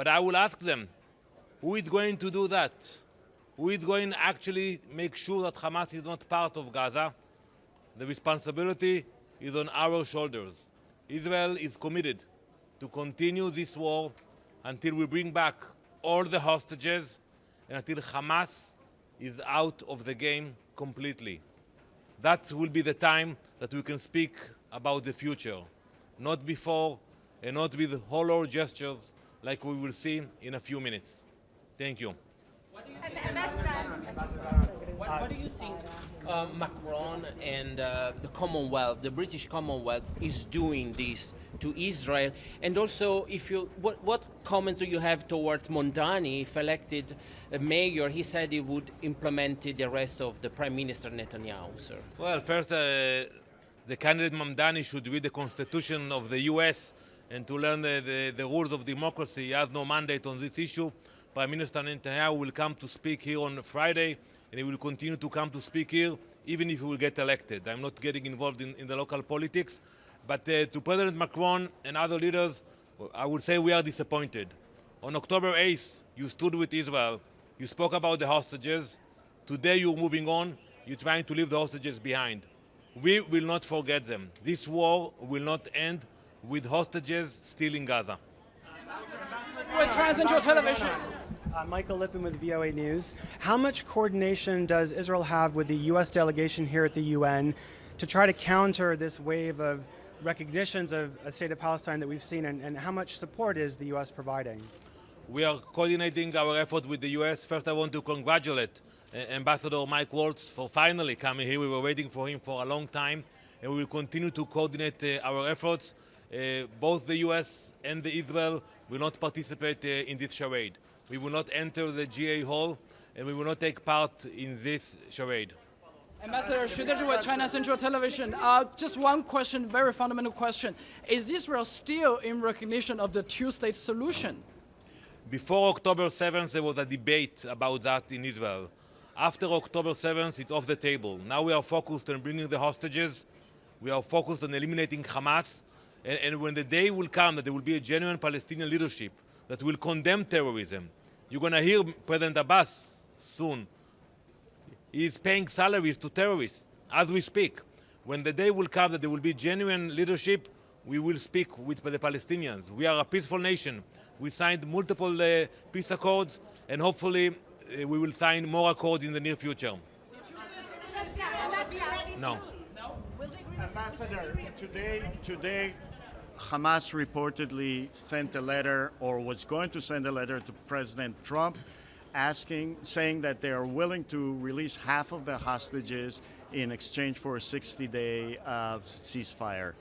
But I will ask them, who is going to do that? Who is going to actually make sure that Hamas is not part of Gaza? The responsibility is on our shoulders. Israel is committed to continue this war until we bring back all the hostages and until Hamas is out of the game completely. That will be the time that we can speak about the future, not before and not with hollow gestures like we will see in a few minutes. Thank you. What do you think Macron and the Commonwealth, the British Commonwealth, is doing this to Israel? And also, what comments do you have towards Mondani, if elected mayor? He said he would implement the rest of the Prime Minister Netanyahu, sir. Well, first, the candidate Mondani should read the Constitution of the US and to learn the rules of democracy. He has no mandate on this issue. Prime Minister Netanyahu will come to speak here on Friday, and he will continue to come to speak here, even if he will get elected. I'm not getting involved in the local politics. But to President Macron and other leaders, I would say we are disappointed. On October 8th, you stood with Israel. You spoke about the hostages. Today you're moving on. You're trying to leave the hostages behind. We will not forget them. This war will not end with hostages still in Gaza. With Transcendental Television. Michael Lippin with VOA News. How much coordination does Israel have with the U.S. delegation here at the UN to try to counter this wave of recognitions of a state of Palestine that we've seen, and how much support is the U.S. providing? We are coordinating our efforts with the U.S. First, I want to congratulate Ambassador Mike Waltz for finally coming here. We were waiting for him for a long time, and we will continue to coordinate our efforts. Both the U.S. and the Israel will not participate in this charade. We will not enter the GA hall, and we will not take part in this charade. Ambassador, Showdown with China Central Television. Just one question, very fundamental question. Is Israel still in recognition of the two-state solution? Before October 7th, there was a debate about that in Israel. After October 7th, it's off the table. Now we are focused on bringing the hostages. We are focused on eliminating Hamas. And when the day will come that there will be a genuine Palestinian leadership that will condemn terrorism, you're going to hear President Abbas soon. He is paying salaries to terrorists as we speak. When the day will come that there will be genuine leadership, we will speak with the Palestinians. We are a peaceful nation. We signed multiple peace accords, and hopefully we will sign more accords in the near future. No. Ambassador, today Hamas reportedly sent a letter, or was going to send a letter to President Trump, saying that they are willing to release half of the hostages in exchange for a 60-day ceasefire.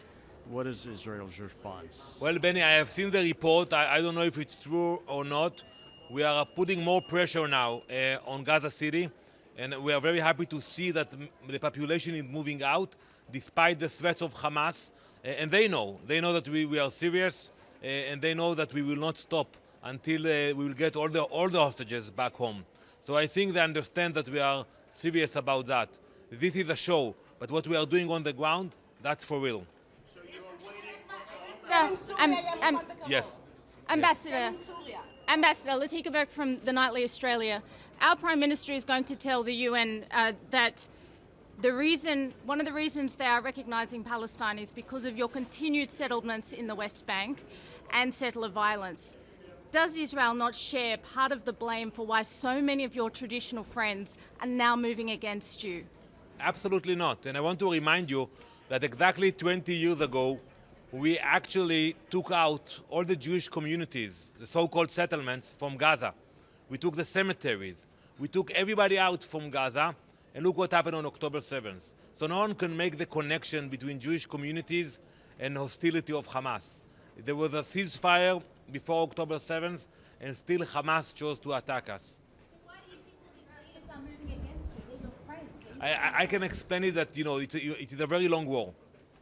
What is Israel's response? Well, Benny, I have seen the report. I don't know if it's true or not. We are putting more pressure now on Gaza City, and we are very happy to see that the population is moving out despite the threats of Hamas. And they know that we are serious, and they know that we will not stop until we will get all the hostages back home. So I think they understand that we are serious about that. This is a show, but what we are doing on the ground, that's for real. So you are waiting for... Yes. Ambassador, Ambassador Latika Berg from the Nightly Australia. Our Prime Minister is going to tell the UN that one of the reasons they are recognising Palestine is because of your continued settlements in the West Bank and settler violence. Does Israel not share part of the blame for why so many of your traditional friends are now moving against you? Absolutely not. And I want to remind you that exactly 20 years ago, we actually took out all the Jewish communities, the so-called settlements, from Gaza. We took the cemeteries. We took everybody out from Gaza. And look what happened on October 7th. So no one can make the connection between Jewish communities and hostility of Hamas. There was a ceasefire before October 7th, and still Hamas chose to attack us. So why do you think the Israelis are moving against you? They're your friends. I can explain it that, it is a very long war.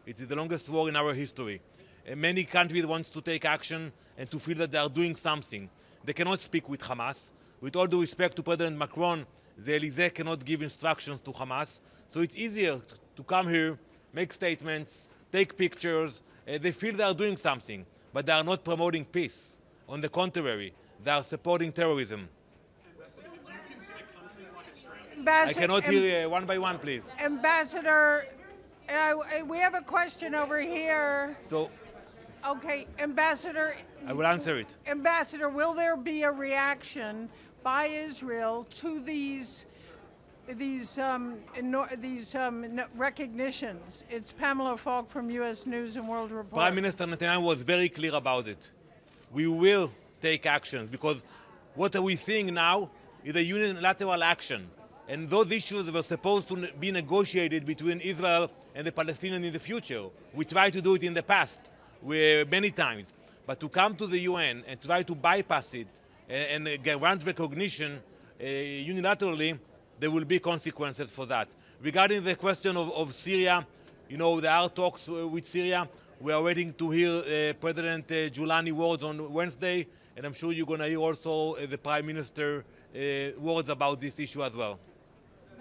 It is the longest war in our history. And many countries want to take action and to feel that they are doing something. They cannot speak with Hamas. With all due respect to President Macron, the Elysee cannot give instructions to Hamas. So it's easier to come here, make statements, take pictures. They feel they are doing something, but they are not promoting peace. On the contrary, they are supporting terrorism. I Ambassador, cannot hear one by one, please. Ambassador, we have a question over here. So Okay, Ambassador. I will answer it. Ambassador, will there be a reaction by Israel to these recognitions? It's Pamela Falk from U.S. News and World Report. Prime Minister Netanyahu was very clear about it. We will take action because what are we seeing now is a unilateral action. And those issues were supposed to be negotiated between Israel and the Palestinians in the future. We tried to do it in the past, many times. But to come to the UN and try to bypass it and grant recognition unilaterally, there will be consequences for that. Regarding the question of Syria, you know, there are talks with Syria. We are waiting to hear President Giuliani words on Wednesday, and I'm sure you're going to hear also the Prime Minister words about this issue as well.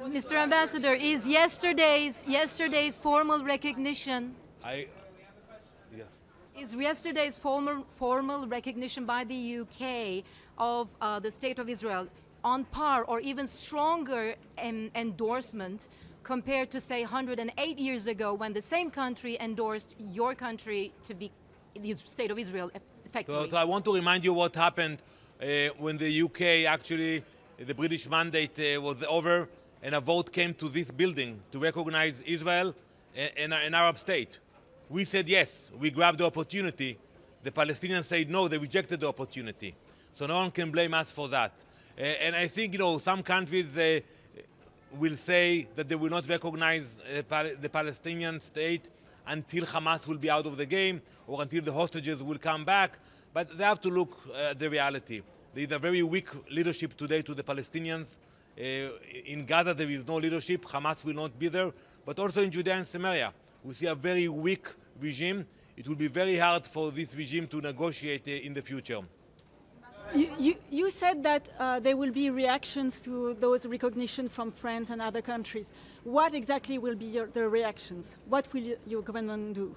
Mr. Ambassador, is yesterday's formal recognition is yesterday's formal recognition by the UK of the State of Israel on par or even stronger endorsement compared to, say, 108 years ago when the same country endorsed your country to be the State of Israel effectively? So I want to remind you what happened when the UK actually, the British mandate was over and a vote came to this building to recognize Israel and an Arab state. We said yes, we grabbed the opportunity. The Palestinians said no, they rejected the opportunity. So no one can blame us for that. And I think, you know, some countries will say that they will not recognize the Palestinian state until Hamas will be out of the game or until the hostages will come back. But they have to look at the reality. There is a very weak leadership today to the Palestinians. In Gaza, there is no leadership. Hamas will not be there. But also in Judea and Samaria, we see a very weak regime. It will be very hard for this regime to negotiate in the future. You said that there will be reactions to those recognition from France and other countries. What exactly will be the reactions? What will your government do?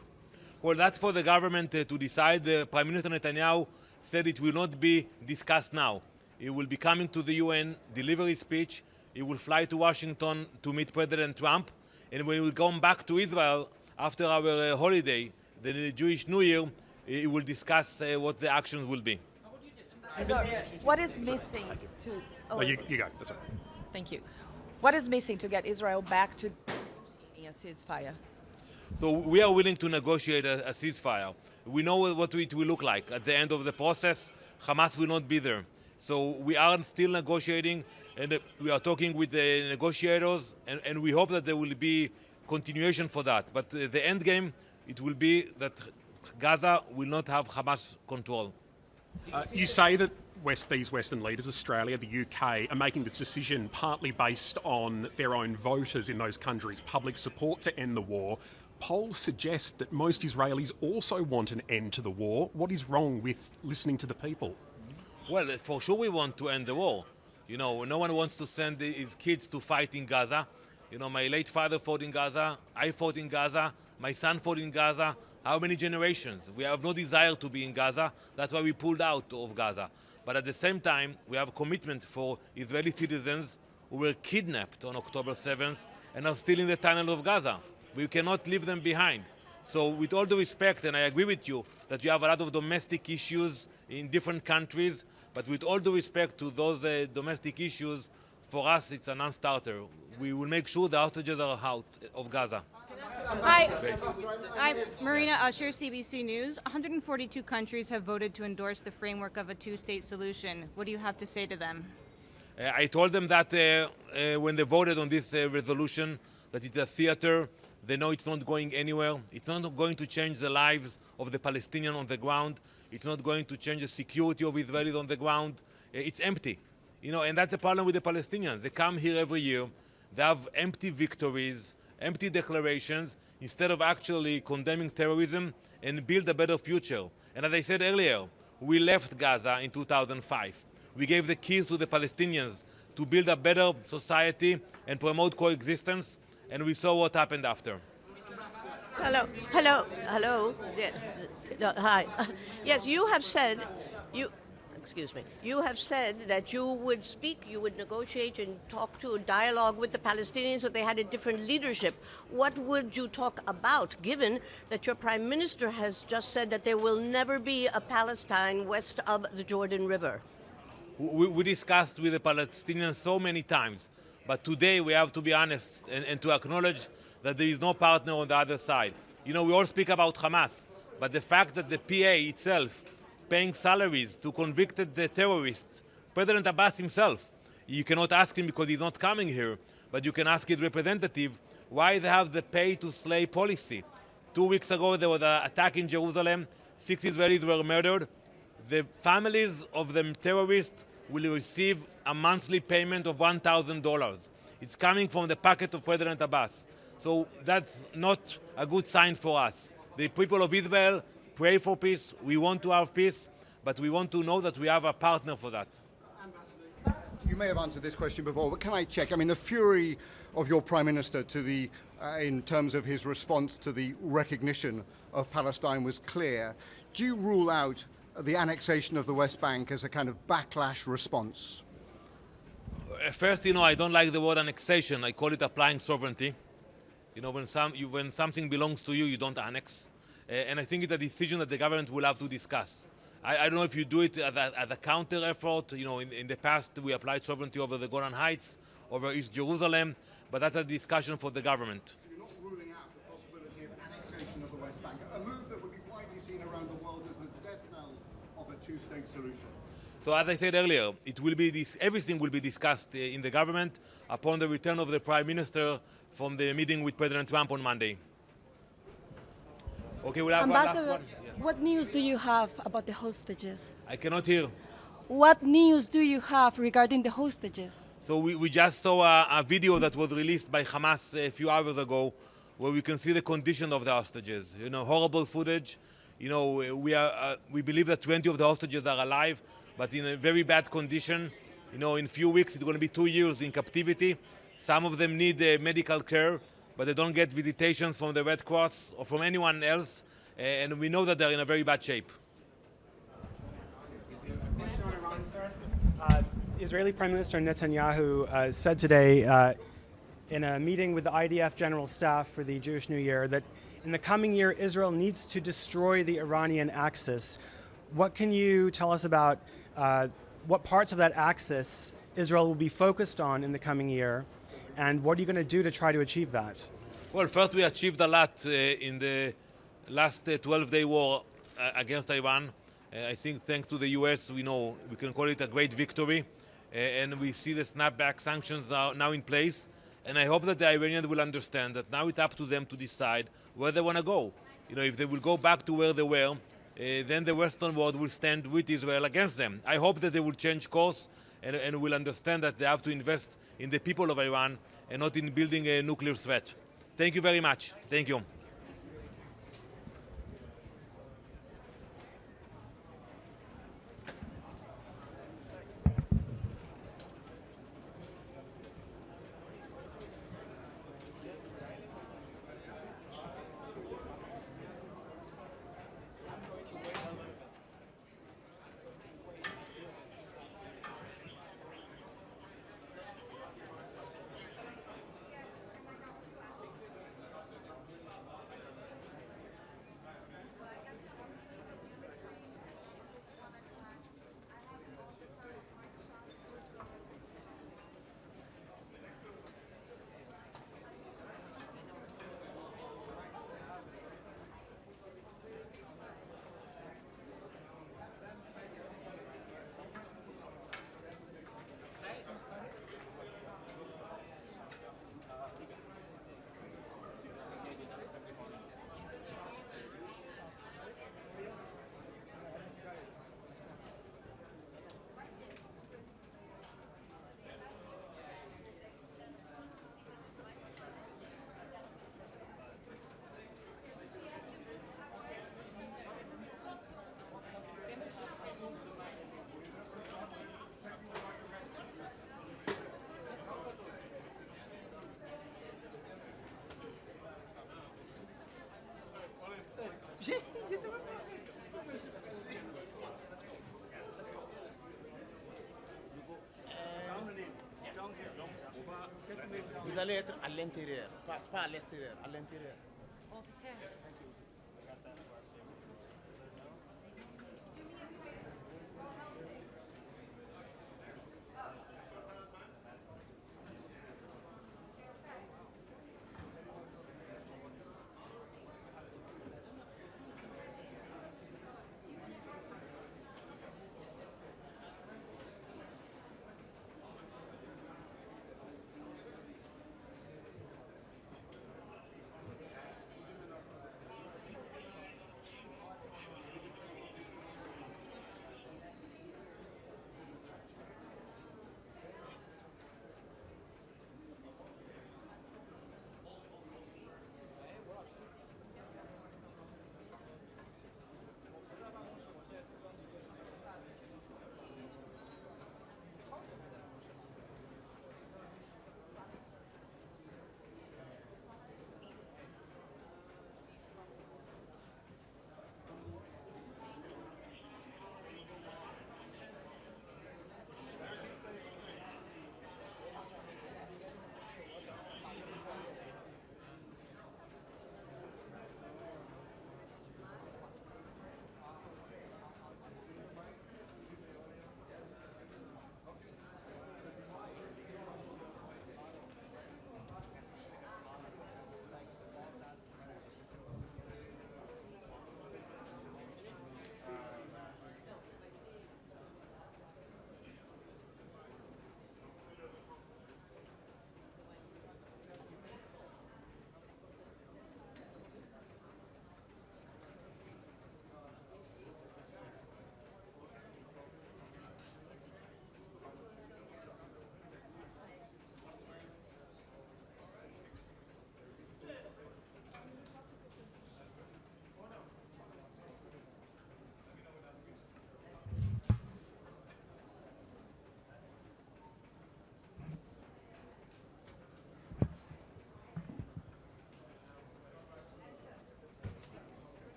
Well, that's for the government to decide. Prime Minister Netanyahu said it will not be discussed now. He will be coming to the UN, deliver his speech. He will fly to Washington to meet President Trump. And when he will come back to Israel after our holiday, the Jewish New Year, he will discuss what the actions will be. What is missing to... Oh, you go. That's all right. Thank you. What is missing to get Israel back to a ceasefire? So we are willing to negotiate a ceasefire. We know what it will look like. At the end of the process, Hamas will not be there. So we are still negotiating, and we are talking with the negotiators, and we hope that there will be continuation for that. But the end game, it will be that Gaza will not have Hamas control. You say that these Western leaders, Australia, the UK, are making this decision partly based on their own voters in those countries' public support to end the war. Polls suggest that most Israelis also want an end to the war. What is wrong with listening to the people? Well, for sure we want to end the war. You know, no one wants to send his kids to fight in Gaza. You know, my late father fought in Gaza, I fought in Gaza, my son fought in Gaza. How many generations? We have no desire to be in Gaza. That's why we pulled out of Gaza. But at the same time, we have a commitment for Israeli citizens who were kidnapped on October 7th and are still in the tunnel of Gaza. We cannot leave them behind. So with all the respect, and I agree with you, that you have a lot of domestic issues in different countries, but with all due respect to those domestic issues, for us it's a non-starter. We will make sure the hostages are out of Gaza. Hi, I'm Marina Usher, CBC News. 142 countries have voted to endorse the framework of a two-state solution. What do you have to say to them? I told them that when they voted on this resolution, that it's a theater. They know it's not going anywhere. It's not going to change the lives of the Palestinians on the ground. It's not going to change the security of Israelis on the ground. It's empty. You know, and that's the problem with the Palestinians. They come here every year. They have empty victories, empty declarations, instead of actually condemning terrorism and build a better future. And as I said earlier, we left Gaza in 2005. We gave the keys to the Palestinians to build a better society and promote coexistence, and we saw what happened after. Hello. Hi. Yes, you have said, excuse me, you have said that you would speak, you would negotiate and talk to a dialogue with the Palestinians if they had a different leadership. What would you talk about, given that your prime minister has just said that there will never be a Palestine west of the Jordan River? We discussed with the Palestinians so many times, but today we have to be honest and to acknowledge that there is no partner on the other side. You know, we all speak about Hamas, but the fact that the PA itself paying salaries to convicted terrorists, President Abbas himself, you cannot ask him because he's not coming here, but you can ask his representative why they have the pay-to-slay policy. 2 weeks ago there was an attack in Jerusalem, 6 Israelis were murdered. The families of the terrorists will receive a monthly payment of $1,000. It's coming from the pocket of President Abbas. So that's not a good sign for us. The people of Israel pray for peace. We want to have peace, but we want to know that we have a partner for that. You may have answered this question before, but can I check? I mean, the fury of your Prime Minister to the, in terms of his response to the recognition of Palestine was clear. Do you rule out the annexation of the West Bank as a kind of backlash response? First, you know, I don't like the word annexation. I call it applying sovereignty. You know, when something belongs to you, you don't annex. And I think it's a decision that the government will have to discuss. I don't know if you do it as a counter effort. You know, in the past, we applied sovereignty over the Golan Heights, over East Jerusalem, but that's a discussion for the government. You're not ruling out the possibility of annexation of the West Bank, a move that would be widely seen around the world as the death knell of a two-state solution. So as I said earlier, everything will be discussed in the government upon the return of the Prime Minister from the meeting with President Trump on Monday. Okay, we'll have one last one. Yeah. What news do you have about the hostages? I cannot hear. What news do you have regarding the hostages? So we just saw a video that was released by Hamas a few hours ago where we can see the condition of the hostages. You know, horrible footage. You know, we believe that 20 of the hostages are alive, but in a very bad condition. You know, in a few weeks it's going to be 2 years in captivity. Some of them need medical care, but they don't get visitations from the Red Cross or from anyone else. And we know that they're in a very bad shape. Israeli Prime Minister Netanyahu said today in a meeting with the IDF General Staff for the Jewish New Year that in the coming year, Israel needs to destroy the Iranian axis. What can you tell us about what parts of that axis Israel will be focused on in the coming year, and what are you going to do to try to achieve that? Well, first we achieved a lot in the last 12-day war against Iran. I think thanks to the US, we can call it a great victory. And we see the snapback sanctions are now in place. And I hope that the Iranians will understand that now it's up to them to decide where they want to go. You know, if they will go back to where they were, then the Western world will stand with Israel against them. I hope that they will change course and will understand that they have to invest in the people of Iran and not in building a nuclear threat. Thank you very much. Thank you. Vous allez être à l'intérieur, pas à l'extérieur, à l'intérieur. Officer.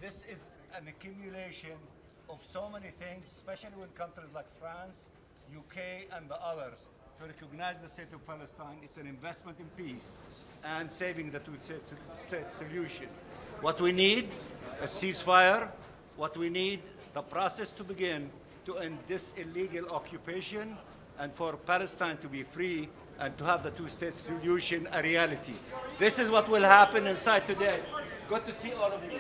This is an accumulation of so many things, especially when countries like France, UK, and the others, to recognize the state of Palestine. It's an investment in peace and saving the two-state solution. What we need, a ceasefire. What we need, the process to begin to end this illegal occupation and for Palestine to be free and to have the two-state solution a reality. This is what will happen inside today. Good to see all of you.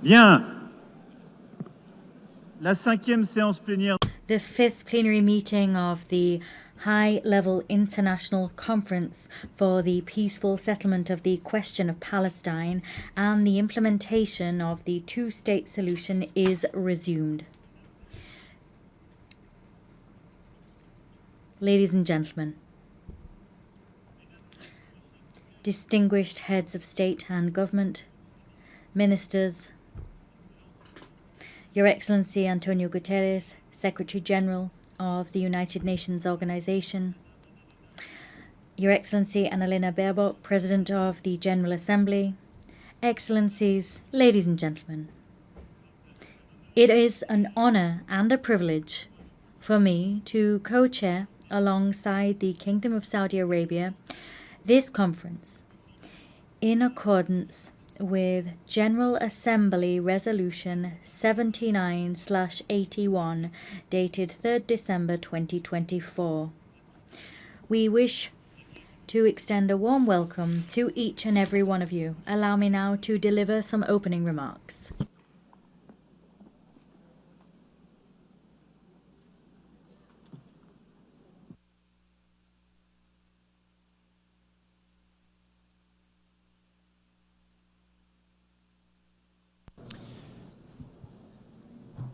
Bien. La 5e séance plénière. The 5th plenary meeting of the High-Level International Conference for the Peaceful Settlement of the Question of Palestine and the implementation of the two-state solution is resumed. Ladies and gentlemen, distinguished heads of state and government, ministers, Your Excellency Antonio Guterres, Secretary General of the United Nations Organization, Your Excellency Annalena Baerbock, President of the General Assembly, Excellencies, ladies and gentlemen, it is an honor and a privilege for me to co-chair alongside the Kingdom of Saudi Arabia this conference in accordance with General Assembly Resolution 79/81 dated 3rd December 2024. We wish to extend a warm welcome to each and every one of you. Allow me now to deliver some opening remarks.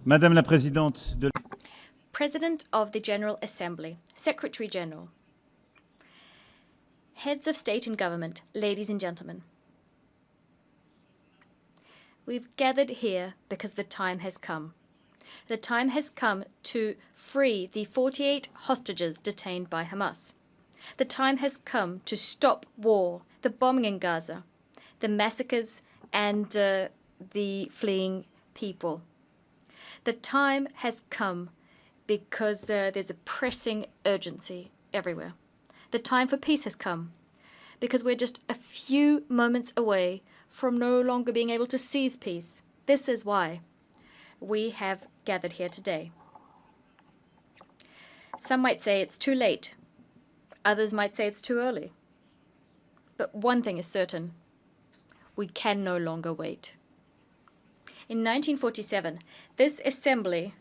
Madame la Présidente de President of the General Assembly, Secretary General, Heads of State and Government, ladies and gentlemen. We've gathered here because the time has come. The time has come to free the 48 hostages detained by Hamas. The time has come to stop war, the bombing in Gaza, the massacres and the fleeing people. The time has come because there's a pressing urgency everywhere. The time for peace has come because we're just a few moments away from no longer being able to seize peace. This is why we have gathered here today. Some might say it's too late. Others might say it's too early. But one thing is certain. We can no longer wait. In 1947, this assembly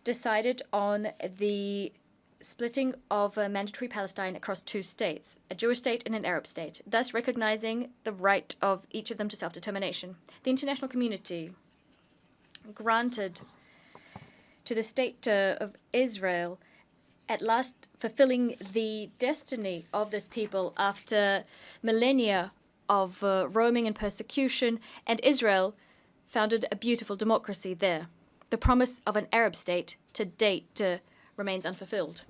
decided on the splitting of mandatory Palestine across two states, a Jewish state and an Arab state, thus recognizing the right of each of them to self-determination. The international community granted to the state of Israel at last fulfilling the destiny of this people after millennia of roaming and persecution, and Israel founded a beautiful democracy there. The promise of an Arab state to date remains unfulfilled.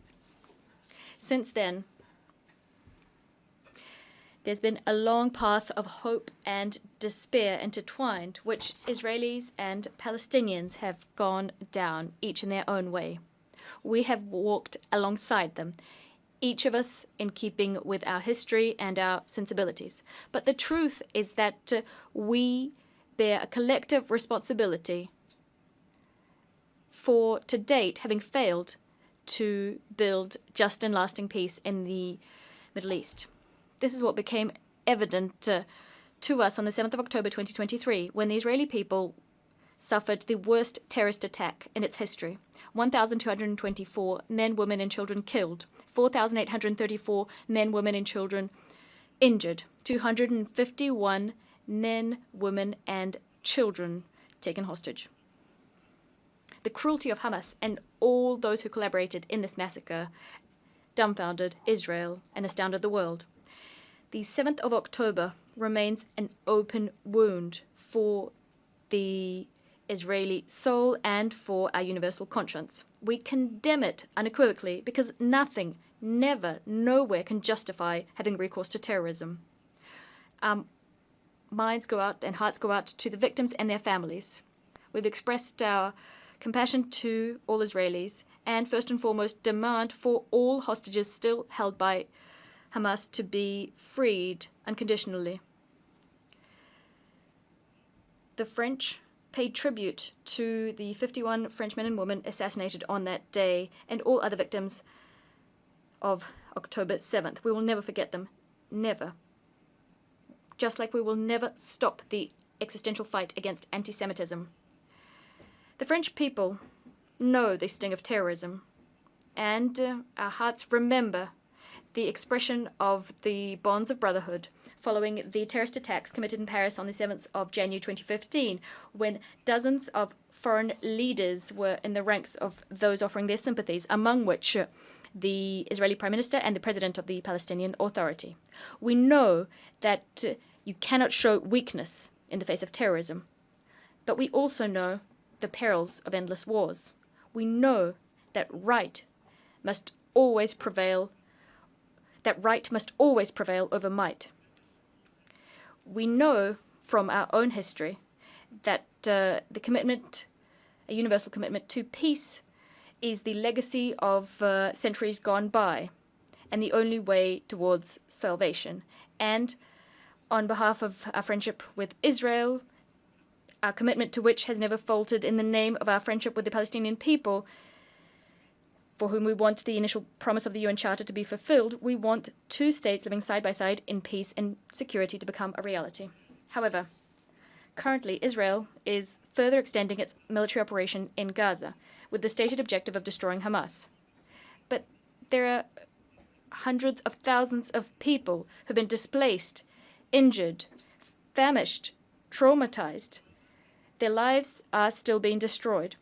Since then, there's been a long path of hope and despair intertwined, which Israelis and Palestinians have gone down, each in their own way. We have walked alongside them, each of us in keeping with our history and our sensibilities. But the truth is that we bear a collective responsibility for, to date, having failed to build just and lasting peace in the Middle East. This is what became evident to us on the 7th of October 2023, when the Israeli people suffered the worst terrorist attack in its history. 1,224 men, women, and children killed. 4,834 men, women, and children injured. 251 men, women, and children taken hostage. The cruelty of Hamas and all those who collaborated in this massacre dumbfounded Israel and astounded the world. The 7th of October remains an open wound for the Israeli soul and for our universal conscience. We condemn it unequivocally because nothing, never, nowhere can justify having recourse to terrorism. Minds go out and hearts go out to the victims and their families. We've expressed our compassion to all Israelis and first and foremost demand for all hostages still held by Hamas to be freed unconditionally. The French paid tribute to the 51 French men and women assassinated on that day and all other victims of October 7th. We will never forget them. Never. Just like we will never stop the existential fight against anti-Semitism. The French people know the sting of terrorism, and our hearts remember the expression of the bonds of brotherhood following the terrorist attacks committed in Paris on the 7th of January 2015, when dozens of foreign leaders were in the ranks of those offering their sympathies, among which the Israeli Prime Minister and the President of the Palestinian Authority. We know that you cannot show weakness in the face of terrorism, but we also know the perils of endless wars. We know that right must always prevail over might. We know from our own history that a universal commitment to peace, is the legacy of centuries gone by and the only way towards salvation. And on behalf of our friendship with Israel, our commitment to which has never faltered in the name of our friendship with the Palestinian people, for whom we want the initial promise of the UN Charter to be fulfilled, we want two states living side by side in peace and security to become a reality. However, currently Israel is further extending its military operation in Gaza with the stated objective of destroying Hamas. But there are hundreds of thousands of people who've been displaced, injured, famished, traumatized. Their lives are still being destroyed.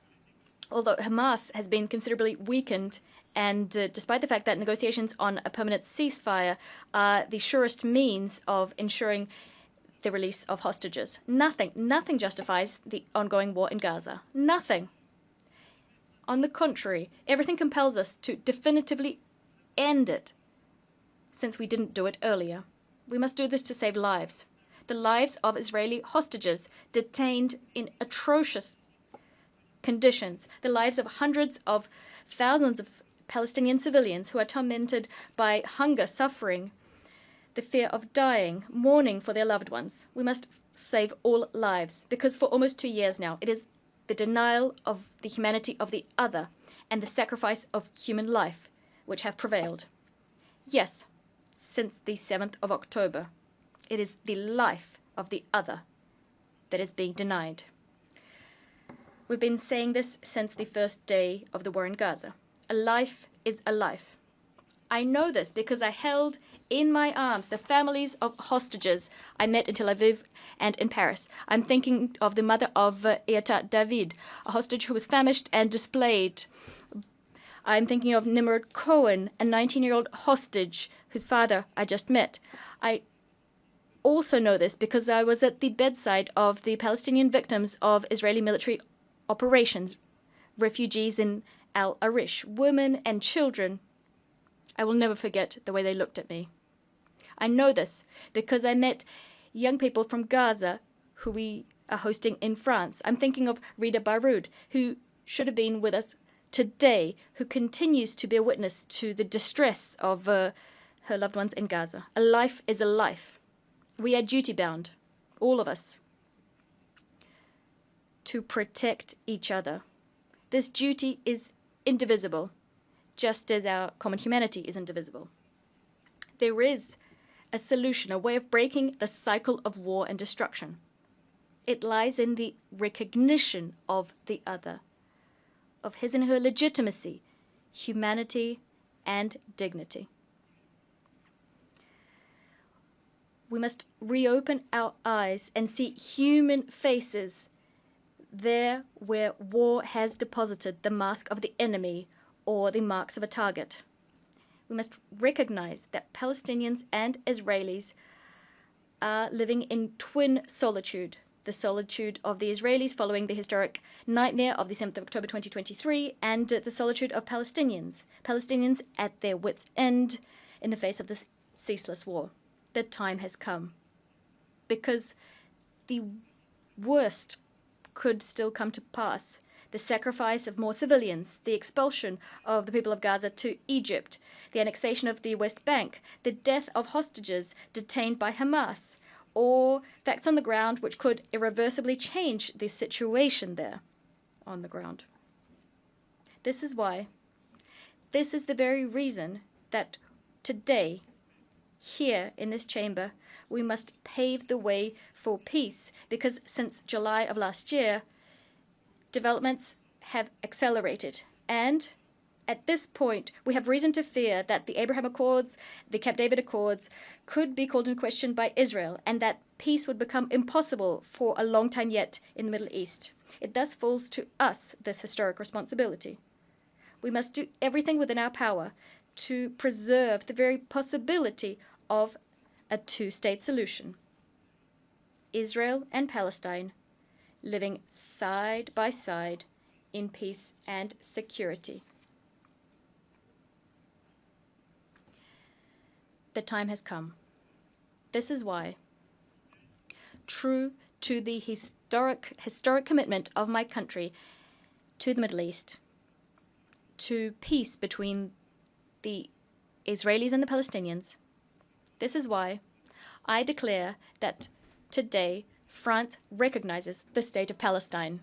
Although Hamas has been considerably weakened, and despite the fact that negotiations on a permanent ceasefire are the surest means of ensuring the release of hostages, nothing justifies the ongoing war in Gaza. Nothing. On the contrary, everything compels us to definitively end it, since we didn't do it earlier. We must do this to save lives. The lives of Israeli hostages detained in atrocious conditions, the lives of hundreds of thousands of Palestinian civilians who are tormented by hunger, suffering, the fear of dying, mourning for their loved ones. We must save all lives, because for almost 2 years now, it is the denial of the humanity of the other and the sacrifice of human life which have prevailed. Yes, since the 7th of October, it is the life of the other that is being denied. We've been saying this since the first day of the war in Gaza. A life is a life. I know this because I held in my arms the families of hostages I met in Tel Aviv and in Paris. I'm thinking of the mother of Eata David, a hostage who was famished and displaced. I'm thinking of Nimrod Cohen, a 19-year-old hostage whose father I just met. I also know this because I was at the bedside of the Palestinian victims of Israeli military operations, refugees in Al Arish, women and children. I will never forget the way they looked at me. I know this because I met young people from Gaza who we are hosting in France. I'm thinking of Rida Baroud, who should have been with us today, who continues to be a witness to the distress of her loved ones in Gaza. A life is a life. We are duty-bound, all of us, to protect each other. This duty is indivisible, just as our common humanity is indivisible. There is a solution, a way of breaking the cycle of war and destruction. It lies in the recognition of the other, of his and her legitimacy, humanity, and dignity. We must reopen our eyes and see human faces there where war has deposited the mask of the enemy or the marks of a target. We must recognize that Palestinians and Israelis are living in twin solitude. The solitude of the Israelis following the historic nightmare of the 7th of October 2023, and the solitude of Palestinians. Palestinians at their wits' end in the face of this ceaseless war. The time has come. Because the worst could still come to pass. The sacrifice of more civilians, the expulsion of the people of Gaza to Egypt, the annexation of the West Bank, the death of hostages detained by Hamas, or facts on the ground which could irreversibly change the situation there on the ground. This is why, this is the very reason that today, here in this chamber, We must pave the way for peace, because since July of last year, developments have accelerated. And at this point, we have reason to fear that the Abraham Accords, the Camp David Accords, could be called into question by Israel, and that peace would become impossible for a long time yet in the Middle East. It thus falls to us this historic responsibility. We must do everything within our power to preserve the very possibility of a two-state solution. Israel and Palestine living side by side in peace and security. The time has come. This is why, true to the historic commitment of my country to the Middle East, to peace between the Israelis and the Palestinians, this is why I declare that today France recognizes the state of Palestine.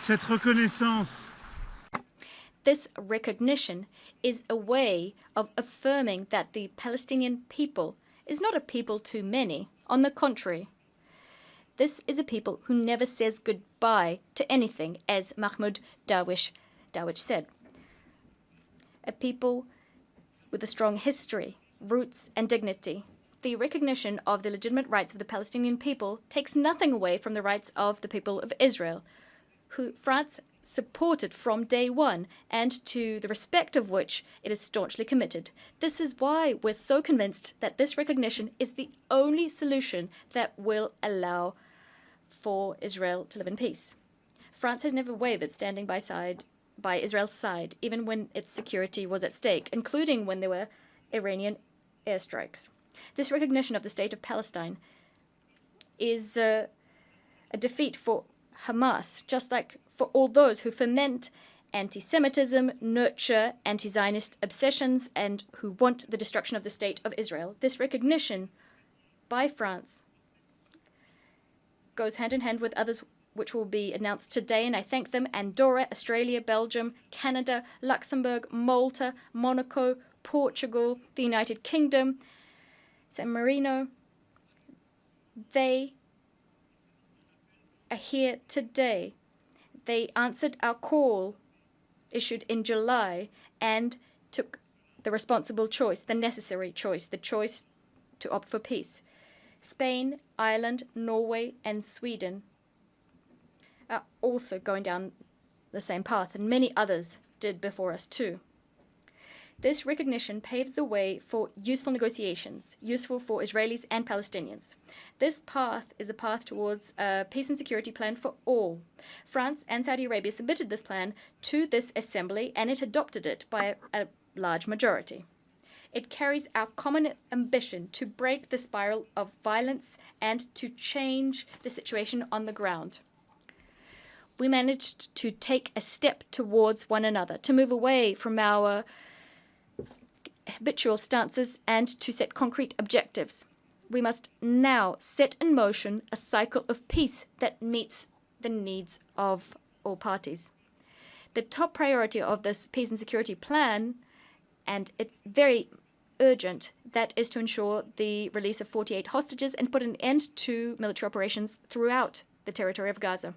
Cette reconnaissance. This recognition is a way of affirming that the Palestinian people is not a people too many. On the contrary, this is a people who never says goodbye to anything, as Mahmoud Abbas said. A people with a strong history, roots, and dignity. The recognition of the legitimate rights of the Palestinian people takes nothing away from the rights of the people of Israel, who France supported from day one, and to the respect of which it is staunchly committed. This is why we're so convinced that this recognition is the only solution that will allow for Israel to live in peace. France has never wavered standing by Israel's side, even when its security was at stake, including when there were Iranian airstrikes. This recognition of the state of Palestine is a defeat for Hamas, just like for all those who foment anti-Semitism, nurture anti-Zionist obsessions, and who want the destruction of the state of Israel. This recognition by France goes hand in hand with others which will be announced today, and I thank them: Andorra, Australia, Belgium, Canada, Luxembourg, Malta, Monaco, Portugal, the United Kingdom, San Marino. They are here today. They answered our call issued in July and took the responsible choice, the necessary choice, the choice to opt for peace. Spain, Ireland, Norway, and Sweden are also going down the same path, and many others did before us too. This recognition paves the way for useful negotiations, useful for Israelis and Palestinians. This path is a path towards a peace and security plan for all. France and Saudi Arabia submitted this plan to this assembly, and it adopted it by a large majority. It carries our common ambition to break the spiral of violence and to change the situation on the ground. We managed to take a step towards one another, to move away from our habitual stances and to set concrete objectives. We must now set in motion a cycle of peace that meets the needs of all parties. The top priority of this peace and security plan, and it's very urgent, that is to ensure the release of 48 hostages and put an end to military operations throughout the territory of Gaza.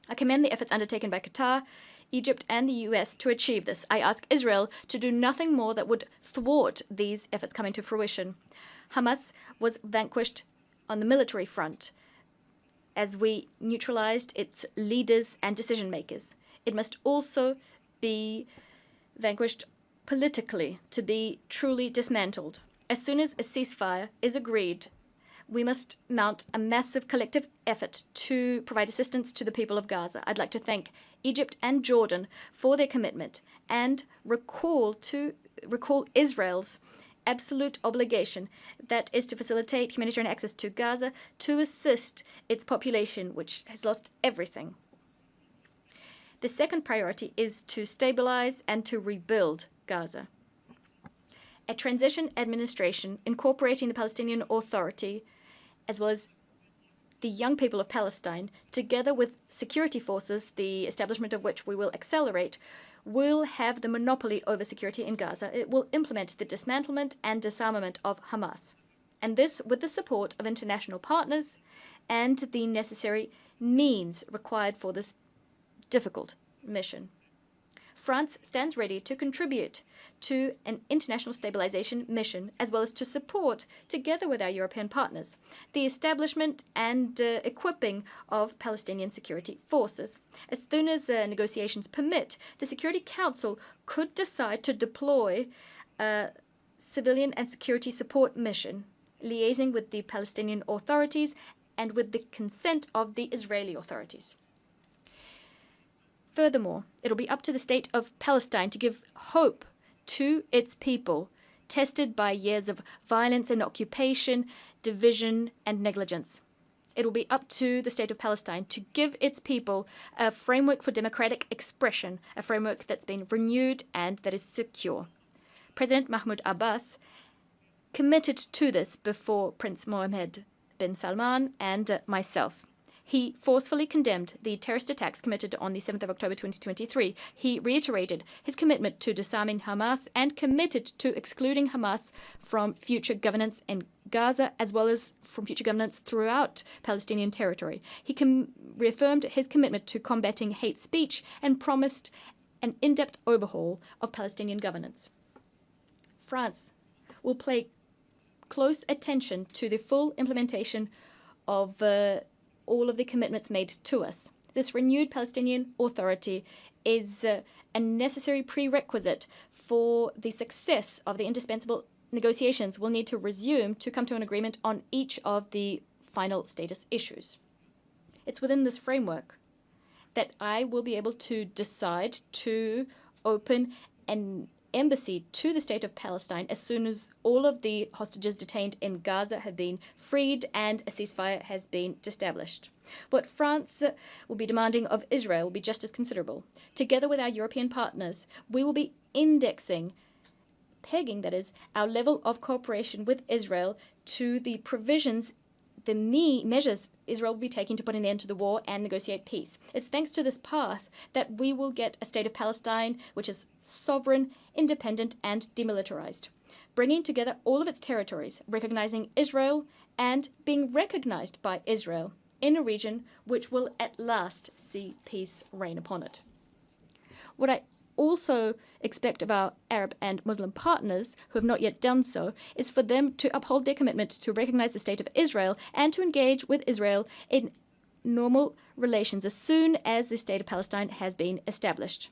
I commend the efforts undertaken by Qatar, Egypt, and the US to achieve this. I ask Israel to do nothing more that would thwart these efforts coming to fruition. Hamas was vanquished on the military front as we neutralized its leaders and decision makers. It must also be vanquished politically to be truly dismantled. As soon as a ceasefire is agreed, We must mount a massive collective effort to provide assistance to the people of Gaza. I'd like to thank Egypt and Jordan for their commitment and recall Israel's absolute obligation, that is to facilitate humanitarian access to Gaza to assist its population, which has lost everything. The second priority is to stabilize and to rebuild Gaza. A transition administration incorporating the Palestinian Authority, as well as the young people of Palestine, together with security forces, the establishment of which we will accelerate, will have the monopoly over security in Gaza. It will implement the dismantlement and disarmament of Hamas. And this with the support of international partners and the necessary means required for this difficult mission. France stands ready to contribute to an international stabilization mission, as well as to support, together with our European partners, the establishment and equipping of Palestinian security forces. As soon as negotiations permit, the Security Council could decide to deploy a civilian and security support mission, liaising with the Palestinian authorities and with the consent of the Israeli authorities. Furthermore, it will be up to the state of Palestine to give hope to its people, tested by years of violence and occupation, division and negligence. It will be up to the state of Palestine to give its people a framework for democratic expression, a framework that's been renewed and that is secure. President Mahmoud Abbas committed to this before Prince Mohammed bin Salman and myself. He forcefully condemned the terrorist attacks committed on the 7th of October 2023. He reiterated his commitment to disarming Hamas and committed to excluding Hamas from future governance in Gaza, as well as from future governance throughout Palestinian territory. He reaffirmed his commitment to combating hate speech and promised an in-depth overhaul of Palestinian governance. France will pay close attention to the full implementation of all of the commitments made to us. This renewed Palestinian Authority is a necessary prerequisite for the success of the indispensable negotiations we'll need to resume to come to an agreement on each of the final status issues. It's within this framework that I will be able to decide to open an embassy to the state of Palestine as soon as all of the hostages detained in Gaza have been freed and a ceasefire has been established. What France will be demanding of Israel will be just as considerable. Together with our European partners, we will be pegging, that is, our level of cooperation with Israel to the provisions, the measures Israel will be taking to put an end to the war and negotiate peace. It's thanks to this path that we will get a state of Palestine which is sovereign, independent, and demilitarized, bringing together all of its territories, recognizing Israel and being recognized by Israel in a region which will at last see peace reign upon it. What I also expect of our Arab and Muslim partners, who have not yet done so, is for them to uphold their commitment to recognize the state of Israel and to engage with Israel in normal relations as soon as the state of Palestine has been established.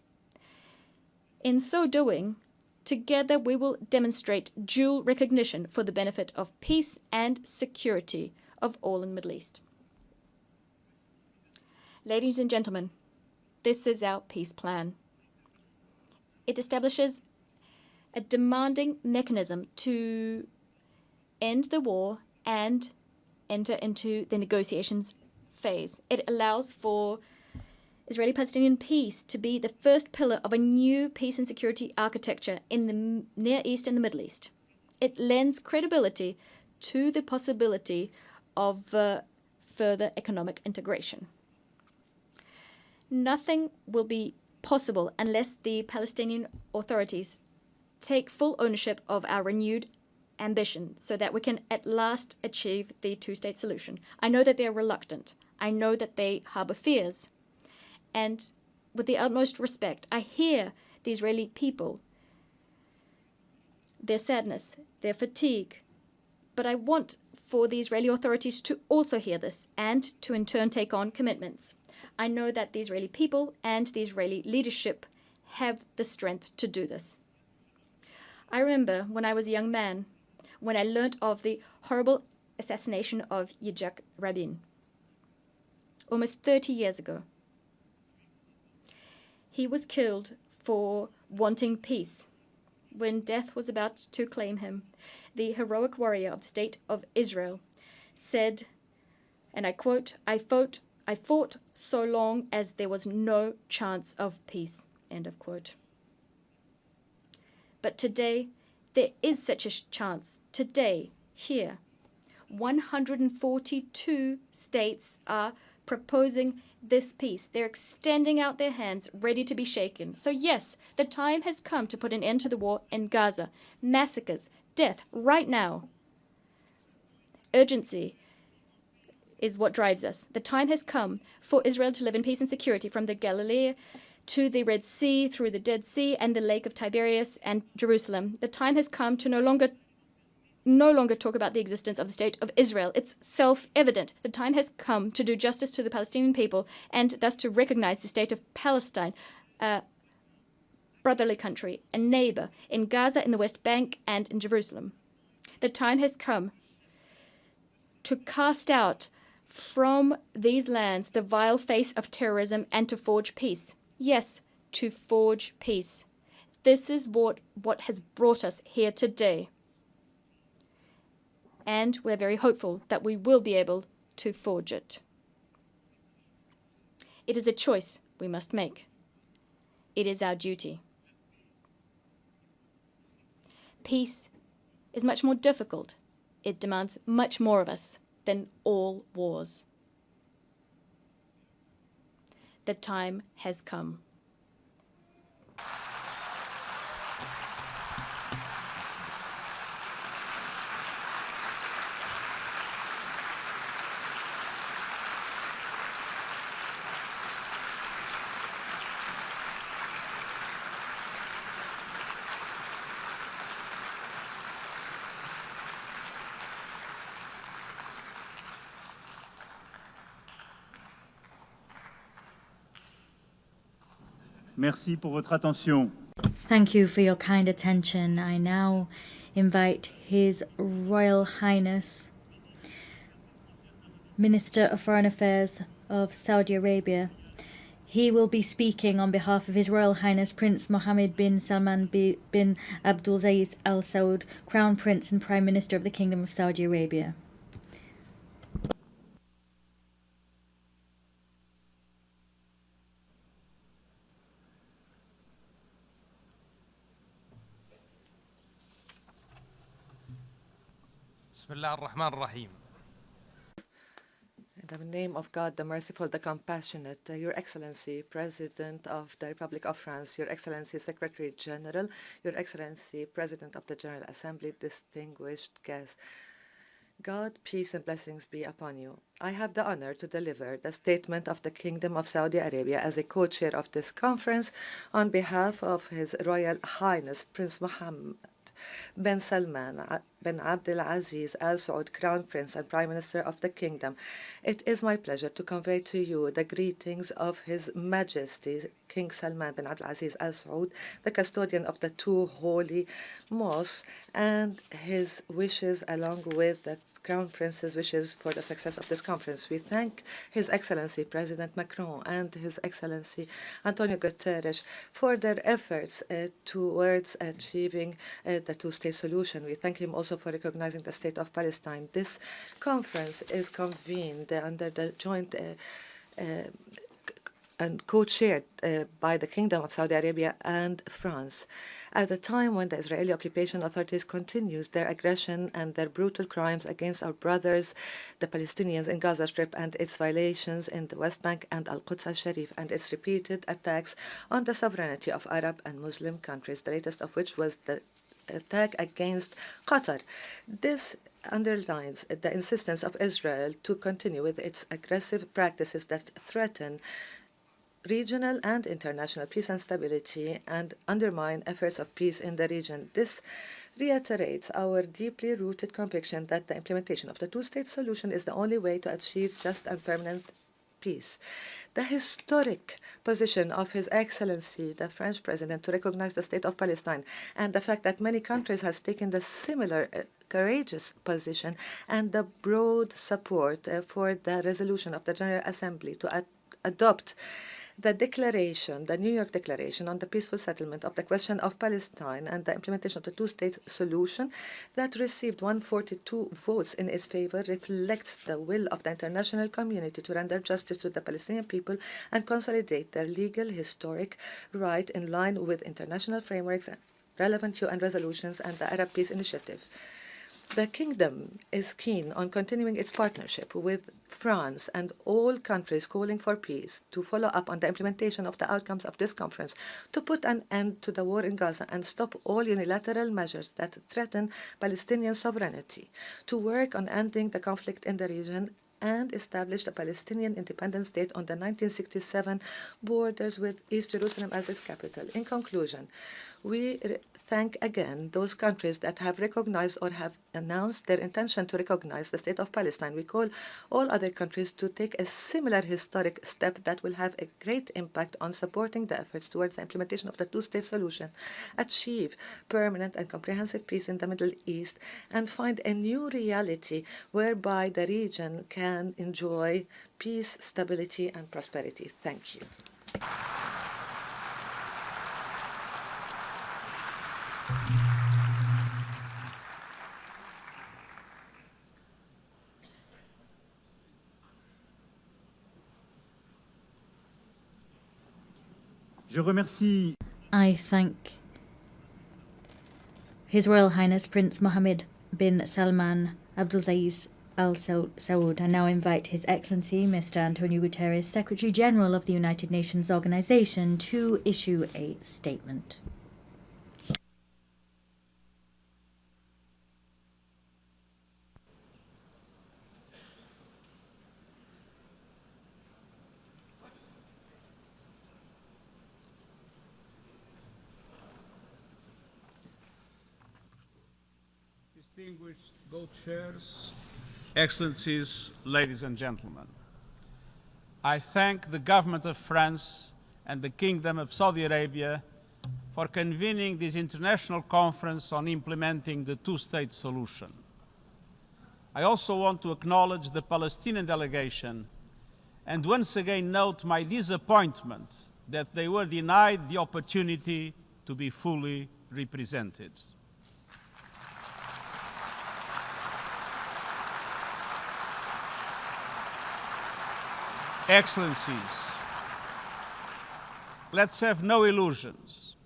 In so doing, together we will demonstrate dual recognition for the benefit of peace and security of all in the Middle East. Ladies and gentlemen, this is our peace plan. It establishes a demanding mechanism to end the war and enter into the negotiations phase. It allows for Israeli-Palestinian peace to be the first pillar of a new peace and security architecture in the Near East and the Middle East. It lends credibility to the possibility of further economic integration. Nothing will be possible unless the Palestinian authorities take full ownership of our renewed ambition so that we can at last achieve the two-state solution. I know that they are reluctant. I know that they harbor fears. And with the utmost respect, I hear the Israeli people, their sadness, their fatigue. But I want for the Israeli authorities to also hear this and to in turn take on commitments. I know that the Israeli people and the Israeli leadership have the strength to do this. I remember when I was a young man, when I learnt of the horrible assassination of Yitzhak Rabin, almost 30 years ago. He was killed for wanting peace. When death was about to claim him, the heroic warrior of the State of Israel said, and I quote, I fought so long as there was no chance of peace, end of quote. But today, there is such a chance. Today, here, 142 states are proposing this peace. They're extending out their hands, ready to be shaken. So yes, the time has come to put an end to the war in Gaza. Massacres, death, right now. Urgency is what drives us. The time has come for Israel to live in peace and security from the Galilee to the Red Sea, through the Dead Sea and the Lake of Tiberias and Jerusalem. The time has come to no longer talk about the existence of the State of Israel. It's self-evident. The time has come to do justice to the Palestinian people and thus to recognize the State of Palestine, a brotherly country, a neighbor in Gaza, in the West Bank, and in Jerusalem. The time has come to cast out from these lands the vile face of terrorism and to forge peace. Yes, to forge peace. This is what has brought us here today. And we're very hopeful that we will be able to forge it. It is a choice we must make. It is our duty. Peace is much more difficult. It demands much more of us than all wars. The time has come. Merci pour votre attention. Thank you for your kind attention. I now invite His Royal Highness, Minister of Foreign Affairs of Saudi Arabia. He will be speaking on behalf of His Royal Highness Prince Mohammed bin Salman bin Abdulaziz Al Saud, Crown Prince and Prime Minister of the Kingdom of Saudi Arabia. In the name of God, the merciful, the compassionate, Your Excellency, President of the Republic of France, Your Excellency, Secretary General, Your Excellency, President of the General Assembly, distinguished guests. God, peace and blessings be upon you. I have the honor to deliver the statement of the Kingdom of Saudi Arabia as a co-chair of this conference on behalf of His Royal Highness Prince Mohammed bin Salman bin Abdulaziz Al Saud, Crown Prince and Prime Minister of the Kingdom. It is my pleasure to convey to you the greetings of His Majesty King Salman bin Abdulaziz Al Saud, the custodian of the two holy mosques, and his wishes along with the Crown Prince's wishes for the success of this conference. We thank His Excellency President Macron and His Excellency Antonio Guterres for their efforts towards achieving the two-state solution. We thank him also for recognizing the State of Palestine. This conference is convened under the joint and co-chaired by the Kingdom of Saudi Arabia and France. At a time when the Israeli occupation authorities continues their aggression and their brutal crimes against our brothers, the Palestinians in Gaza Strip, and its violations in the West Bank and Al-Quds al-Sharif, and its repeated attacks on the sovereignty of Arab and Muslim countries, the latest of which was the attack against Qatar. This underlines the insistence of Israel to continue with its aggressive practices that threaten regional and international peace and stability and undermine efforts of peace in the region. This reiterates our deeply rooted conviction that the implementation of the two-state solution is the only way to achieve just and permanent peace. The historic position of His Excellency, the French President, to recognize the State of Palestine, and the fact that many countries have taken the similar courageous position, and the broad support for the resolution of the General Assembly to adopt the declaration, the New York Declaration on the peaceful settlement of the question of Palestine and the implementation of the two-state solution that received 142 votes in its favor reflects the will of the international community to render justice to the Palestinian people and consolidate their legal, historic right in line with international frameworks, relevant UN resolutions, and the Arab Peace Initiative. The Kingdom is keen on continuing its partnership with France and all countries calling for peace to follow up on the implementation of the outcomes of this conference, to put an end to the war in Gaza and stop all unilateral measures that threaten Palestinian sovereignty, to work on ending the conflict in the region and establish a Palestinian independent state on the 1967 borders with East Jerusalem as its capital. In conclusion, we thank again those countries that have recognized or have announced their intention to recognize the State of Palestine. We call all other countries to take a similar historic step that will have a great impact on supporting the efforts towards the implementation of the two-state solution, achieve permanent and comprehensive peace in the Middle East, and find a new reality whereby the region can enjoy peace, stability, and prosperity. Thank you. I thank His Royal Highness Prince Mohammed bin Salman Abdulaziz Al Saud. I now invite His Excellency Mr. Antonio Guterres, Secretary General of the United Nations Organization, to issue a statement. Distinguished co-chairs, Excellencies, ladies and gentlemen, I thank the government of France and the Kingdom of Saudi Arabia for convening this international conference on implementing the two-state solution. I also want to acknowledge the Palestinian delegation and once again note my disappointment that they were denied the opportunity to be fully represented. Excellencies, let's have no illusions.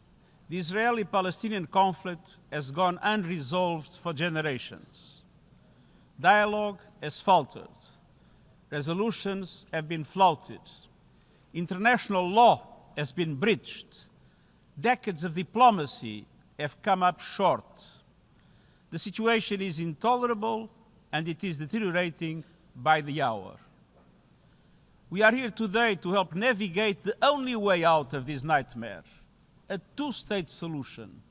The Israeli-Palestinian conflict has gone unresolved for generations. Dialogue has faltered. Resolutions have been flouted. International law has been breached. Decades of diplomacy have come up short. The situation is intolerable and it is deteriorating by the hour. We are here today to help navigate the only way out of this nightmare, a two-state solution,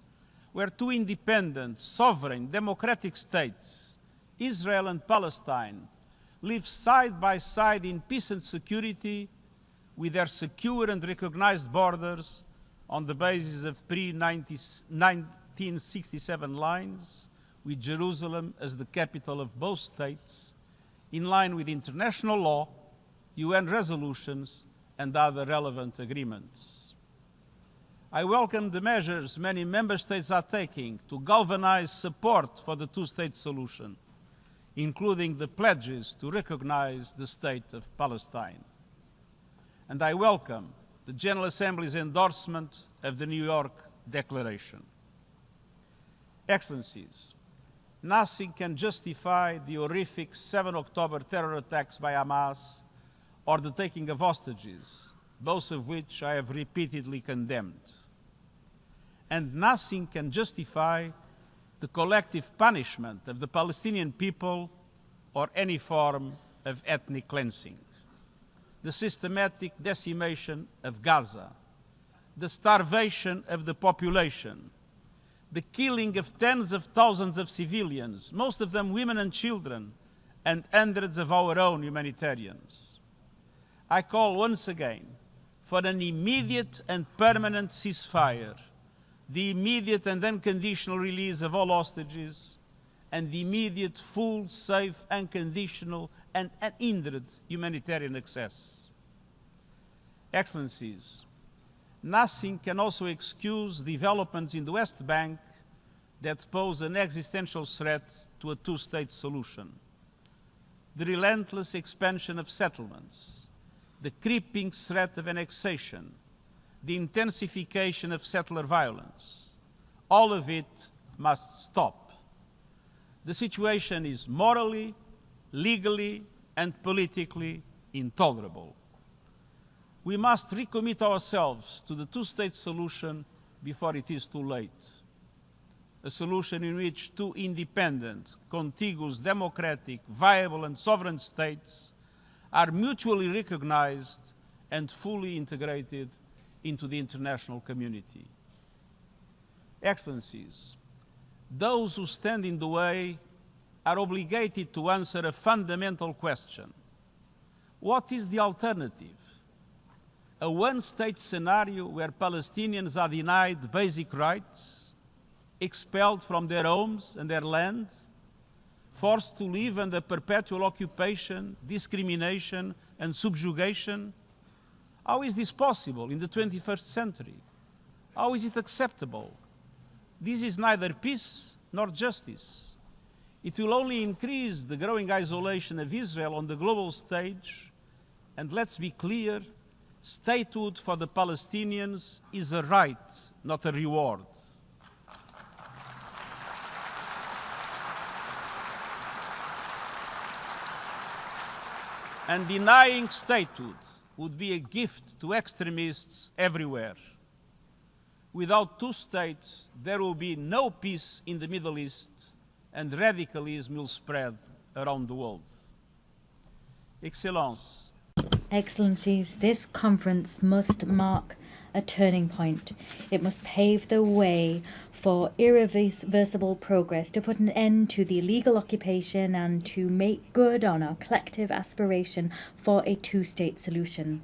where two independent, sovereign, democratic states, Israel and Palestine, live side by side in peace and security with their secure and recognized borders on the basis of pre-1967 lines, with Jerusalem as the capital of both states, in line with international law, UN resolutions, and other relevant agreements. I welcome the measures many member states are taking to galvanize support for the two-state solution, including the pledges to recognize the State of Palestine. And I welcome the General Assembly's endorsement of the New York Declaration. Excellencies, nothing can justify the horrific 7 October terror attacks by Hamas or the taking of hostages, both of which I have repeatedly condemned. And nothing can justify the collective punishment of the Palestinian people or any form of ethnic cleansing, the systematic decimation of Gaza, the starvation of the population, the killing of tens of thousands of civilians, most of them women and children, and hundreds of our own humanitarians. I call once again for an immediate and permanent ceasefire, the immediate and unconditional release of all hostages, and the immediate, full, safe, unconditional, and unhindered humanitarian access. Excellencies, nothing can also excuse developments in the West Bank that pose an existential threat to a two-state solution. The relentless expansion of settlements, the creeping threat of annexation, the intensification of settler violence, all of it must stop. The situation is morally, legally, and politically intolerable. We must recommit ourselves to the two-state solution before it is too late. A solution in which two independent, contiguous, democratic, viable, and sovereign states are mutually recognized and fully integrated into the international community. Excellencies, those who stand in the way are obligated to answer a fundamental question. What is the alternative? A one-state scenario where Palestinians are denied basic rights, expelled from their homes and their land, forced to live under perpetual occupation, discrimination, and subjugation? How is this possible in the 21st century? How is it acceptable? This is neither peace nor justice. It will only increase the growing isolation of Israel on the global stage, and let's be clear, statehood for the Palestinians is a right, not a reward. And denying statehood would be a gift to extremists everywhere. Without two states, there will be no peace in the Middle East, and radicalism will spread around the world. Excellencies, this conference must mark a turning point. It must pave the way for irreversible progress to put an end to the illegal occupation and to make good on our collective aspiration for a two-state solution.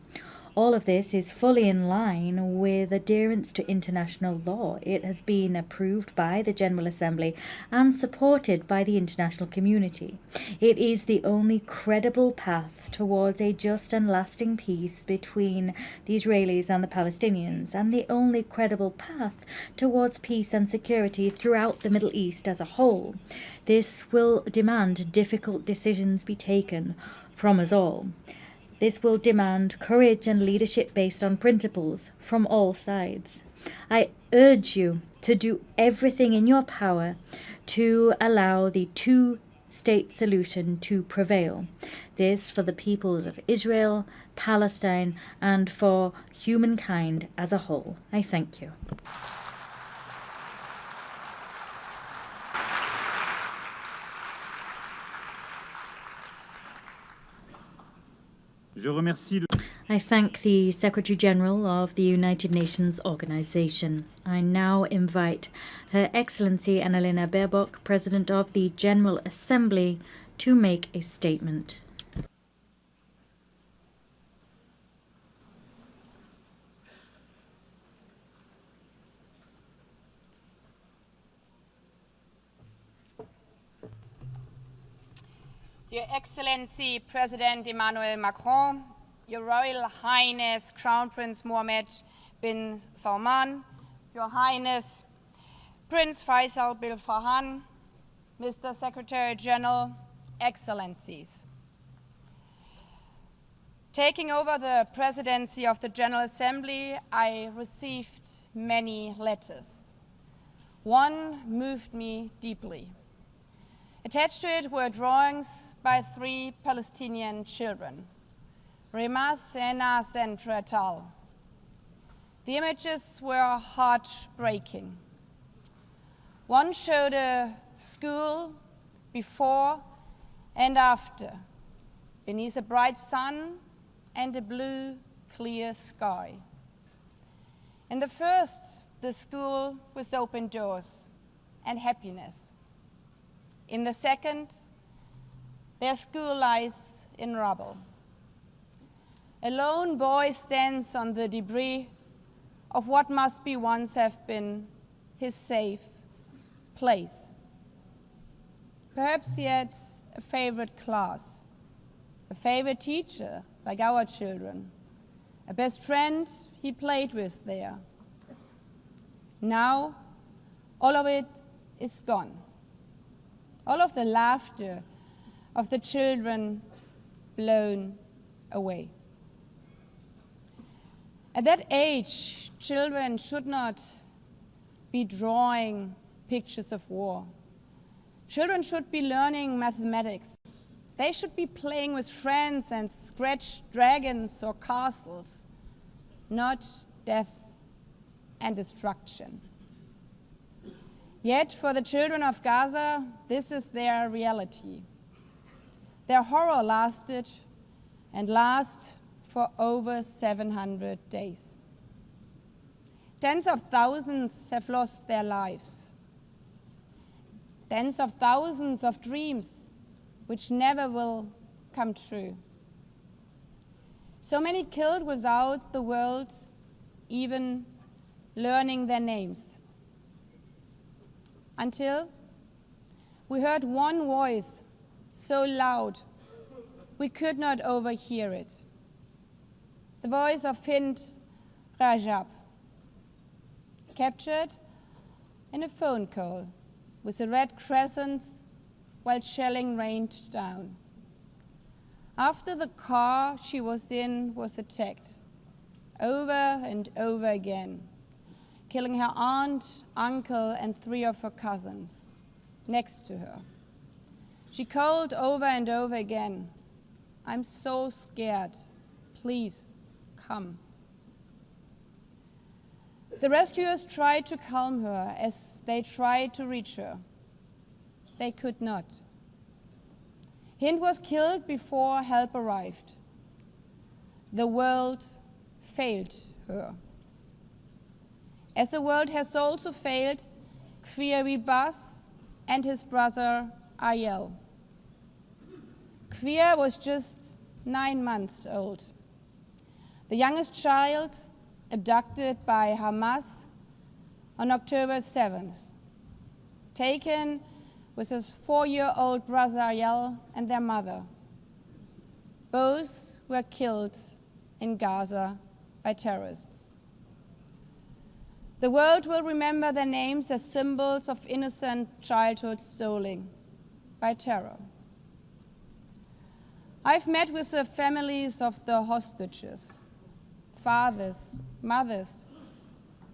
All of this is fully in line with adherence to international law. It has been approved by the General Assembly and supported by the international community. It is the only credible path towards a just and lasting peace between the Israelis and the Palestinians, and the only credible path towards peace and security throughout the Middle East as a whole. This will demand difficult decisions be taken from us all. This will demand courage and leadership based on principles from all sides. I urge you to do everything in your power to allow the two-state solution to prevail. This for the peoples of Israel, Palestine, and for humankind as a whole. I thank you. I thank the Secretary General of the United Nations Organization. I now invite Her Excellency Annalena Baerbock, President of the General Assembly, to make a statement. Your Excellency President Emmanuel Macron, Your Royal Highness Crown Prince Mohammed bin Salman, Your Highness Prince Faisal bin Farhan, Mr. Secretary General, Excellencies. Taking over the presidency of the General Assembly, I received many letters. One moved me deeply. Attached to it were drawings by 3 Palestinian children, Remas, Enas, and Retal. The images were heartbreaking. One showed a school before and after, beneath a bright sun and a blue, clear sky. In the first, the school with open doors and happiness. In the second, their school lies in rubble. A lone boy stands on the debris of what must be once have been his safe place. Perhaps he had a favorite class, a favorite teacher, like our children, a best friend he played with there. Now, all of it is gone. All of the laughter of the children blown away. At that age, children should not be drawing pictures of war. Children should be learning mathematics. They should be playing with friends and scratch dragons or castles, not death and destruction. Yet for the children of Gaza, this is their reality. Their horror lasted and lasts for over 700 days. Tens of thousands have lost their lives. Tens of thousands of dreams which never will come true. So many killed without the world even learning their names. Until we heard one voice so loud we could not overhear it. The voice of Hind Rajab, captured in a phone call with a red crescent while shelling rained down. After the car she was in was attacked, over and over again, killing her aunt, uncle, and 3 of her cousins next to her. She called over and over again, "I'm so scared, please come." The rescuers tried to calm her as they tried to reach her. They could not. Hind was killed before help arrived. The world failed her. As the world has also failed Kfir Bas and his brother Ariel. Kfir was just 9 months old, the youngest child abducted by Hamas on October 7th, taken with his 4-year-old brother Ariel and their mother. Both were killed in Gaza by terrorists. The world will remember their names as symbols of innocent childhood stolen by terror. I've met with the families of the hostages, fathers, mothers,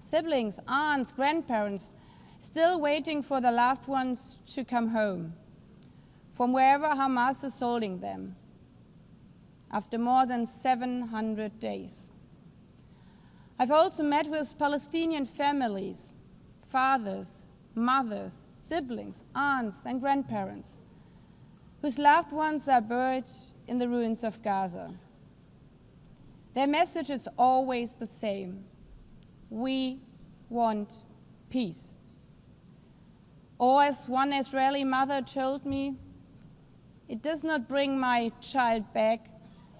siblings, aunts, grandparents, still waiting for their loved ones to come home from wherever Hamas is holding them after more than 700 days. I've also met with Palestinian families, fathers, mothers, siblings, aunts, and grandparents, whose loved ones are buried in the ruins of Gaza. Their message is always the same: we want peace. Or as one Israeli mother told me, "It does not bring my child back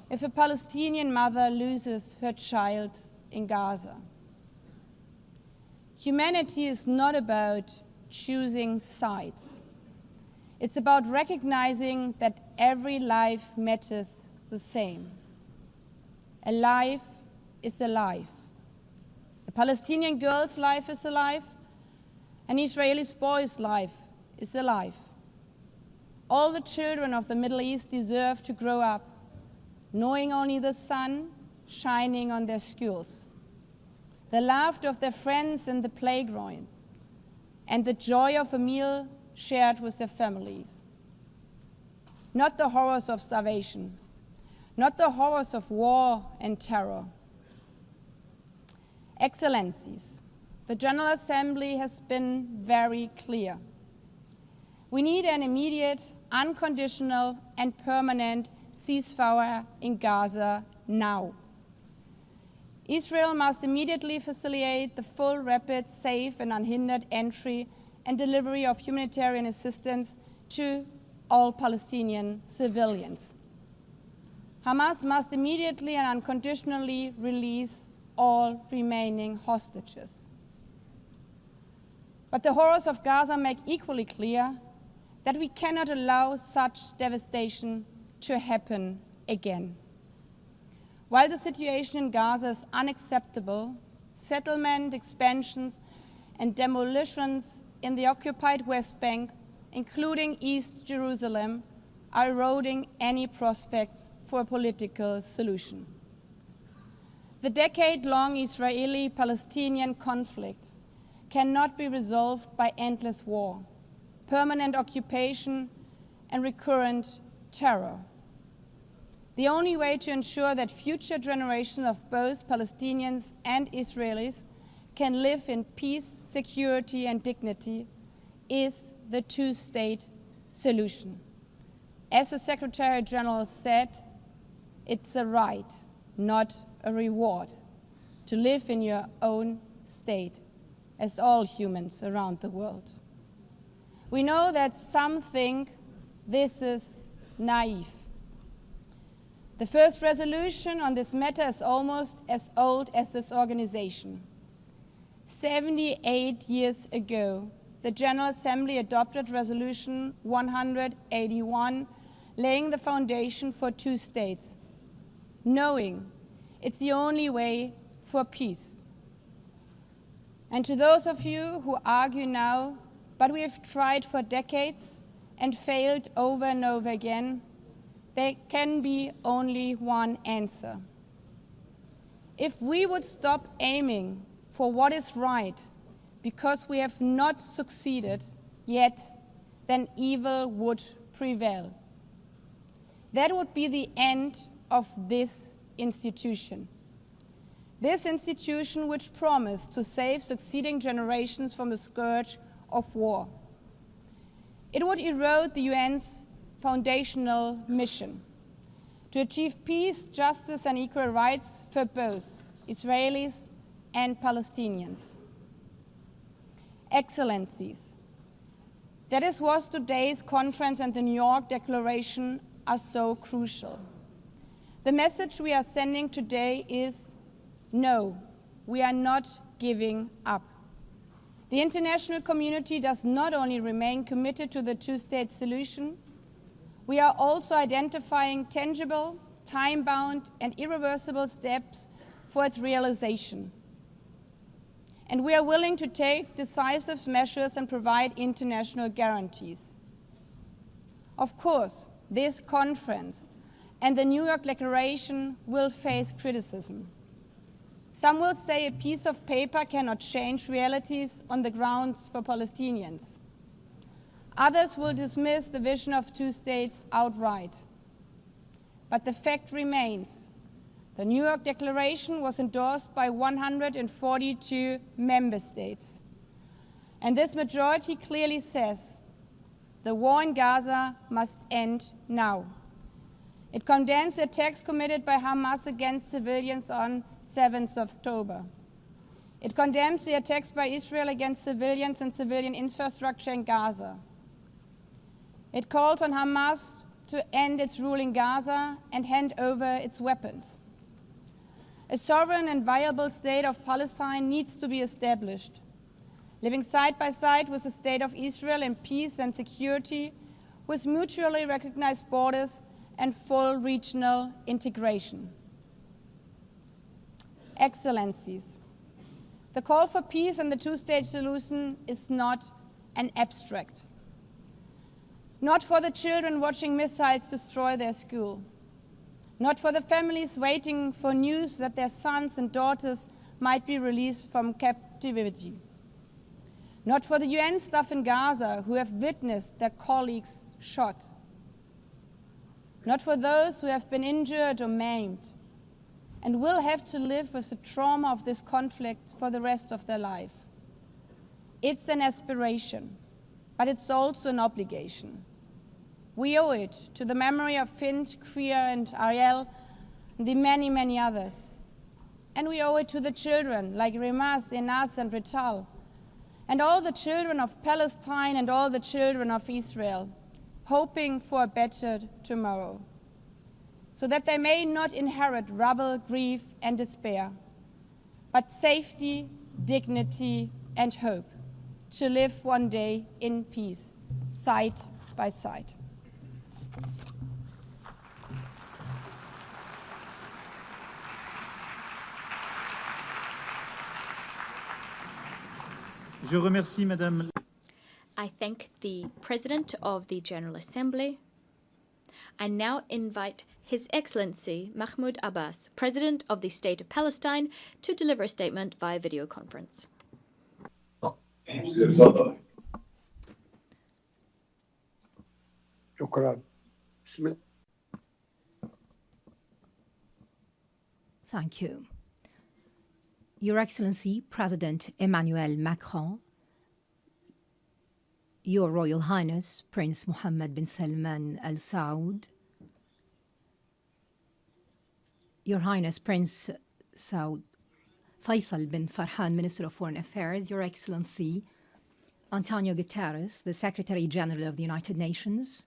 if a Palestinian mother loses her child in Gaza." Humanity is not about choosing sides. It's about recognizing that every life matters the same. A life is a life. A Palestinian girl's life is a life. An Israeli boy's life is a life. All the children of the Middle East deserve to grow up knowing only the sun shining on their schools, the laughter of their friends in the playground, and the joy of a meal shared with their families. Not the horrors of starvation, not the horrors of war and terror. Excellencies, the General Assembly has been very clear. We need an immediate, unconditional, and permanent ceasefire in Gaza now. Israel must immediately facilitate the full, rapid, safe, and unhindered entry and delivery of humanitarian assistance to all Palestinian civilians. Hamas must immediately and unconditionally release all remaining hostages. But the horrors of Gaza make equally clear that we cannot allow such devastation to happen again. While the situation in Gaza is unacceptable, settlement expansions and demolitions in the occupied West Bank, including East Jerusalem, are eroding any prospects for a political solution. The decade-long Israeli-Palestinian conflict cannot be resolved by endless war, permanent occupation, and recurrent terror. The only way to ensure that future generations of both Palestinians and Israelis can live in peace, security, and dignity is the two-state solution. As the Secretary General said, it's a right, not a reward, to live in your own state, as all humans around the world. We know that some think this is naive. The first resolution on this matter is almost as old as this organization. 78 years ago, the General Assembly adopted Resolution 181, laying the foundation for two states, knowing it's the only way for peace. And to those of you who argue now, but we have tried for decades and failed over and over again, there can be only one answer. If we would stop aiming for what is right because we have not succeeded yet, then evil would prevail. That would be the end of this institution. This institution which promised to save succeeding generations from the scourge of war. It would erode the UN's foundational mission to achieve peace, justice, and equal rights for both Israelis and Palestinians. Excellencies, that is what today's conference and the New York Declaration are so crucial. The message we are sending today is no, we are not giving up. The international community does not only remain committed to the two-state solution, we are also identifying tangible, time-bound, and irreversible steps for its realization. And we are willing to take decisive measures and provide international guarantees. Of course, this conference and the New York Declaration will face criticism. Some will say a piece of paper cannot change realities on the grounds for Palestinians. Others will dismiss the vision of two states outright. But the fact remains, the New York Declaration was endorsed by 142 member states. And this majority clearly says the war in Gaza must end now. It condemns the attacks committed by Hamas against civilians on 7th of October. It condemns the attacks by Israel against civilians and civilian infrastructure in Gaza. It calls on Hamas to end its rule in Gaza and hand over its weapons. A sovereign and viable state of Palestine needs to be established, living side by side with the state of Israel in peace and security, with mutually recognized borders and full regional integration. Excellencies, the call for peace and the two-state solution is not an abstract. Not for the children watching missiles destroy their school. Not for the families waiting for news that their sons and daughters might be released from captivity. Not for the UN staff in Gaza who have witnessed their colleagues shot. Not for those who have been injured or maimed and will have to live with the trauma of this conflict for the rest of their life. It's an aspiration, but it's also an obligation. We owe it to the memory of Fint, Kriya, and Ariel, and the many, many others. And we owe it to the children like Remas, Enas, and Rital, and all the children of Palestine and all the children of Israel, hoping for a better tomorrow. so that they may not inherit rubble, grief, and despair, but safety, dignity, and hope to live one day in peace, side by side. Je remercie Madame. I thank the President of the General Assembly. I now invite His Excellency Mahmoud Abbas, President of the State of Palestine, to deliver a statement via video conference. Thank you. Your Excellency, President Emmanuel Macron, Your Royal Highness, Prince Mohammed bin Salman Al Saud, Your Highness Prince Saud Faisal bin Farhan, Minister of Foreign Affairs, Your Excellency Antonio Guterres, the Secretary General of the United Nations,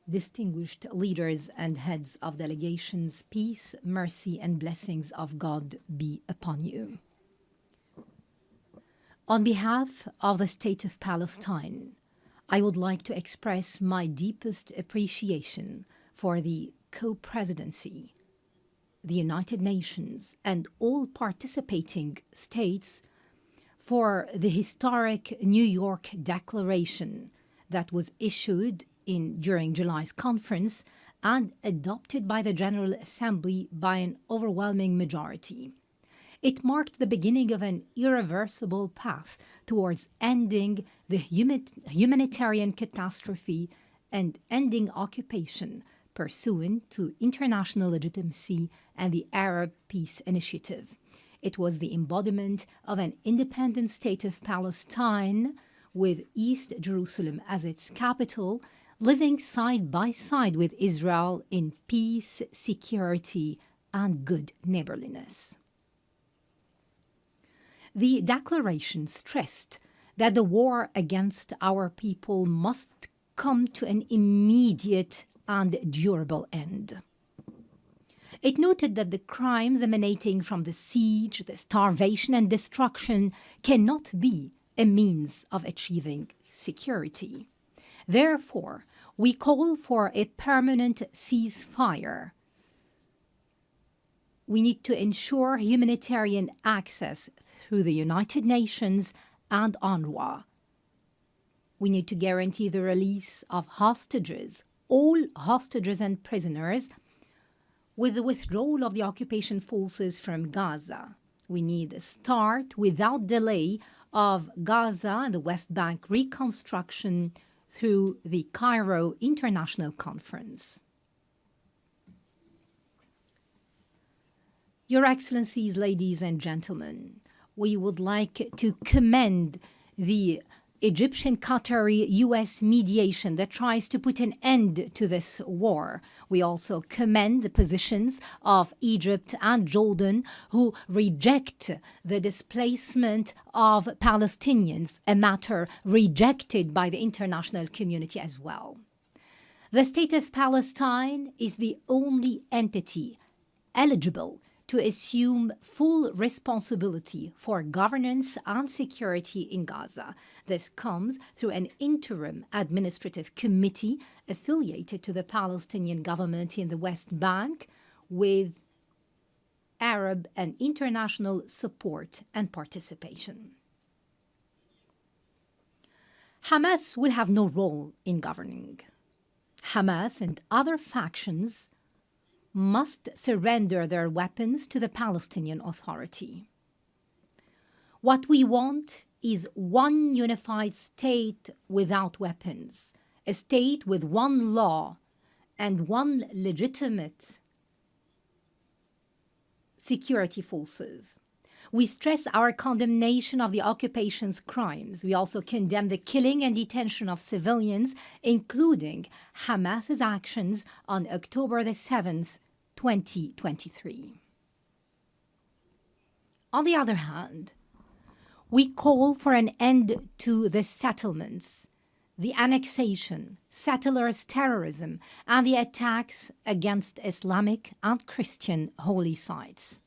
distinguished leaders and heads of delegations, peace, mercy, and blessings of God be upon you. On behalf of the State of Palestine, I would like to express my deepest appreciation for the co-presidency, the United Nations, and all participating states for the historic New York Declaration that was issued during July's conference and adopted by the General Assembly by an overwhelming majority. It marked the beginning of an irreversible path towards ending the humanitarian catastrophe and ending occupation pursuant to international legitimacy and the Arab Peace Initiative. It was the embodiment of an independent state of Palestine with East Jerusalem as its capital, living side by side with Israel in peace, security, and good neighborliness. The declaration stressed that the war against our people must come to an immediate and durable end. It noted that the crimes emanating from the siege, the starvation, and destruction cannot be a means of achieving security. Therefore, we call for a permanent ceasefire. We need to ensure humanitarian access through the United Nations and UNRWA. We need to guarantee the release of hostages, all hostages and prisoners, with the withdrawal of the occupation forces from Gaza. We need a start without delay of Gaza and the West Bank reconstruction through the Cairo International Conference. Your Excellencies, ladies and gentlemen, we would like to commend the Egyptian-Qatari-US mediation that tries to put an end to this war. We also commend the positions of Egypt and Jordan, who reject the displacement of Palestinians, a matter rejected by the international community as well. The State of Palestine is the only entity eligible to assume full responsibility for governance and security in Gaza. This comes through an interim administrative committee affiliated to the Palestinian government in the West Bank with Arab and international support and participation. Hamas will have no role in governing. Hamas and other factions must surrender their weapons to the Palestinian Authority. What we want is one unified state without weapons, a state with one law and one legitimate security forces. We stress our condemnation of the occupation's crimes. We also condemn the killing and detention of civilians, including Hamas's actions on October the 7th, 2023. On the other hand, we call for an end to the settlements, the annexation, settlers' terrorism, and the attacks against Islamic and Christian holy sites.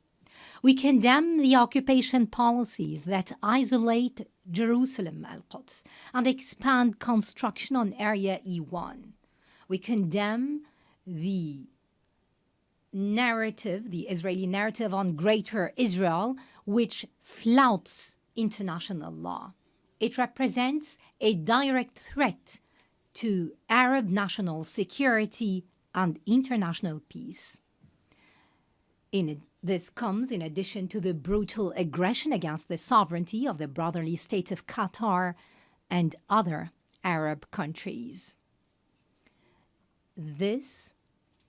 We condemn the occupation policies that isolate Jerusalem, Al-Quds, and expand construction on Area E1. We condemn the narrative, the Israeli narrative on Greater Israel, which flouts international law. It represents a direct threat to Arab national security and international peace. This comes in addition to the brutal aggression against the sovereignty of the brotherly state of Qatar and other Arab countries. This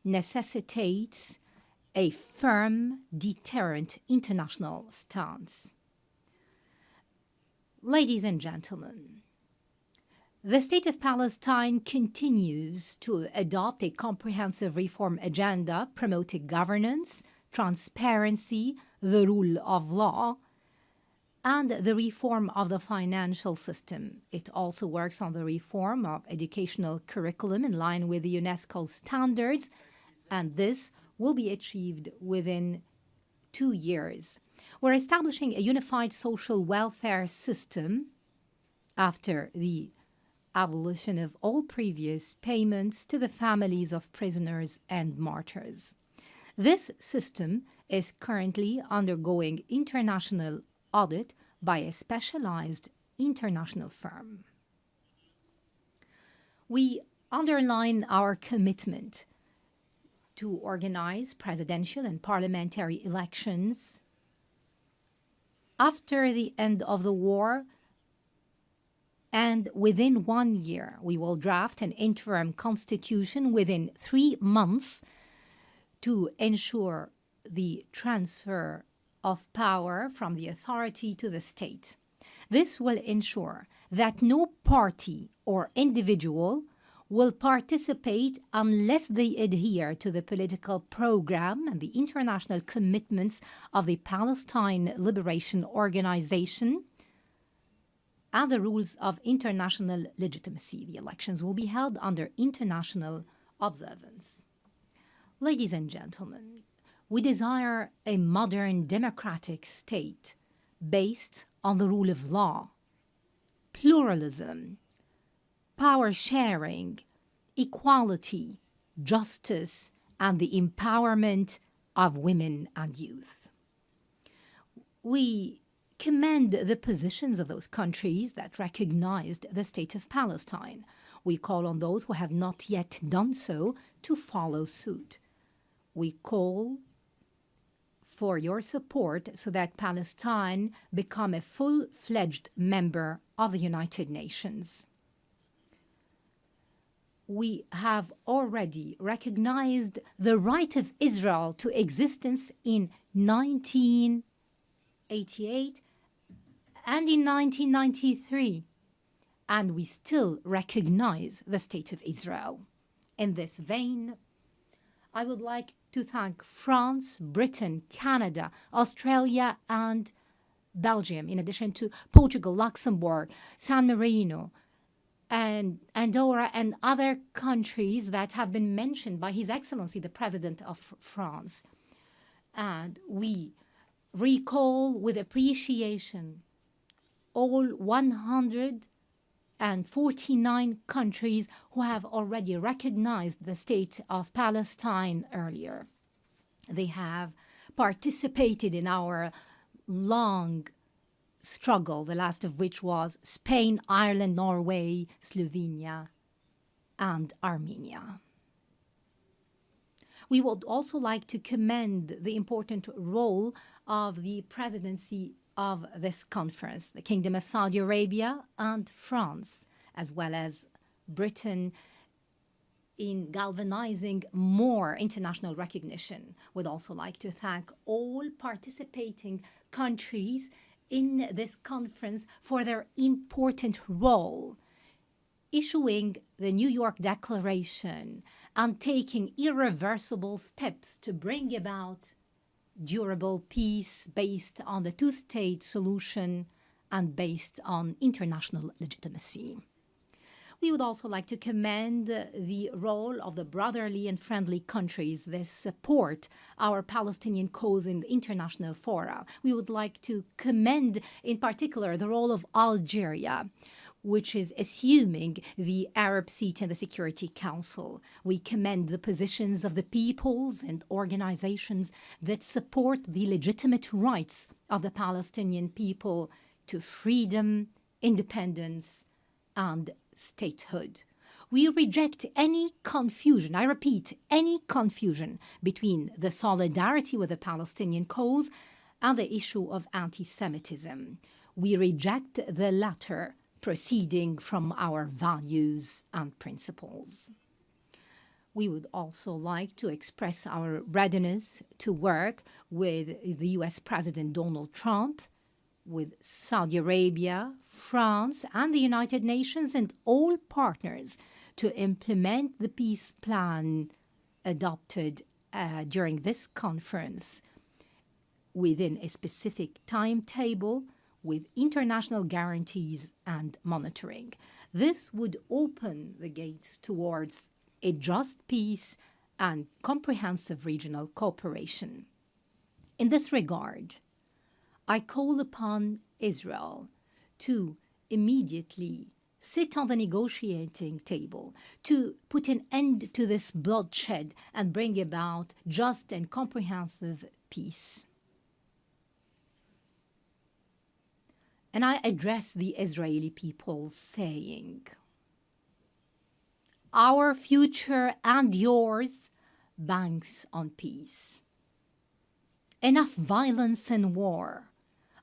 necessitates a firm, deterrent international stance. Ladies and gentlemen, the State of Palestine continues to adopt a comprehensive reform agenda promoting governance, transparency, the rule of law, and the reform of the financial system. It also works on the reform of educational curriculum in line with the UNESCO standards, and this will be achieved within 2 years. We're establishing a unified social welfare system after the abolition of all previous payments to the families of prisoners and martyrs. This system is currently undergoing international audit by a specialized international firm. We underline our commitment to organize presidential and parliamentary elections after the end of the war, and within 1 year. We will draft an interim constitution within 3 months to ensure the transfer of power from the authority to the state. This will ensure that no party or individual will participate unless they adhere to the political program and the international commitments of the Palestine Liberation Organization and the rules of international legitimacy. The elections will be held under international observance. Ladies and gentlemen, we desire a modern democratic state based on the rule of law, pluralism, power sharing, equality, justice, and the empowerment of women and youth. We commend the positions of those countries that recognized the State of Palestine. We call on those who have not yet done so to follow suit. We call for your support so that Palestine become a full-fledged member of the United Nations. We have already recognized the right of Israel to existence in 1988 and in 1993, and we still recognize the State of Israel. In this vein, I would like to thank France, Britain, Canada, Australia, and Belgium, in addition to Portugal, Luxembourg, San Marino, and Andorra, and other countries that have been mentioned by His Excellency, the President of France. And we recall with appreciation all 149 countries who have already recognized the State of Palestine earlier. They have participated in our long struggle, the last of which was Spain, Ireland, Norway, Slovenia, and Armenia. We would also like to commend the important role of the presidency of this conference, the Kingdom of Saudi Arabia and France, as well as Britain, in galvanizing more international recognition. We'd also like to thank all participating countries in this conference for their important role, issuing the New York Declaration and taking irreversible steps to bring about durable peace based on the two-state solution and based on international legitimacy. We would also like to commend the role of the brotherly and friendly countries that support our Palestinian cause in the international fora. We would like to commend, in particular, the role of Algeria, which is assuming the Arab seat in the Security Council. We commend the positions of the peoples and organizations that support the legitimate rights of the Palestinian people to freedom, independence, and statehood. We reject any confusion, I repeat, any confusion between the solidarity with the Palestinian cause and the issue of anti-Semitism. We reject the latter, proceeding from our values and principles. We would also like to express our readiness to work with the US President Donald Trump, with Saudi Arabia, France, and the United Nations and all partners to implement the peace plan adopted during this conference within a specific timetable with international guarantees and monitoring. This would open the gates towards a just peace and comprehensive regional cooperation. In this regard, I call upon Israel to immediately sit on the negotiating table, to put an end to this bloodshed and bring about just and comprehensive peace. And I address the Israeli people saying, our future and yours banks on peace. Enough violence and war.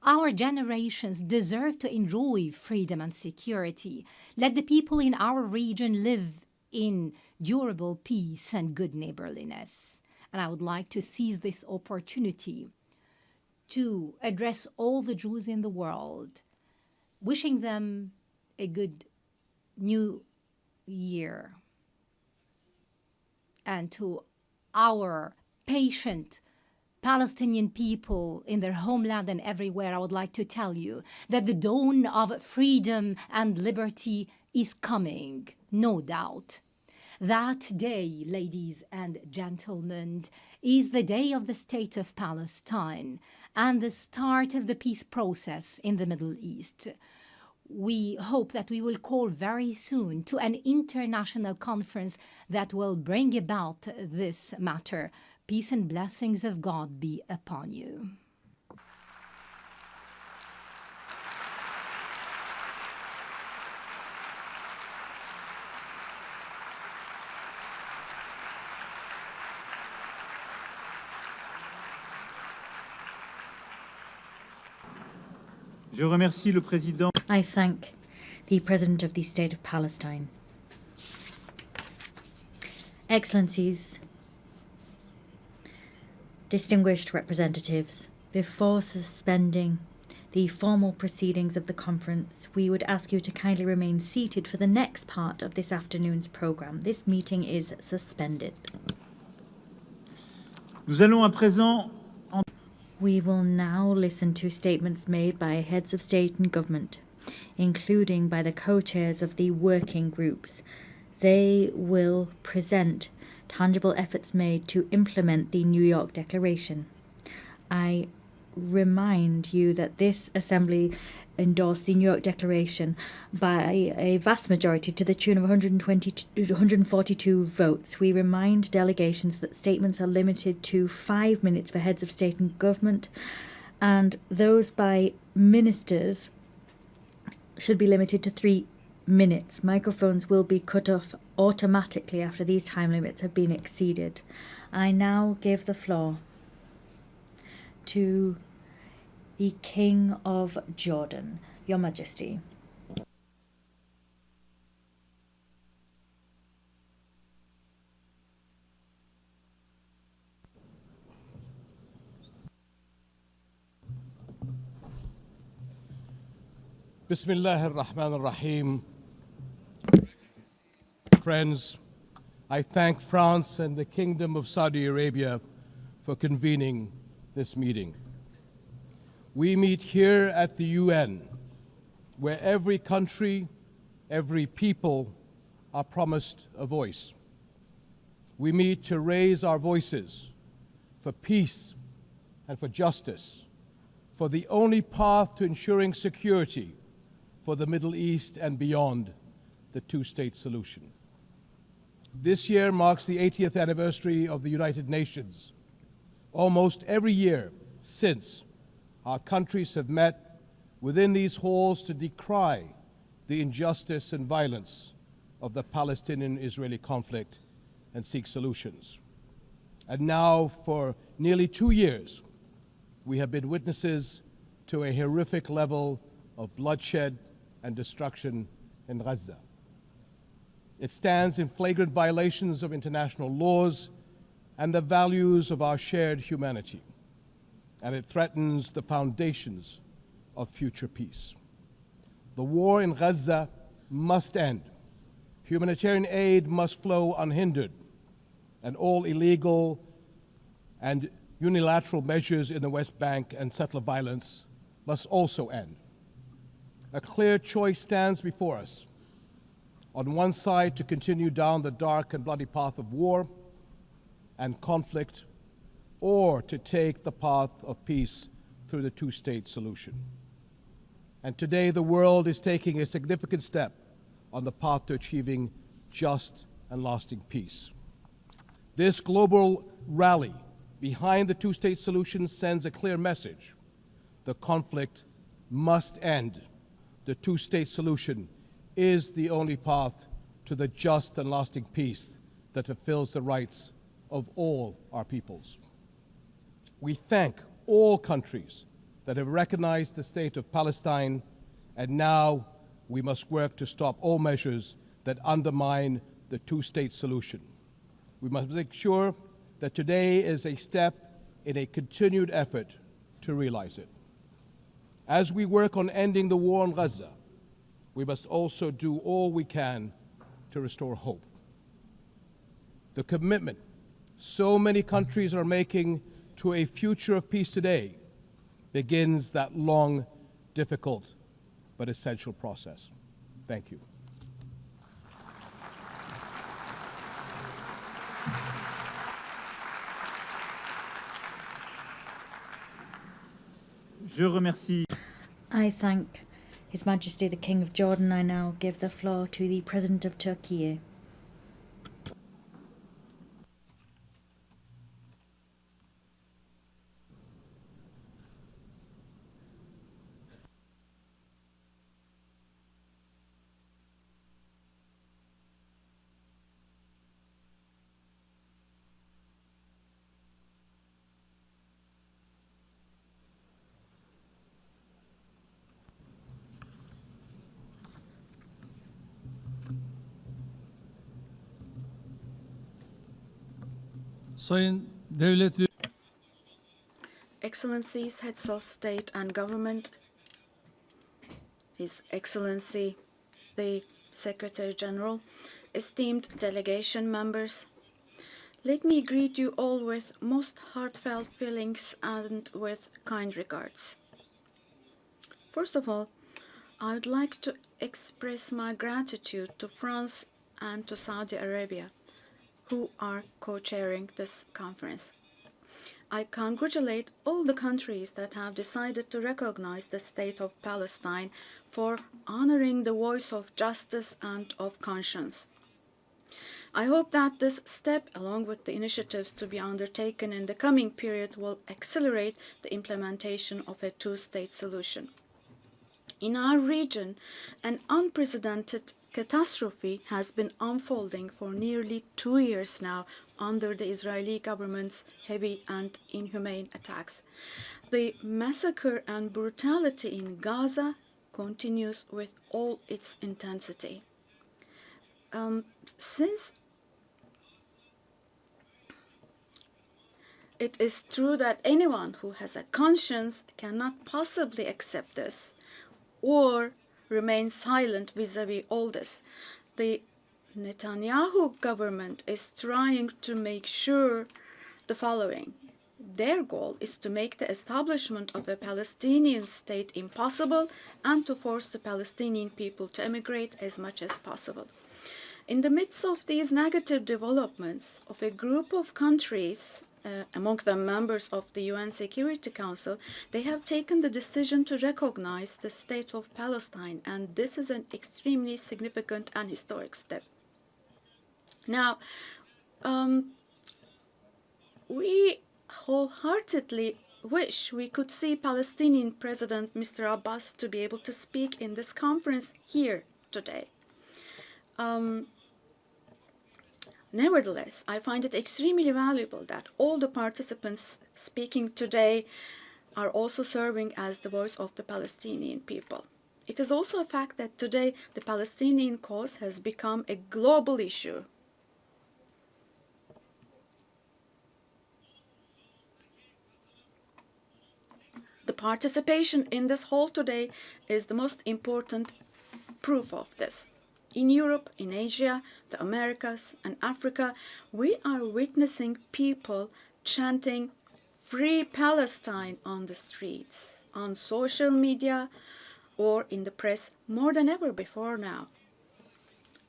Our generations deserve to enjoy freedom and security. Let the people in our region live in durable peace and good neighborliness. And I would like to seize this opportunity to address all the Jews in the world, wishing them a good new year. And to our patient Palestinian people in their homeland and everywhere, I would like to tell you that the dawn of freedom and liberty is coming, no doubt. That day, ladies and gentlemen, is the day of the State of Palestine and the start of the peace process in the Middle East. We hope that we will call very soon to an international conference that will bring about this matter. Peace and blessings of God be upon you. Je remercie le président. I thank the President of the State of Palestine. Excellencies, distinguished representatives, before suspending the formal proceedings of the conference, we would ask you to kindly remain seated for the next part of this afternoon's program. This meeting is suspended. Nous allons à présent We will now listen to statements made by heads of state and government, including by the co-chairs of the working groups. They will present tangible efforts made to implement the New York Declaration. I remind you that this Assembly endorsed the New York Declaration by a vast majority to the tune of 142 votes. We remind delegations that statements are limited to 5 minutes for heads of state and government, and those by ministers should be limited to 3 minutes. Microphones will be cut off automatically after these time limits have been exceeded. I now give the floor to the King of Jordan, Your Majesty. Bismillah ar-Rahman ar-Rahim. Friends, I thank France and the Kingdom of Saudi Arabia for convening this meeting. We meet here at the UN, where every country, every people, are promised a voice. We meet to raise our voices for peace and for justice, for the only path to ensuring security for the Middle East and beyond, the two-state solution. This year marks the 80th anniversary of the United Nations. Almost every year since, our countries have met within these halls to decry the injustice and violence of the Palestinian-Israeli conflict and seek solutions. And now, for nearly 2 years, we have been witnesses to a horrific level of bloodshed and destruction in Gaza. It stands in flagrant violations of international laws and the values of our shared humanity, and it threatens the foundations of future peace. The war in Gaza must end. Humanitarian aid must flow unhindered, and all illegal and unilateral measures in the West Bank and settler violence must also end. A clear choice stands before us. On one side, to continue down the dark and bloody path of war and conflict, or to take the path of peace through the two-state solution. And today, the world is taking a significant step on the path to achieving just and lasting peace. This global rally behind the two-state solution sends a clear message. The conflict must end. The two-state solution is the only path to the just and lasting peace that fulfills the rights of all our peoples. We thank all countries that have recognized the state of Palestine, and now we must work to stop all measures that undermine the two-state solution. We must make sure that today is a step in a continued effort to realize it. As we work on ending the war in Gaza, we must also do all we can to restore hope. The commitment so many countries are making to a future of peace today begins that long, difficult, but essential process. Thank you. Je remercie. I thank His Majesty the King of Jordan. I now give the floor to the President of Turkey. Sayın Devlet Excellencies, heads of state and government, His Excellency the Secretary General, esteemed delegation members, let me greet you all with most heartfelt feelings and with kind regards. First of all, I would like to express my gratitude to France and to Saudi Arabia, who are co-chairing this conference. I congratulate all the countries that have decided to recognize the state of Palestine for honoring the voice of justice and of conscience. I hope that this step, along with the initiatives to be undertaken in the coming period, will accelerate the implementation of a two-state solution. In our region, an unprecedented catastrophe has been unfolding for nearly 2 years now under the Israeli government's heavy and inhumane attacks. The massacre and brutality in Gaza continues with all its intensity. Since it is true that anyone who has a conscience cannot possibly accept this or remain silent vis-à-vis all this, the Netanyahu government is trying to make sure the following. Their goal is to make the establishment of a Palestinian state impossible and to force the Palestinian people to emigrate as much as possible. In the midst of these negative developments of a group of countries, among them members of the UN Security Council, they have taken the decision to recognize the state of Palestine, and this is an extremely significant and historic step. Now, we wholeheartedly wish we could see Palestinian President Mr. Abbas to be able to speak in this conference here today. Nevertheless, I find it extremely valuable that all the participants speaking today are also serving as the voice of the Palestinian people. It is also a fact that today the Palestinian cause has become a global issue. The participation in this hall today is the most important proof of this. In Europe, in Asia, the Americas, and Africa, we are witnessing people chanting "Free Palestine" on the streets, on social media, or in the press more than ever before now.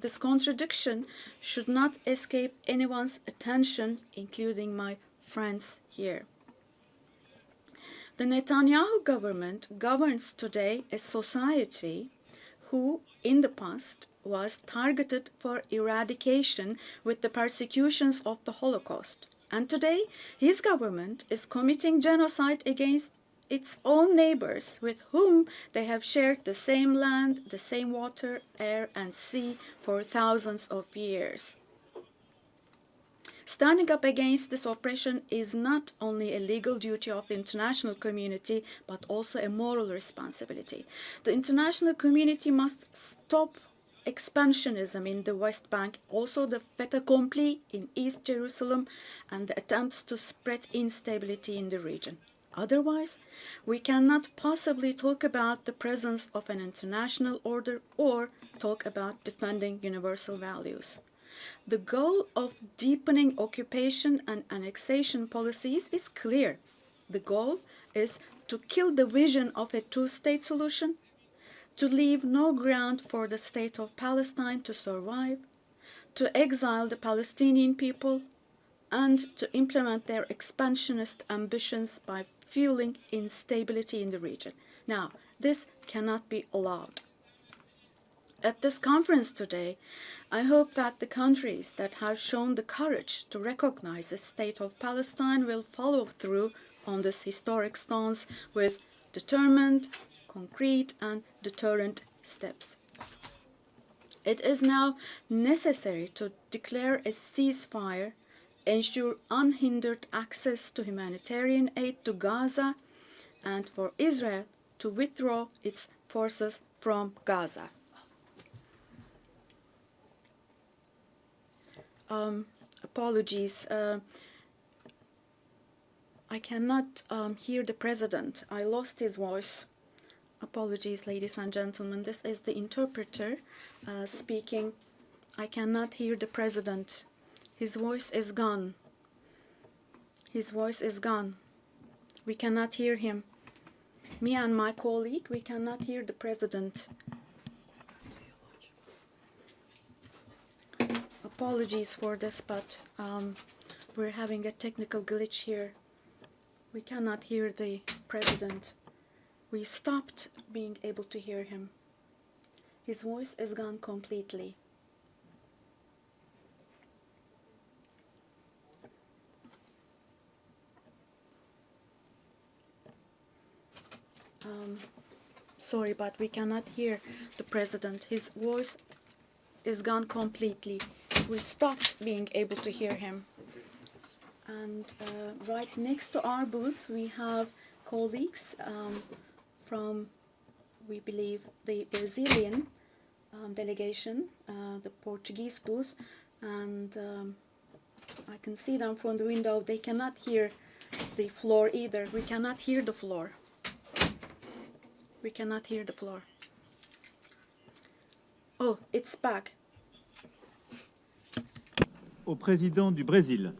This contradiction should not escape anyone's attention, including my friends here. The Netanyahu government governs today a society who, in the past, was targeted for eradication with the persecutions of the Holocaust. And today, his government is committing genocide against its own neighbors with whom they have shared the same land, the same water, air, and sea for thousands of years. Standing up against this oppression is not only a legal duty of the international community, but also a moral responsibility. The international community must stop expansionism in the West Bank, also the fait accompli in East Jerusalem, and the attempts to spread instability in the region. Otherwise, we cannot possibly talk about the presence of an international order or talk about defending universal values. The goal of deepening occupation and annexation policies is clear. The goal is to kill the vision of a two-state solution, to leave no ground for the state of Palestine to survive, to exile the Palestinian people, and to implement their expansionist ambitions by fueling instability in the region. Now, this cannot be allowed. At this conference today, I hope that the countries that have shown the courage to recognize the state of Palestine will follow through on this historic stance with determined, concrete, and deterrent steps. It is now necessary to declare a ceasefire, ensure unhindered access to humanitarian aid to Gaza, and for Israel to withdraw its forces from Gaza. Apologies. I cannot hear the president. I lost his voice. Apologies, ladies and gentlemen. This is the interpreter speaking. I cannot hear the president. His voice is gone. His voice is gone. We cannot hear him. Me and my colleague, we cannot hear the president. Apologies for this, but we're having a technical glitch here. We cannot hear the president. We stopped being able to hear him. His voice is gone completely. Sorry, but we cannot hear the president. His voice is gone completely. We stopped being able to hear him. And right next to our booth, we have colleagues from, we believe, the Brazilian delegation, the Portuguese booth, and I can see them from the window. They cannot hear the floor either. We cannot hear the floor. We cannot hear the floor. Oh, it's back. Au président du Brésil.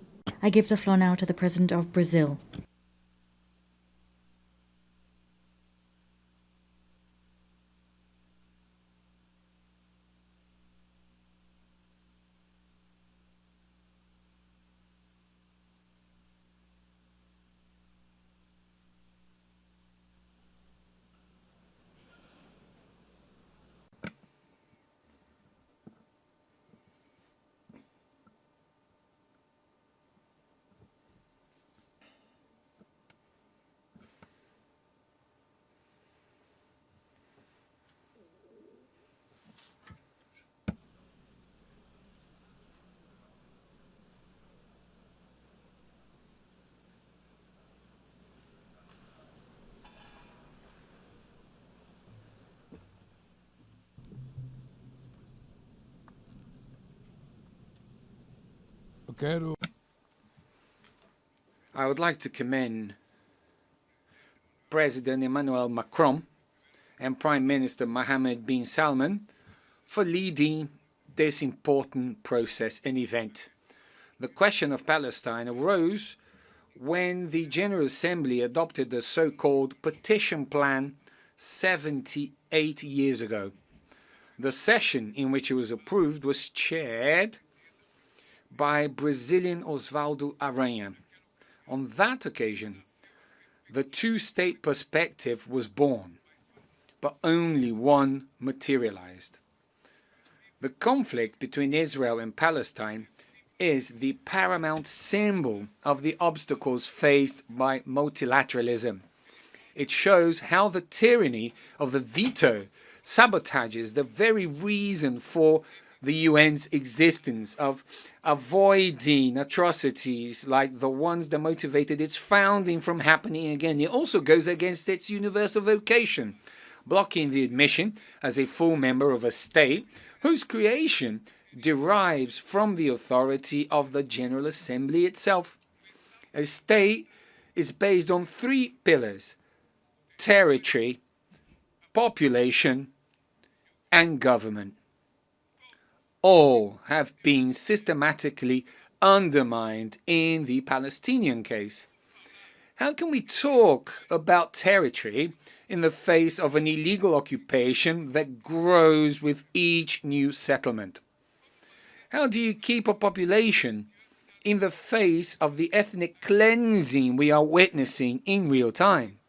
I give the floor now to the President of Brazil. I would like to commend President Emmanuel Macron and Prime Minister Mohammed bin Salman for leading this important process and event. The question of Palestine arose when the General Assembly adopted the so-called Partition Plan 78 years ago. The session in which it was approved was chaired by Brazilian Osvaldo Aranha. On that occasion, the two-state perspective was born, but only one materialized. The conflict between Israel and Palestine is the paramount symbol of the obstacles faced by multilateralism. It shows how the tyranny of the veto sabotages the very reason for the UN's existence, of avoiding atrocities like the ones that motivated its founding from happening again. It also goes against its universal vocation, blocking the admission as a full member of a state whose creation derives from the authority of the General Assembly itself. A state is based on three pillars: territory, population, and government. All have been systematically undermined in the Palestinian case. How can we talk about territory in the face of an illegal occupation that grows with each new settlement? How do you keep a population in the face of the ethnic cleansing we are witnessing in real time?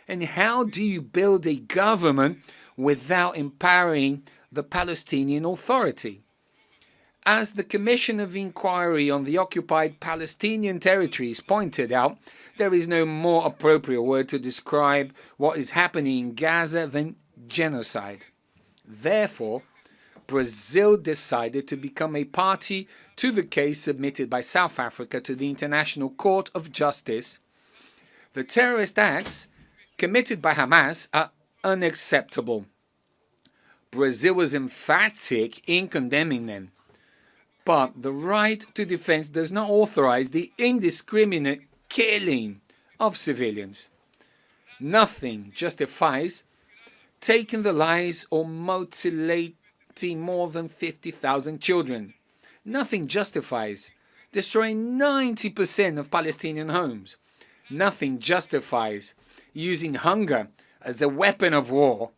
And how do you build a government without empowering the Palestinian Authority? As the Commission of Inquiry on the Occupied Palestinian Territories pointed out, there is no more appropriate word to describe what is happening in Gaza than genocide. Therefore, Brazil decided to become a party to the case submitted by South Africa to the International Court of Justice. The terrorist acts committed by Hamas are unacceptable. Brazil was emphatic in condemning them. But the right to defense does not authorize the indiscriminate killing of civilians. Nothing justifies taking the lives or mutilating more than 50,000 children. Nothing justifies destroying 90% of Palestinian homes. Nothing justifies using hunger as a weapon of war,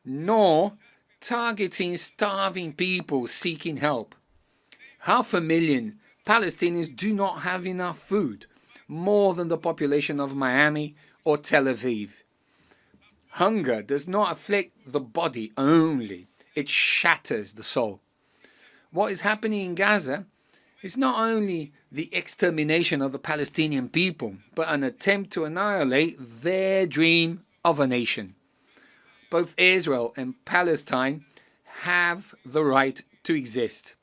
nor targeting starving people seeking help. 500,000 Palestinians do not have enough food, more than the population of Miami or Tel Aviv. Hunger does not afflict the body only, it shatters the soul. What is happening in Gaza is not only the extermination of the Palestinian people, but an attempt to annihilate their dream of a nation. Both Israel and Palestine have the right to exist.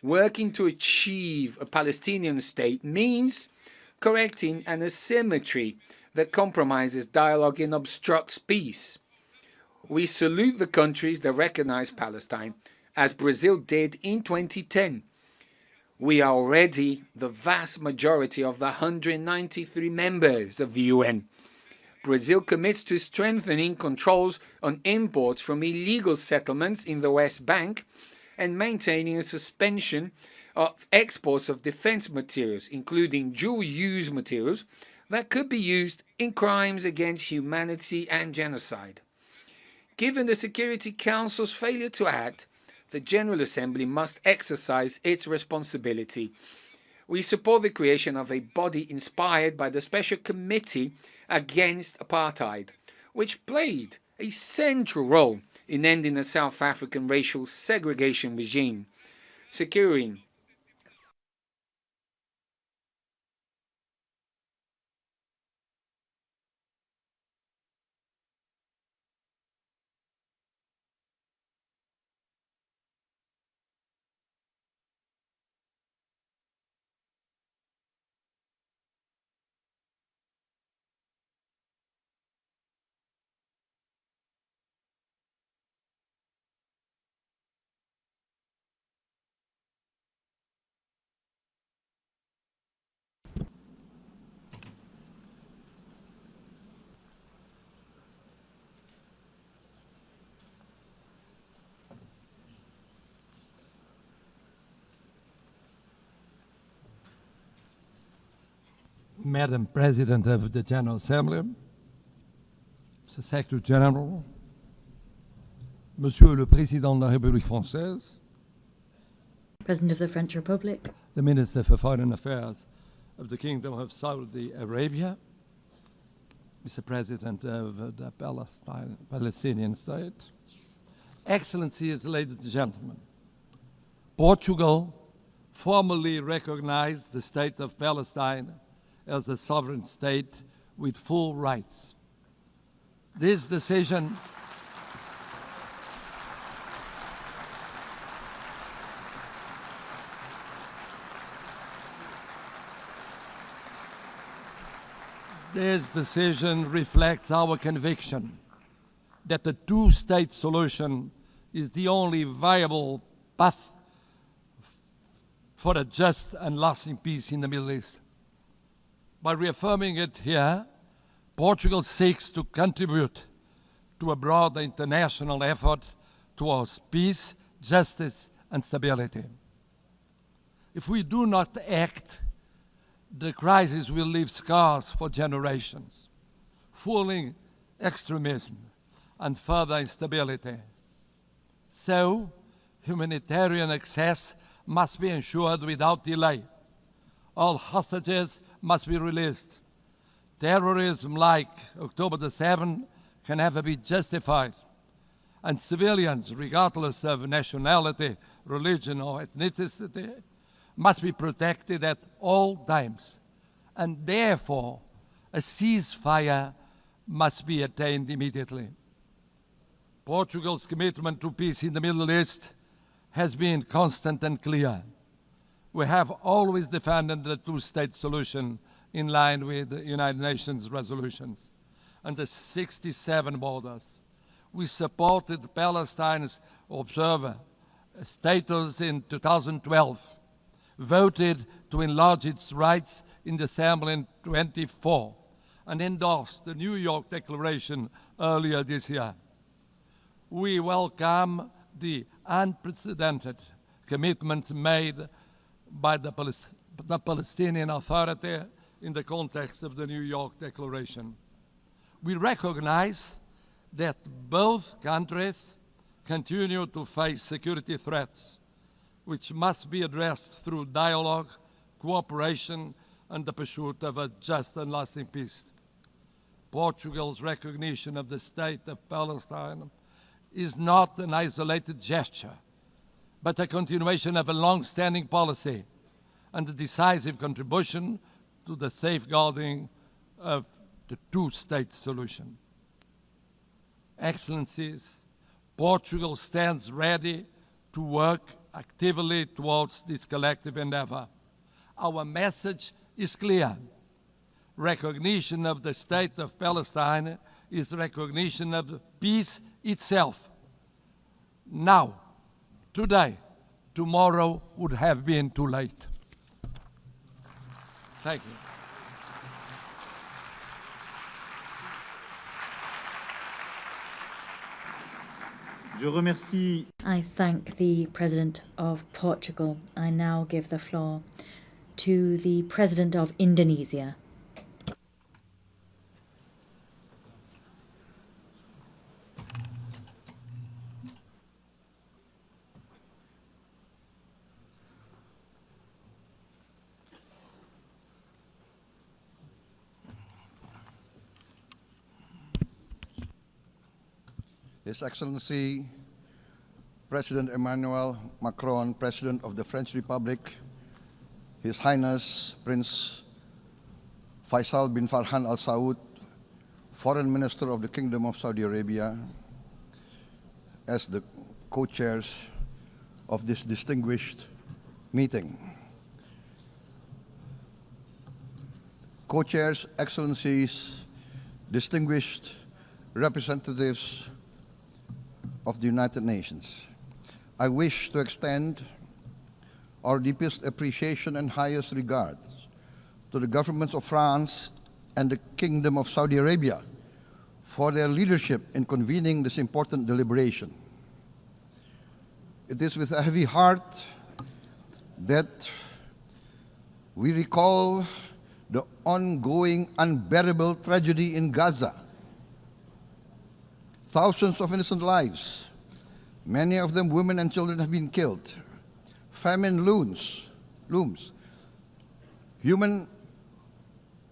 Working to achieve a Palestinian state means correcting an asymmetry that compromises dialogue and obstructs peace. We salute the countries that recognize Palestine, as Brazil did in 2010. We are already the vast majority of the 193 members of the UN. Brazil commits to strengthening controls on imports from illegal settlements in the West Bank and maintaining a suspension of exports of defense materials, including dual-use materials that could be used in crimes against humanity and genocide. Given the Security Council's failure to act, the General Assembly must exercise its responsibility. We support the creation of a body inspired by the Special Committee Against Apartheid, which played a central role in ending the South African racial segregation regime, securing Madam President of the General Assembly, Mr. Secretary General, Monsieur le Président de la République Française, President of the French Republic, the Minister for Foreign Affairs of the Kingdom of Saudi Arabia, Mr. President of the Palestinian State, Excellencies, ladies and gentlemen, Portugal formally recognized the state of Palestine as a sovereign state with full rights. This decision reflects our conviction that the two-state solution is the only viable path for a just and lasting peace in the Middle East. By reaffirming it here, Portugal seeks to contribute to a broader international effort towards peace, justice, and stability. If we do not act, the crisis will leave scars for generations, fueling extremism and further instability. So, humanitarian access must be ensured without delay. All hostages must be released. Terrorism like October the 7th can never be justified. And civilians, regardless of nationality, religion, or ethnicity, must be protected at all times. And therefore, a ceasefire must be attained immediately. Portugal's commitment to peace in the Middle East has been constant and clear. We have always defended the two-state solution in line with the United Nations resolutions and the 67 borders. We supported Palestine's observer status in 2012, voted to enlarge its rights in the Assembly in 2024, and endorsed the New York Declaration earlier this year. We welcome the unprecedented commitments made by the Palestinian Authority in the context of the New York Declaration. We recognize that both countries continue to face security threats, which must be addressed through dialogue, cooperation, and the pursuit of a just and lasting peace. Portugal's recognition of the state of Palestine is not an isolated gesture, but a continuation of a long-standing policy and a decisive contribution to the safeguarding of the two-state solution. Excellencies, Portugal stands ready to work actively towards this collective endeavor. Our message is clear. Recognition of the state of Palestine is recognition of peace itself. Now, today, tomorrow would have been too late. Thank you. I thank the President of Portugal. I now give the floor to the President of Indonesia. His Excellency President Emmanuel Macron, President of the French Republic, His Highness Prince Faisal bin Farhan Al Saud, Foreign Minister of the Kingdom of Saudi Arabia, as the co-chairs of this distinguished meeting. Co-chairs, Excellencies, distinguished representatives of the United Nations, I wish to extend our deepest appreciation and highest regards to the governments of France and the Kingdom of Saudi Arabia for their leadership in convening this important deliberation. It is with a heavy heart that we recall the ongoing unbearable tragedy in Gaza. Thousands of innocent lives, many of them women and children, have been killed. Famine looms. Human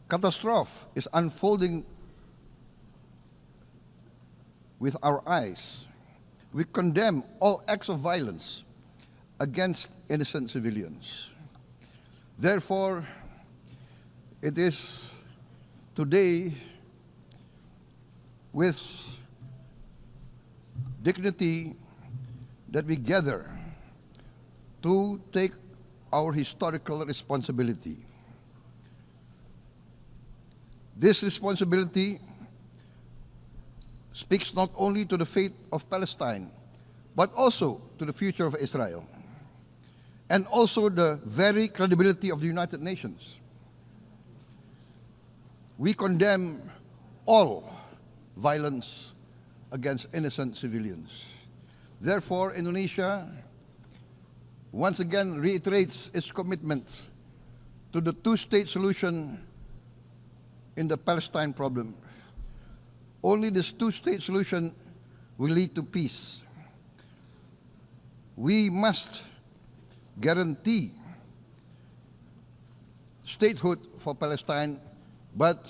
catastrophe is unfolding with our eyes. We condemn all acts of violence against innocent civilians. Therefore, it is today with dignity that we gather to take our historical responsibility. This responsibility speaks not only to the fate of Palestine, but also to the future of Israel, and also the very credibility of the United Nations. We condemn all violence against innocent civilians. Therefore, Indonesia once again reiterates its commitment to the two-state solution in the Palestine problem. Only this two-state solution will lead to peace. We must guarantee statehood for Palestine, but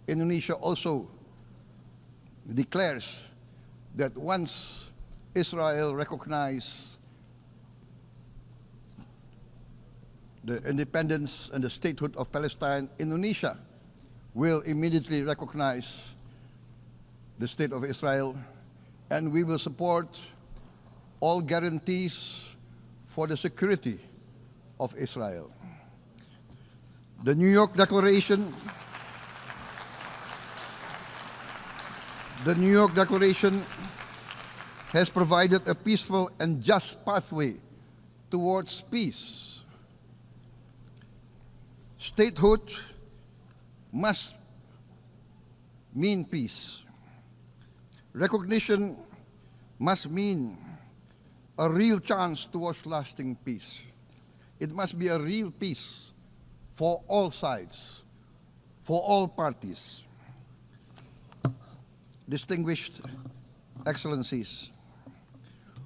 Indonesia also declares that once Israel recognizes the independence and the statehood of Palestine, Indonesia will immediately recognize the state of Israel, and we will support all guarantees for the security of Israel. The New York Declaration has provided a peaceful and just pathway towards peace. Statehood must mean peace. Recognition must mean a real chance towards lasting peace. It must be a real peace for all sides, for all parties. Distinguished Excellencies,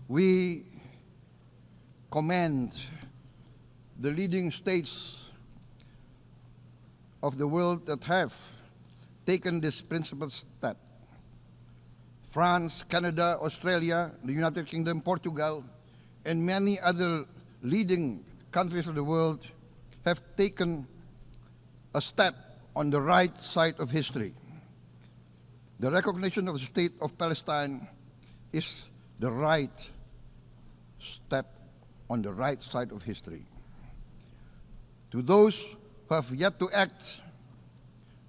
we commend the leading states of the world that have taken this principled step. France, Canada, Australia, the United Kingdom, Portugal, and many other leading countries of the world have taken a step on the right side of history. The recognition of the state of Palestine is the right step on the right side of history. To those who have yet to act,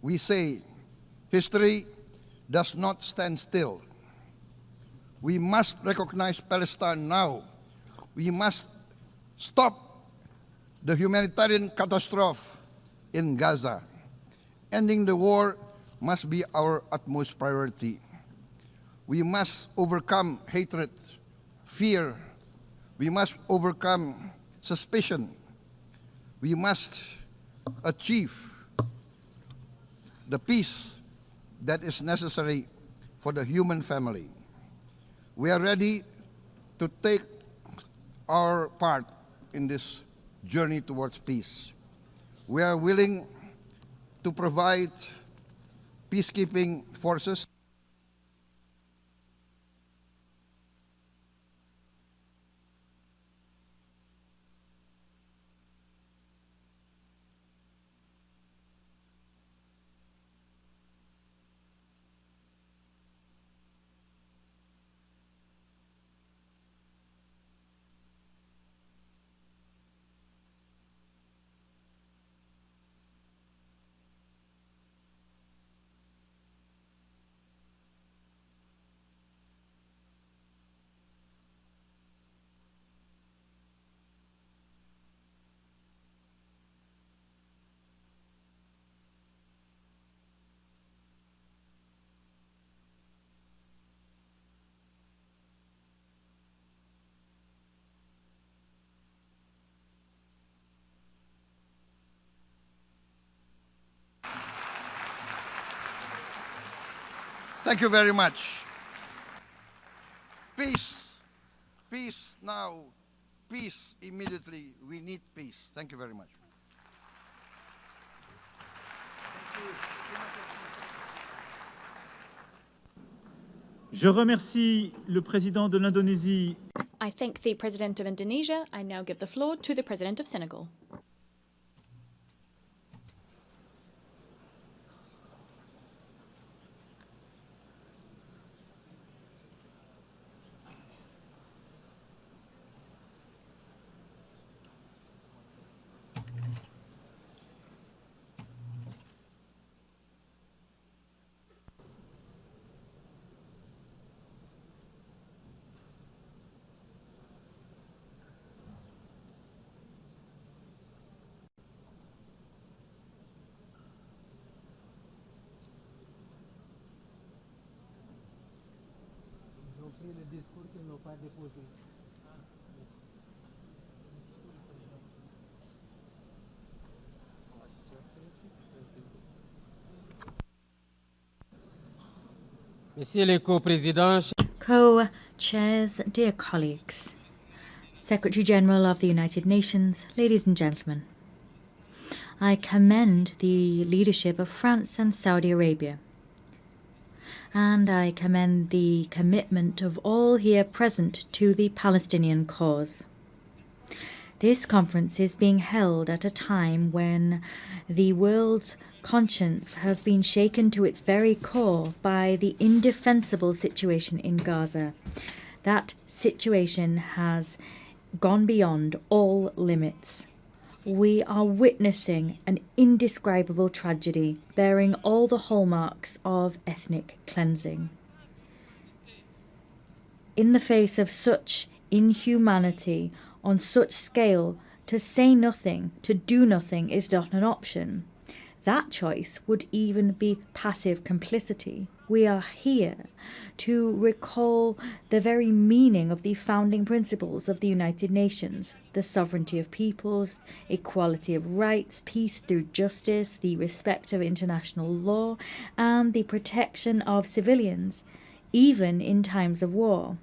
we say, history does not stand still. We must recognize Palestine now. We must stop the humanitarian catastrophe in Gaza. Ending the war must be our utmost priority. We must overcome hatred, fear. We must overcome suspicion. We must achieve the peace that is necessary for the human family. We are ready to take our part in this journey towards peace. We are willing to provide peacekeeping forces Thank you very much. Peace. Peace now. Peace immediately. We need peace. Thank you very much. Je remercie le président de l'Indonésie. I thank the President of Indonesia. I now give the floor to the President of Senegal. Le discours qu'ils n'ont pas déposé. Monsieur le co-président, Co-chairs, dear colleagues, Secretary General of the United Nations, ladies and gentlemen, I commend the leadership of France and Saudi Arabia, and I commend the commitment of all here present to the Palestinian cause. This conference is being held at a time when the world's conscience has been shaken to its very core by the indefensible situation in Gaza. That situation has gone beyond all limits. We are witnessing an indescribable tragedy bearing all the hallmarks of ethnic cleansing. In the face of such inhumanity on such scale, to say nothing, to do nothing is not an option. That choice would even be passive complicity. We are here to recall the very meaning of the founding principles of the United Nations: the sovereignty of peoples, equality of rights, peace through justice, the respect of international law, and the protection of civilians, even in times of war.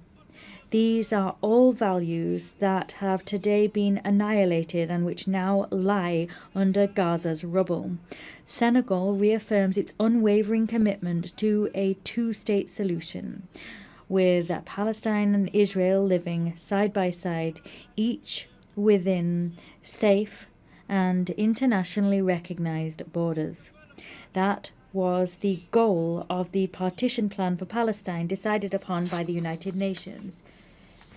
These are all values that have today been annihilated and which now lie under Gaza's rubble. Senegal reaffirms its unwavering commitment to a two-state solution, with Palestine and Israel living side by side, each within safe and internationally recognized borders. That was the goal of the partition plan for Palestine decided upon by the United Nations.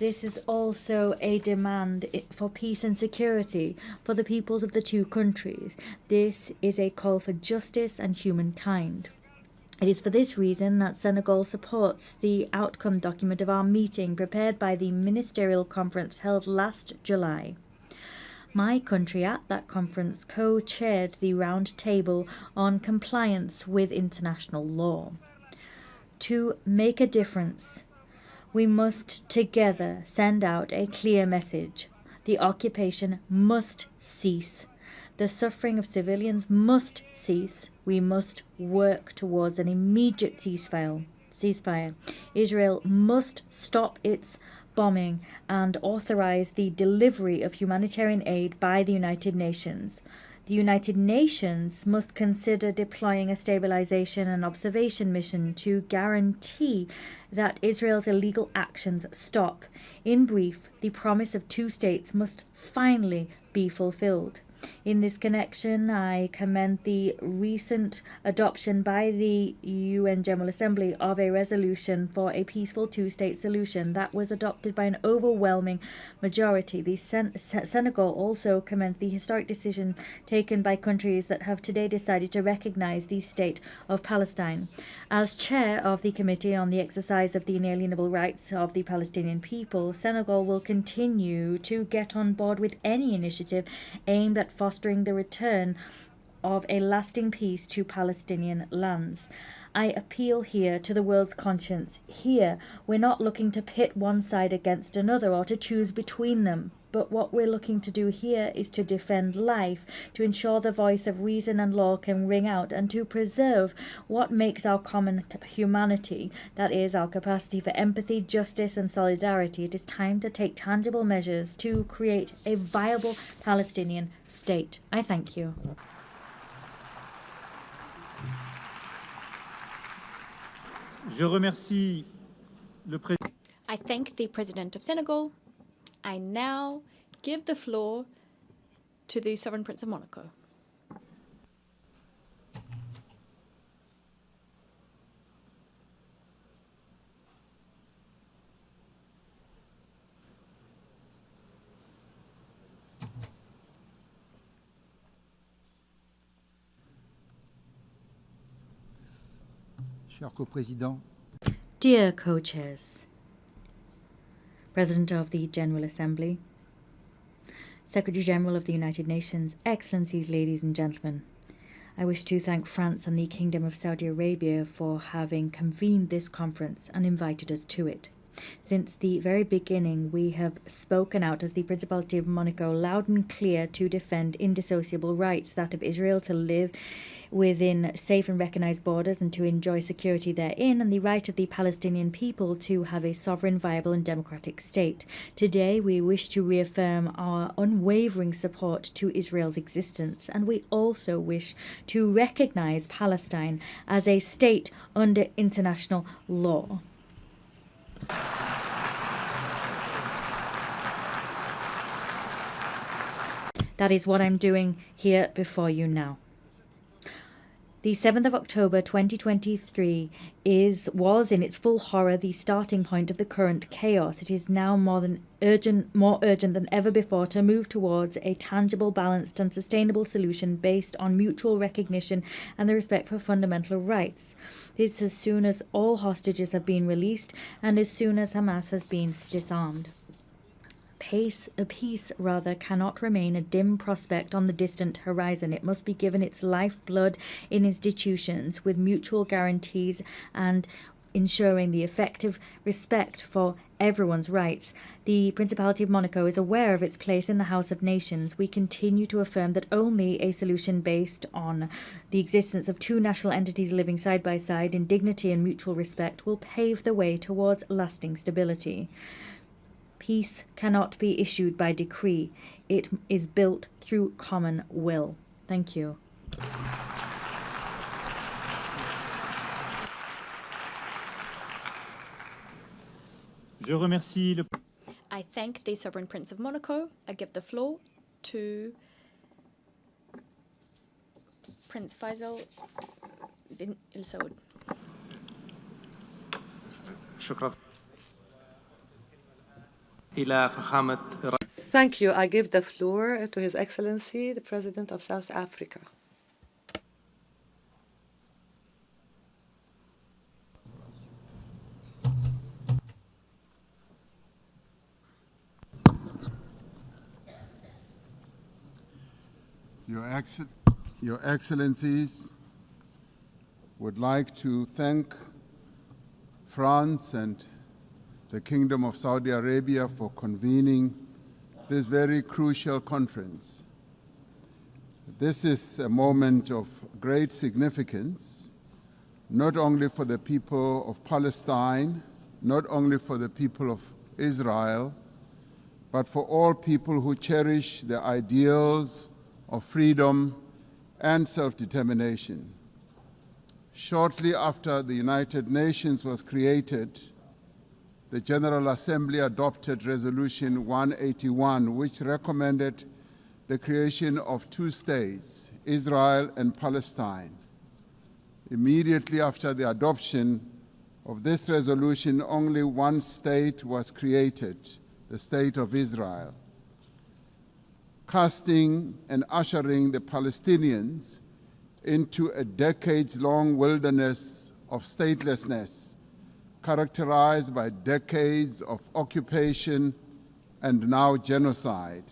This is also a demand for peace and security for the peoples of the two countries. This is a call for justice and humankind. It is for this reason that Senegal supports the outcome document of our meeting prepared by the ministerial conference held last July. My country at that conference co-chaired the round table on compliance with international law. To make a difference, we must together send out a clear message. The occupation must cease. The suffering of civilians must cease. We must work towards an immediate ceasefire. Israel must stop its bombing and authorize the delivery of humanitarian aid by the United Nations. The United Nations must consider deploying a stabilization and observation mission to guarantee that Israel's illegal actions stop. In brief, the promise of two states must finally be fulfilled. In this connection, I commend the recent adoption by the UN General Assembly of a resolution for a peaceful two-state solution that was adopted by an overwhelming majority. The Senegal also commends the historic decision taken by countries that have today decided to recognize the state of Palestine. As chair of the Committee on the Exercise of the Inalienable Rights of the Palestinian People, Senegal will continue to get on board with any initiative aimed at fostering the return of a lasting peace to Palestinian lands. I appeal here to the world's conscience. Here, we're not looking to pit one side against another or to choose between them. but what we're looking to do here is to defend life, to ensure the voice of reason and law can ring out, and to preserve what makes our common humanity, that is, our capacity for empathy, justice and solidarity. It is time to take tangible measures to create a viable Palestinian state. I thank you. Je remercie le président. I thank the President of Senegal. I now give the floor to the Sovereign Prince of Monaco. Cher co-président, Dear co-chairs, President of the General Assembly, Secretary General of the United Nations, Excellencies, ladies and gentlemen, I wish to thank France and the Kingdom of Saudi Arabia for having convened this conference and invited us to it. Since the very beginning, we have spoken out as the Principality of Monaco loud and clear to defend indissociable rights, that of Israel to live within safe and recognized borders and to enjoy security therein, and the right of the Palestinian people to have a sovereign, viable and democratic state. Today we wish to reaffirm our unwavering support to Israel's existence, and we also wish to recognize Palestine as a state under international law. That is what I'm doing here before you now. The 7th of October 2023 was in its full horror the starting point of the current chaos. It is now more urgent than ever before to move towards a tangible, balanced and sustainable solution based on mutual recognition and the respect for fundamental rights. This as soon as all hostages have been released and as soon as Hamas has been disarmed. Peace cannot remain a dim prospect on the distant horizon. It must be given its lifeblood in institutions with mutual guarantees and ensuring the effective respect for everyone's rights. The Principality of Monaco is aware of its place in the House of Nations. We continue to affirm that only a solution based on the existence of two national entities living side by side in dignity and mutual respect will pave the way towards lasting stability. Peace cannot be issued by decree. It is built through common will. Thank you. Je remercie le... I thank the Sovereign Prince of Monaco. I give the floor to Prince Faisal bin Saud. شكرا. Thank you. I give the floor to His Excellency, the President of South Africa. Your Excellencies, would like to thank France and the Kingdom of Saudi Arabia for convening this very crucial conference. This is a moment of great significance, not only for the people of Palestine, not only for the people of Israel, but for all people who cherish the ideals of freedom and self-determination. Shortly after the United Nations was created, the General Assembly adopted Resolution 181, which recommended the creation of two states, Israel and Palestine. Immediately after the adoption of this resolution, only one state was created, the State of Israel, casting and ushering the Palestinians into a decades-long wilderness of statelessness, characterized by decades of occupation and now genocide.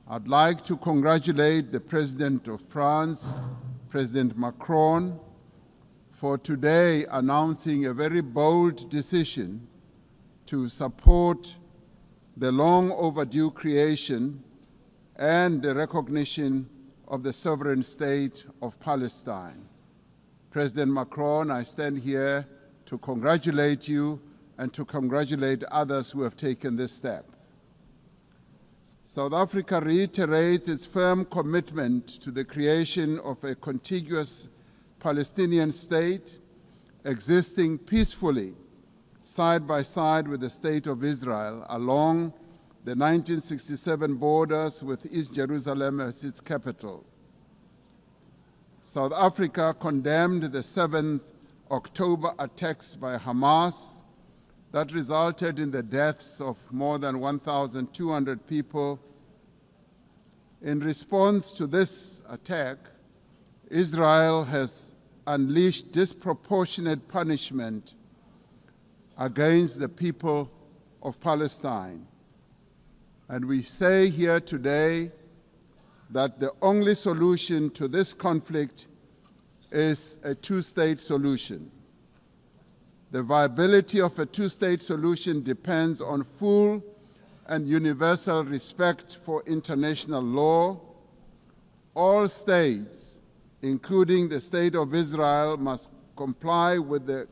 I'd like to congratulate the President of France, President Macron, for today announcing a very bold decision to support the long overdue creation and the recognition of the sovereign state of Palestine. President Macron, I stand here to congratulate you and to congratulate others who have taken this step. South Africa reiterates its firm commitment to the creation of a contiguous Palestinian state existing peacefully side by side with the State of Israel along the 1967 borders with East Jerusalem as its capital. South Africa condemned the 7th October attacks by Hamas that resulted in the deaths of more than 1,200 people. In response to this attack, Israel has unleashed disproportionate punishment against the people of Palestine. And we say here today that the only solution to this conflict is a two-state solution. The viability of a two-state solution depends on full and universal respect for international law. All states, including the State of Israel, must comply with the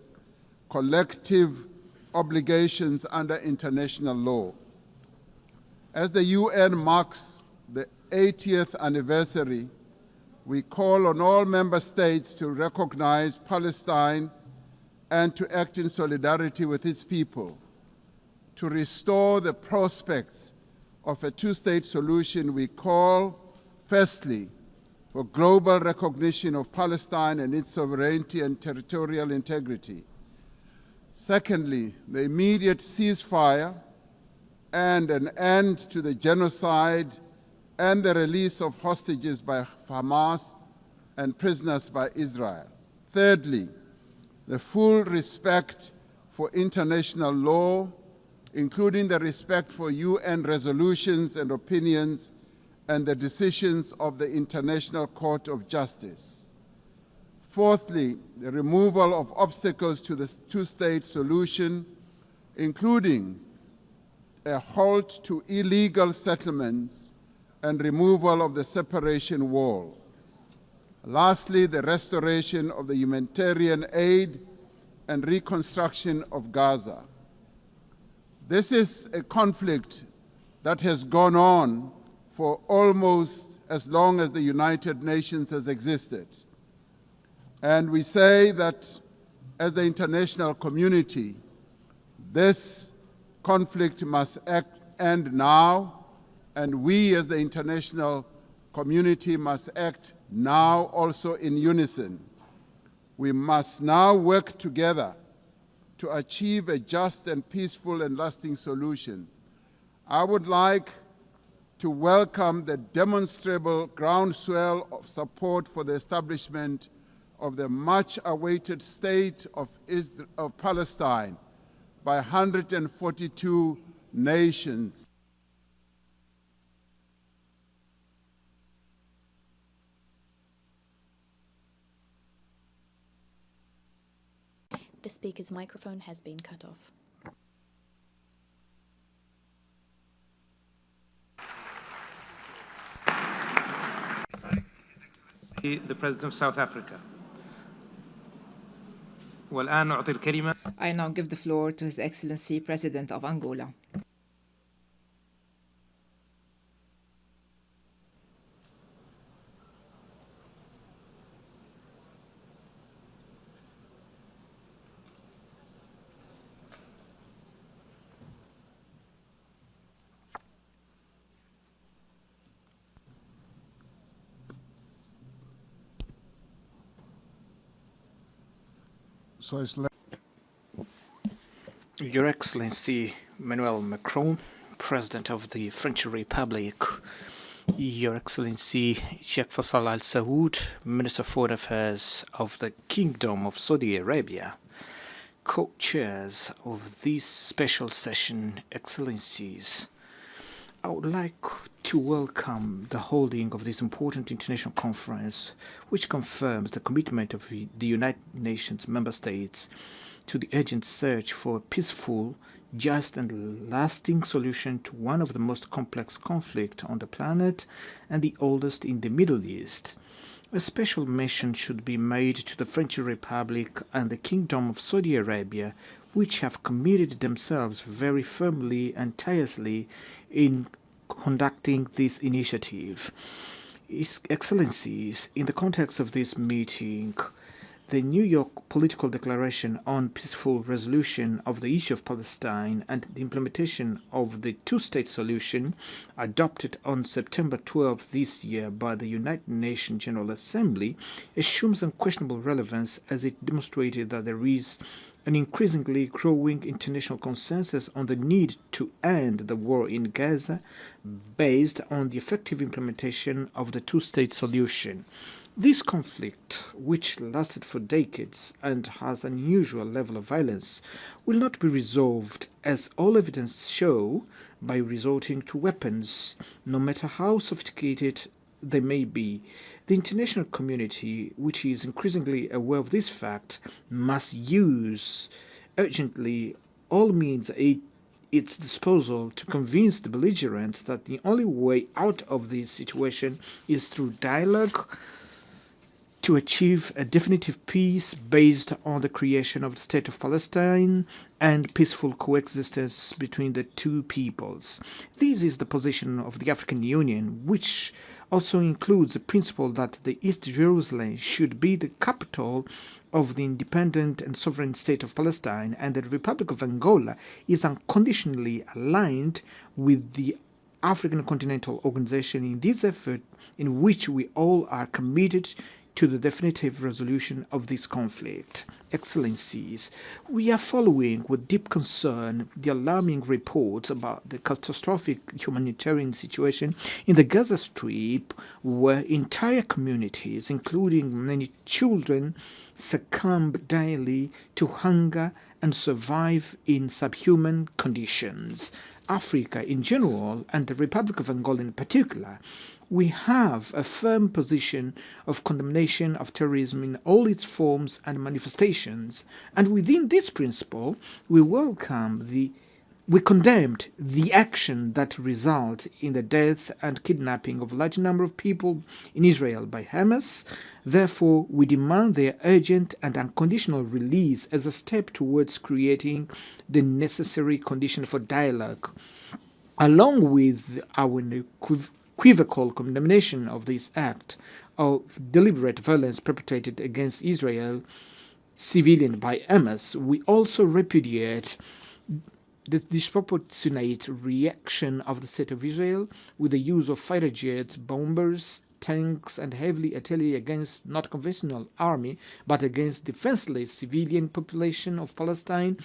collective obligations under international law. As the UN marks the 80th anniversary, we call on all member states to recognize Palestine and to act in solidarity with its people. To restore the prospects of a two-state solution, we call, firstly, for global recognition of Palestine and its sovereignty and territorial integrity. Secondly, the immediate ceasefire and an end to the genocide and the release of hostages by Hamas and prisoners by Israel. Thirdly, the full respect for international law, including the respect for UN resolutions and opinions and the decisions of the International Court of Justice. Fourthly, the removal of obstacles to the two-state solution, including a halt to illegal settlements and removal of the separation wall. Lastly, the restoration of the humanitarian aid and reconstruction of Gaza. This is a conflict that has gone on for almost as long as the United Nations has existed. And we say that as the international community, this conflict must end now, and we as the international community must act now also in unison. We must now work together to achieve a just and peaceful and lasting solution. I would like to welcome the demonstrable groundswell of support for the establishment of the much-awaited state of Palestine by 142 nations. The speaker's microphone has been cut off. The President of South Africa. والآن أعطي الكلمة. I now give the floor to His Excellency President of Angola. Your Excellency Emmanuel Macron, President of the French Republic, Your Excellency Sheikh Faisal Al Saud, Minister of Foreign Affairs of the Kingdom of Saudi Arabia, co-chairs of this special session, Excellencies, I would like to welcome the holding of this important international conference, which confirms the commitment of the United Nations member states to the urgent search for a peaceful, just and lasting solution to one of the most complex conflicts on the planet and the oldest in the Middle East. A special mention should be made to the French Republic and the Kingdom of Saudi Arabia, which have committed themselves very firmly and tirelessly in conducting this initiative. His Excellencies, in the context of this meeting, the New York Political Declaration on Peaceful Resolution of the Issue of Palestine and the implementation of the two-state solution, adopted on September 12 this year by the United Nations General Assembly, assumes unquestionable relevance as it demonstrated that there is an increasingly growing international consensus on the need to end the war in Gaza based on the effective implementation of the two-state solution. This conflict, which lasted for decades and has an unusual level of violence, will not be resolved, as all evidence show, by resorting to weapons, no matter how sophisticated they may be. The international community, which is increasingly aware of this fact, must use urgently all means at its disposal to convince the belligerents that the only way out of this situation is through dialogue to achieve a definitive peace based on the creation of the State of Palestine and peaceful coexistence between the two peoples. This is the position of the African Union, which also includes the principle that the East Jerusalem should be the capital of the independent and sovereign state of Palestine, and that the Republic of Angola is unconditionally aligned with the African Continental Organization in this effort, in which we all are committed to the definitive resolution of this conflict. Excellencies, we are following with deep concern the alarming reports about the catastrophic humanitarian situation in the Gaza Strip, where entire communities, including many children, succumb daily to hunger and survive in subhuman conditions. Africa in general, and the Republic of Angola in particular, we have a firm position of condemnation of terrorism in all its forms and manifestations, and within this principle, we condemned the action that results in the death and kidnapping of a large number of people in Israel by Hamas. Therefore, we demand their urgent and unconditional release as a step towards creating the necessary condition for dialogue. Along with our unequivocal condemnation of this act of deliberate violence perpetrated against Israel civilian by Hamas, we also repudiate the disproportionate reaction of the State of Israel with the use of fighter jets, bombers, tanks, and heavy artillery against not conventional army, but against defenseless civilian population of Palestine,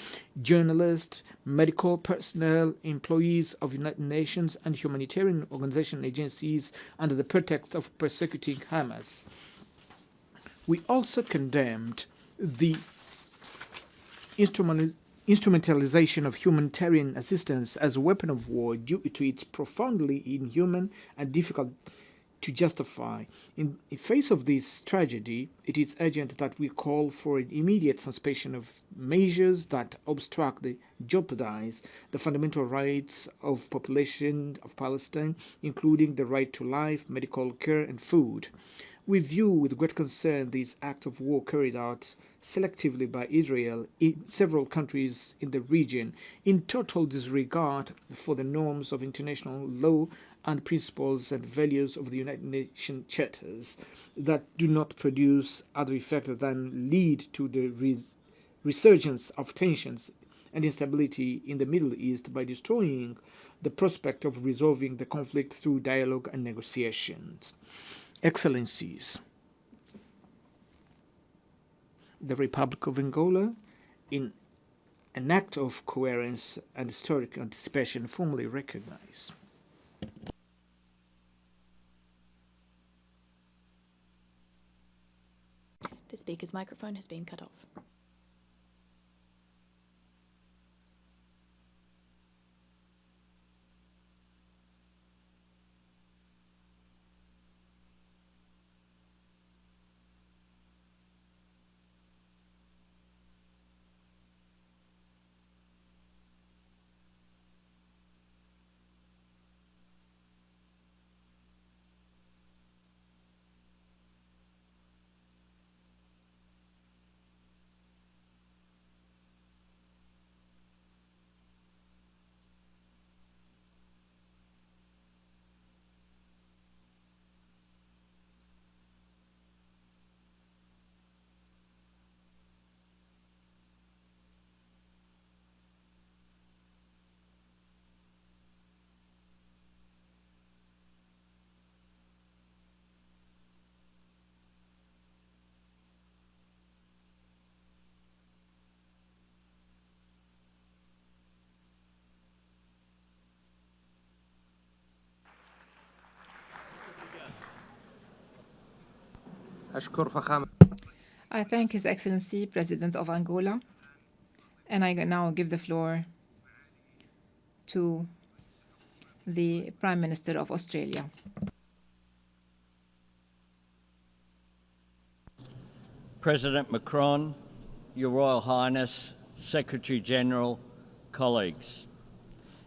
journalists, medical personnel, employees of United Nations and humanitarian organization agencies under the pretext of persecuting Hamas. We also condemned the instrumentalization of humanitarian assistance as a weapon of war due to its profoundly inhuman and difficult to justify. In the face of this tragedy, it is urgent that we call for an immediate suspension of measures that obstruct and jeopardize the fundamental rights of population of Palestine, including the right to life, medical care, and food. We view with great concern these acts of war carried out selectively by Israel in several countries in the region, in total disregard for the norms of international law and principles and values of the United Nations charters, that do not produce other effect than lead to the resurgence of tensions and instability in the Middle East by destroying the prospect of resolving the conflict through dialogue and negotiations. Excellencies, the Republic of Angola, in an act of coherence and historic anticipation, formally recognize. The speaker's microphone has been cut off. I thank His Excellency, President of Angola, and I now give the floor to the Prime Minister of Australia. President Macron, Your Royal Highness, Secretary-General, colleagues.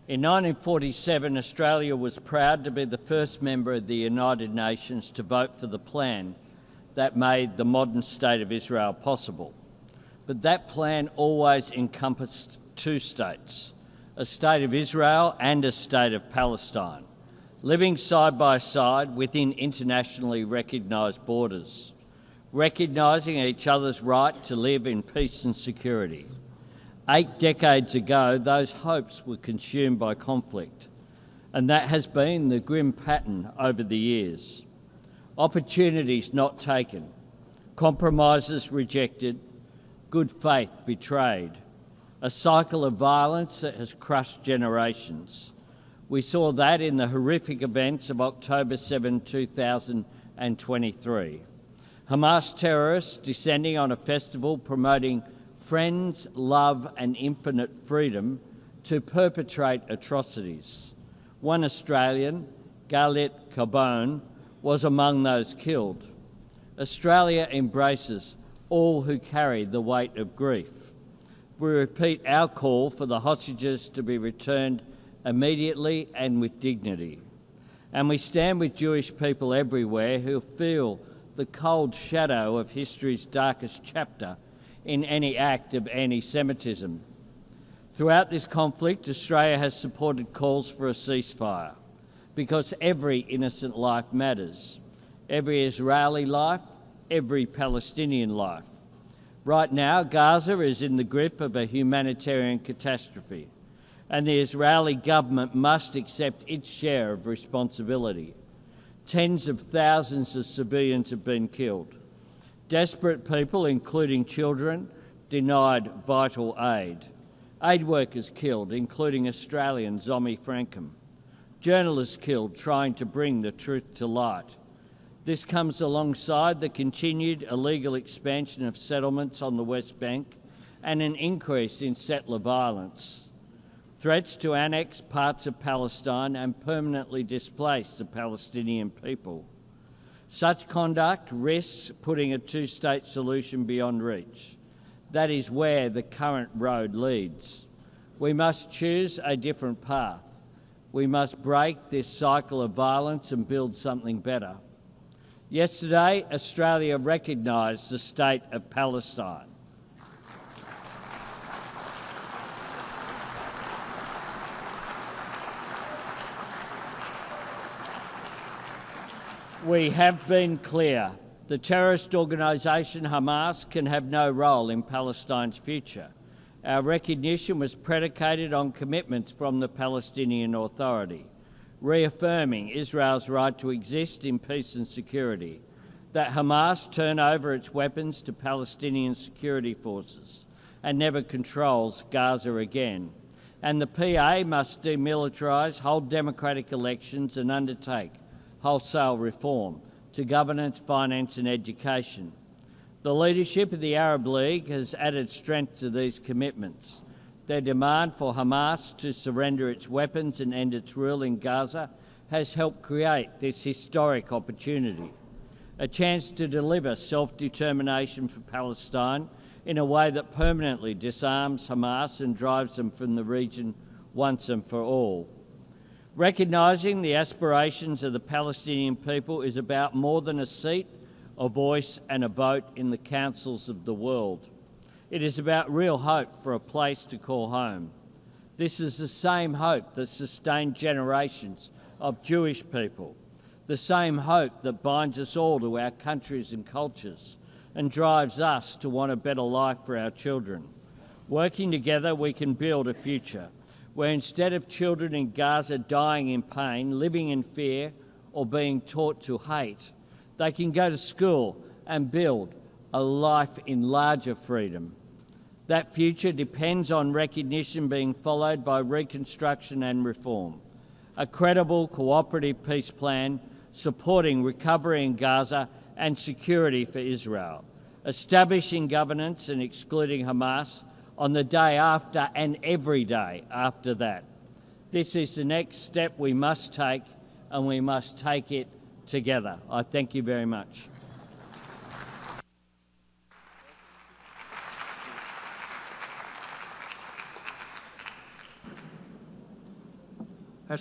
In 1947, Australia was proud to be the first member of the United Nations to vote for the plan that made the modern state of Israel possible. But that plan always encompassed two states, a state of Israel and a state of Palestine, living side by side within internationally recognised borders, recognising each other's right to live in peace and security. 8 decades ago, those hopes were consumed by conflict, and that has been the grim pattern over the years. Opportunities not taken, compromises rejected, good faith betrayed, a cycle of violence that has crushed generations. We saw that in the horrific events of October 7, 2023. Hamas terrorists descending on a festival promoting friends, love and infinite freedom to perpetrate atrocities. One Australian, Galit Carbone, was among those killed. Australia embraces all who carry the weight of grief. We repeat our call for the hostages to be returned immediately and with dignity. And we stand with Jewish people everywhere who feel the cold shadow of history's darkest chapter in any act of anti-Semitism. Throughout this conflict, Australia has supported calls for a ceasefire because every innocent life matters. Every Israeli life, every Palestinian life. Right now, Gaza is in the grip of a humanitarian catastrophe, and the Israeli government must accept its share of responsibility. Tens of thousands of civilians have been killed. Desperate people, including children, denied vital aid. Aid workers killed, including Australian Zomi Frankham. Journalists killed trying to bring the truth to light. This comes alongside the continued illegal expansion of settlements on the West Bank and an increase in settler violence. Threats to annex parts of Palestine and permanently displace the Palestinian people. Such conduct risks putting a two-state solution beyond reach. That is where the current road leads. We must choose a different path. We must break this cycle of violence and build something better. Yesterday, Australia recognised the state of Palestine. We have been clear. The terrorist organisation Hamas can have no role in Palestine's future. Our recognition was predicated on commitments from the Palestinian Authority, reaffirming Israel's right to exist in peace and security, that Hamas turn over its weapons to Palestinian security forces and never controls Gaza again, and the PA must demilitarise, hold democratic elections and undertake wholesale reform to governance, finance and education. The leadership of the Arab League has added strength to these commitments. Their demand for Hamas to surrender its weapons and end its rule in Gaza has helped create this historic opportunity, a chance to deliver self-determination for Palestine in a way that permanently disarms Hamas and drives them from the region once and for all. Recognising the aspirations of the Palestinian people is about more than a seat, a voice and a vote in the councils of the world. It is about real hope for a place to call home. This is the same hope that sustained generations of Jewish people, the same hope that binds us all to our countries and cultures and drives us to want a better life for our children. Working together, we can build a future where instead of children in Gaza dying in pain, living in fear or being taught to hate, they can go to school and build a life in larger freedom. That future depends on recognition being followed by reconstruction and reform, a credible cooperative peace plan supporting recovery in Gaza and security for Israel, establishing governance and excluding Hamas on the day after and every day after that. This is the next step we must take, and we must take it together. I thank you very much. I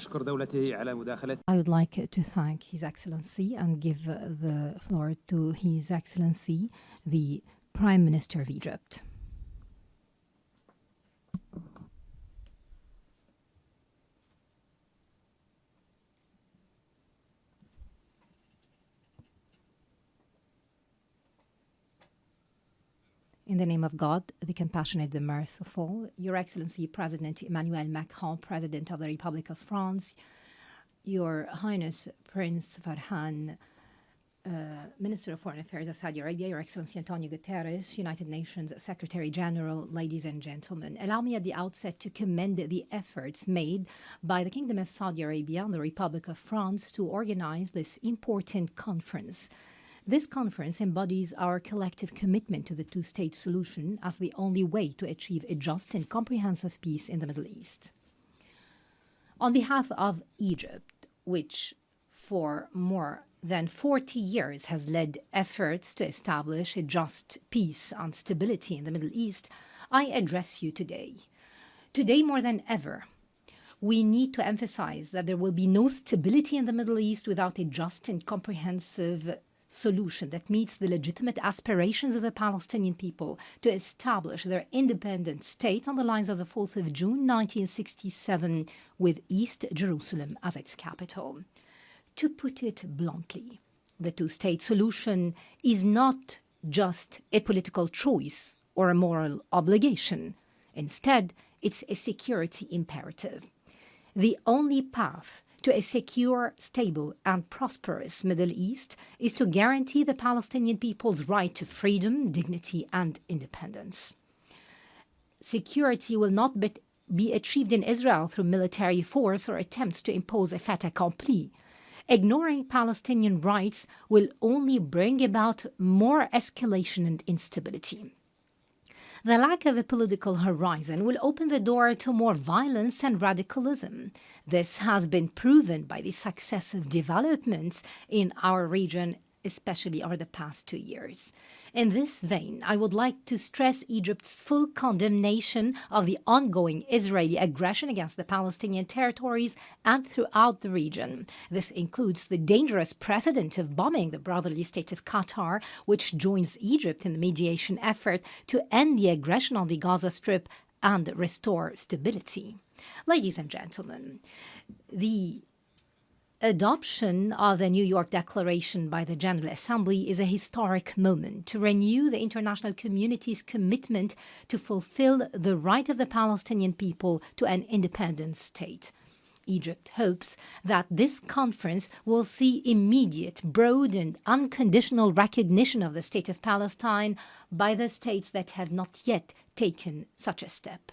would like to thank His Excellency and give the floor to His Excellency, the Prime Minister of Egypt. In the name of God, the compassionate, the merciful, Your Excellency President Emmanuel Macron, President of the Republic of France, Your Highness Prince Farhan, Minister of Foreign Affairs of Saudi Arabia, Your Excellency Antonio Guterres, United Nations Secretary General, ladies and gentlemen. Allow me at the outset to commend the efforts made by the Kingdom of Saudi Arabia and the Republic of France to organize this important conference. This conference embodies our collective commitment to the two-state solution as the only way to achieve a just and comprehensive peace in the Middle East. On behalf of Egypt, which for more than 40 years has led efforts to establish a just peace and stability in the Middle East, I address you today. Today more than ever, we need to emphasize that there will be no stability in the Middle East without a just and comprehensive solution that meets the legitimate aspirations of the Palestinian people to establish their independent state on the lines of the 4th of June 1967 with East Jerusalem as its capital. To put it bluntly, the two-state solution is not just a political choice or a moral obligation. Instead, it's a security imperative. The only path to a secure, stable, and prosperous Middle East is to guarantee the Palestinian people's right to freedom, dignity, and independence. Security will not be achieved in Israel through military force or attempts to impose a fait accompli. Ignoring Palestinian rights will only bring about more escalation and instability. The lack of a political horizon will open the door to more violence and radicalism. This has been proven by the successive developments in our region, especially over the past 2 years. In this vein, I would like to stress Egypt's full condemnation of the ongoing Israeli aggression against the Palestinian territories and throughout the region. This includes the dangerous precedent of bombing the brotherly state of Qatar, which joins Egypt in the mediation effort to end the aggression on the Gaza Strip and restore stability. Ladies and gentlemen, the adoption of the New York Declaration by the General Assembly is a historic moment to renew the international community's commitment to fulfill the right of the Palestinian people to an independent state. Egypt hopes that this conference will see immediate, broad, and unconditional recognition of the State of Palestine by the states that have not yet taken such a step.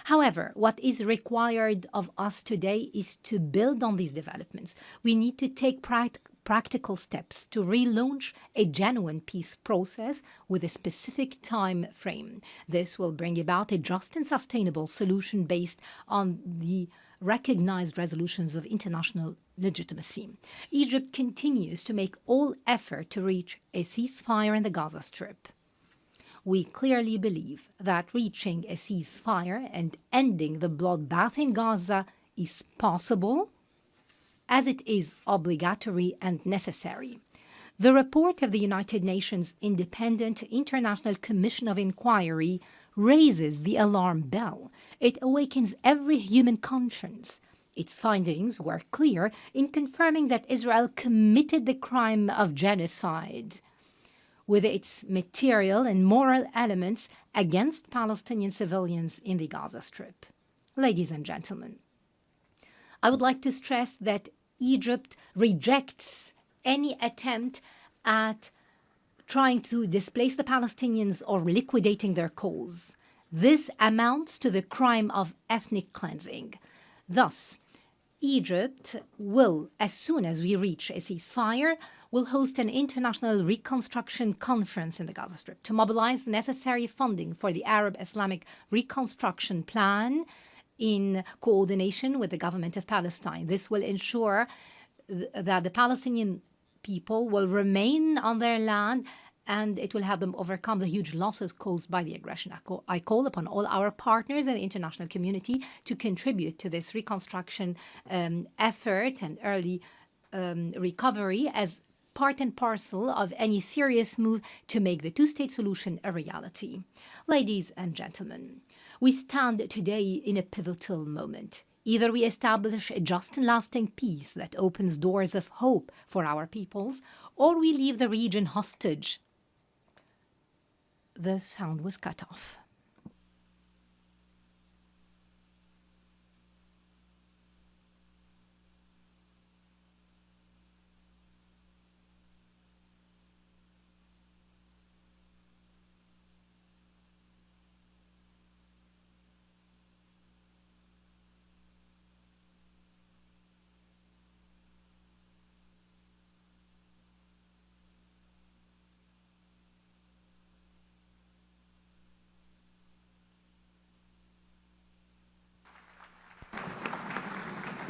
However, what is required of us today is to build on these developments. We need to take practical steps to relaunch a genuine peace process with a specific time frame. This will bring about a just and sustainable solution based on the recognized resolutions of international legitimacy. Egypt continues to make all effort to reach a ceasefire in the Gaza Strip. We clearly believe that reaching a ceasefire and ending the bloodbath in Gaza is possible, as it is obligatory and necessary. The report of the United Nations Independent International Commission of Inquiry raises the alarm bell. It awakens every human conscience. Its findings were clear in confirming that Israel committed the crime of genocide with its material and moral elements against Palestinian civilians in the Gaza Strip. Ladies and gentlemen, I would like to stress that Egypt rejects any attempt at trying to displace the Palestinians or liquidating their cause. This amounts to the crime of ethnic cleansing. Thus, Egypt will, as soon as we reach a ceasefire, will host an international reconstruction conference in the Gaza Strip to mobilize the necessary funding for the Arab Islamic Reconstruction Plan in coordination with the government of Palestine. This will ensure that the Palestinian people will remain on their land, and it will help them overcome the huge losses caused by the aggression. I call upon all our partners in the international community to contribute to this reconstruction effort and early recovery as part and parcel of any serious move to make the two-state solution a reality. Ladies and gentlemen, we stand today in a pivotal moment. Either we establish a just and lasting peace that opens doors of hope for our peoples, or we leave the region hostage. The sound was cut off.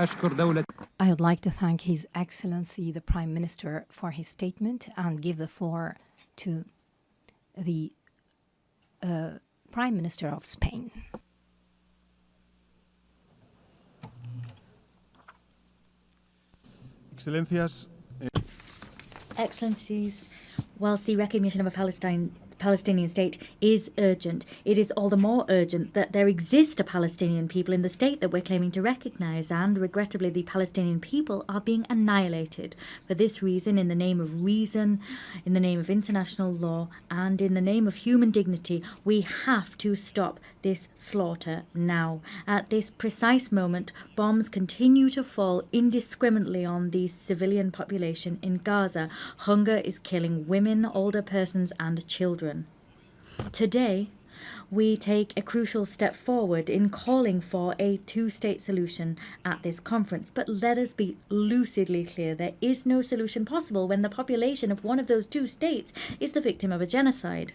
I would like to thank His Excellency the Prime Minister for his statement and give the floor to the Prime Minister of Spain. Excellencies, whilst the recognition of a Palestinian state is urgent, it is all the more urgent that there exist a Palestinian people in the state that we're claiming to recognize, and regrettably the Palestinian people are being annihilated. For this reason, in the name of reason, in the name of international law, and in the name of human dignity, we have to stop this slaughter now. At this precise moment, bombs continue to fall indiscriminately on the civilian population in Gaza. Hunger is killing women, older persons, and children. Today, we take a crucial step forward in calling for a two-state solution at this conference. But let us be lucidly clear, there is no solution possible when the population of one of those two states is the victim of a genocide.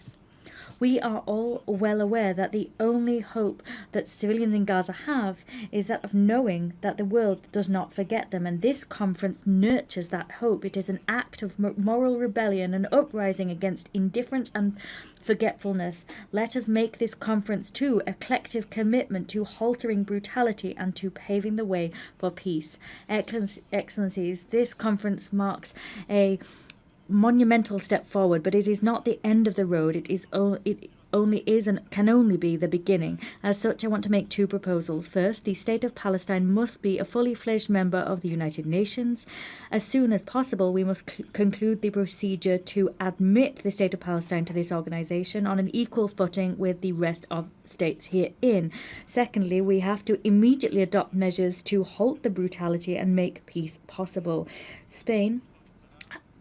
We are all well aware that the only hope that civilians in Gaza have is that of knowing that the world does not forget them, and this conference nurtures that hope. It is an act of moral rebellion, an uprising against indifference and forgetfulness. Let us make this conference too a collective commitment to halting brutality and to paving the way for peace. Excellencies, this conference marks a monumental step forward, but it is not the end of the road. It only is and can only be the beginning. As such, I want to make two proposals. First, the State of Palestine must be a fully fledged member of the United Nations. As soon as possible, we must conclude the procedure to admit the State of Palestine to this organization on an equal footing with the rest of states herein. Secondly, we have to immediately adopt measures to halt the brutality and make peace possible. Spain,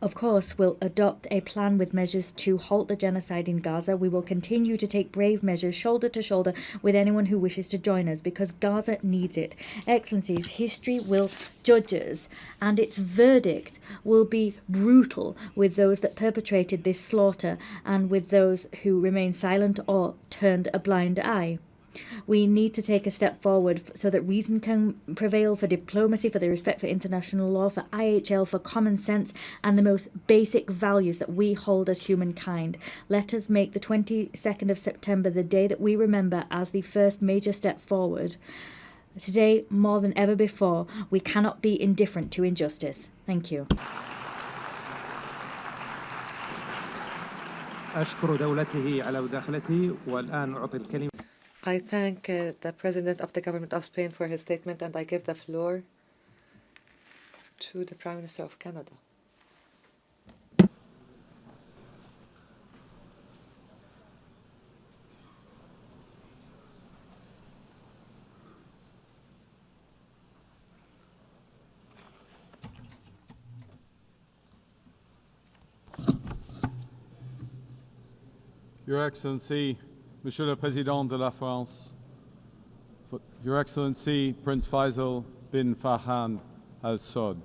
of course, will adopt a plan with measures to halt the genocide in Gaza. We will continue to take brave measures shoulder to shoulder with anyone who wishes to join us, because Gaza needs it. Excellencies, history will judge us, and its verdict will be brutal with those that perpetrated this slaughter and with those who remain silent or turned a blind eye. We need to take a step forward so that reason can prevail, for diplomacy, for the respect for international law, for IHL, for common sense, and the most basic values that we hold as humankind. Let us make the 22nd of September the day that we remember as the first major step forward. Today, more than ever before, we cannot be indifferent to injustice. Thank you. I thank the President of the Government of Spain for his statement, and I give the floor to the Prime Minister of Canada. Your Excellency, Monsieur le Président de la France, Your Excellency Prince Faisal bin Farhan Al Saud,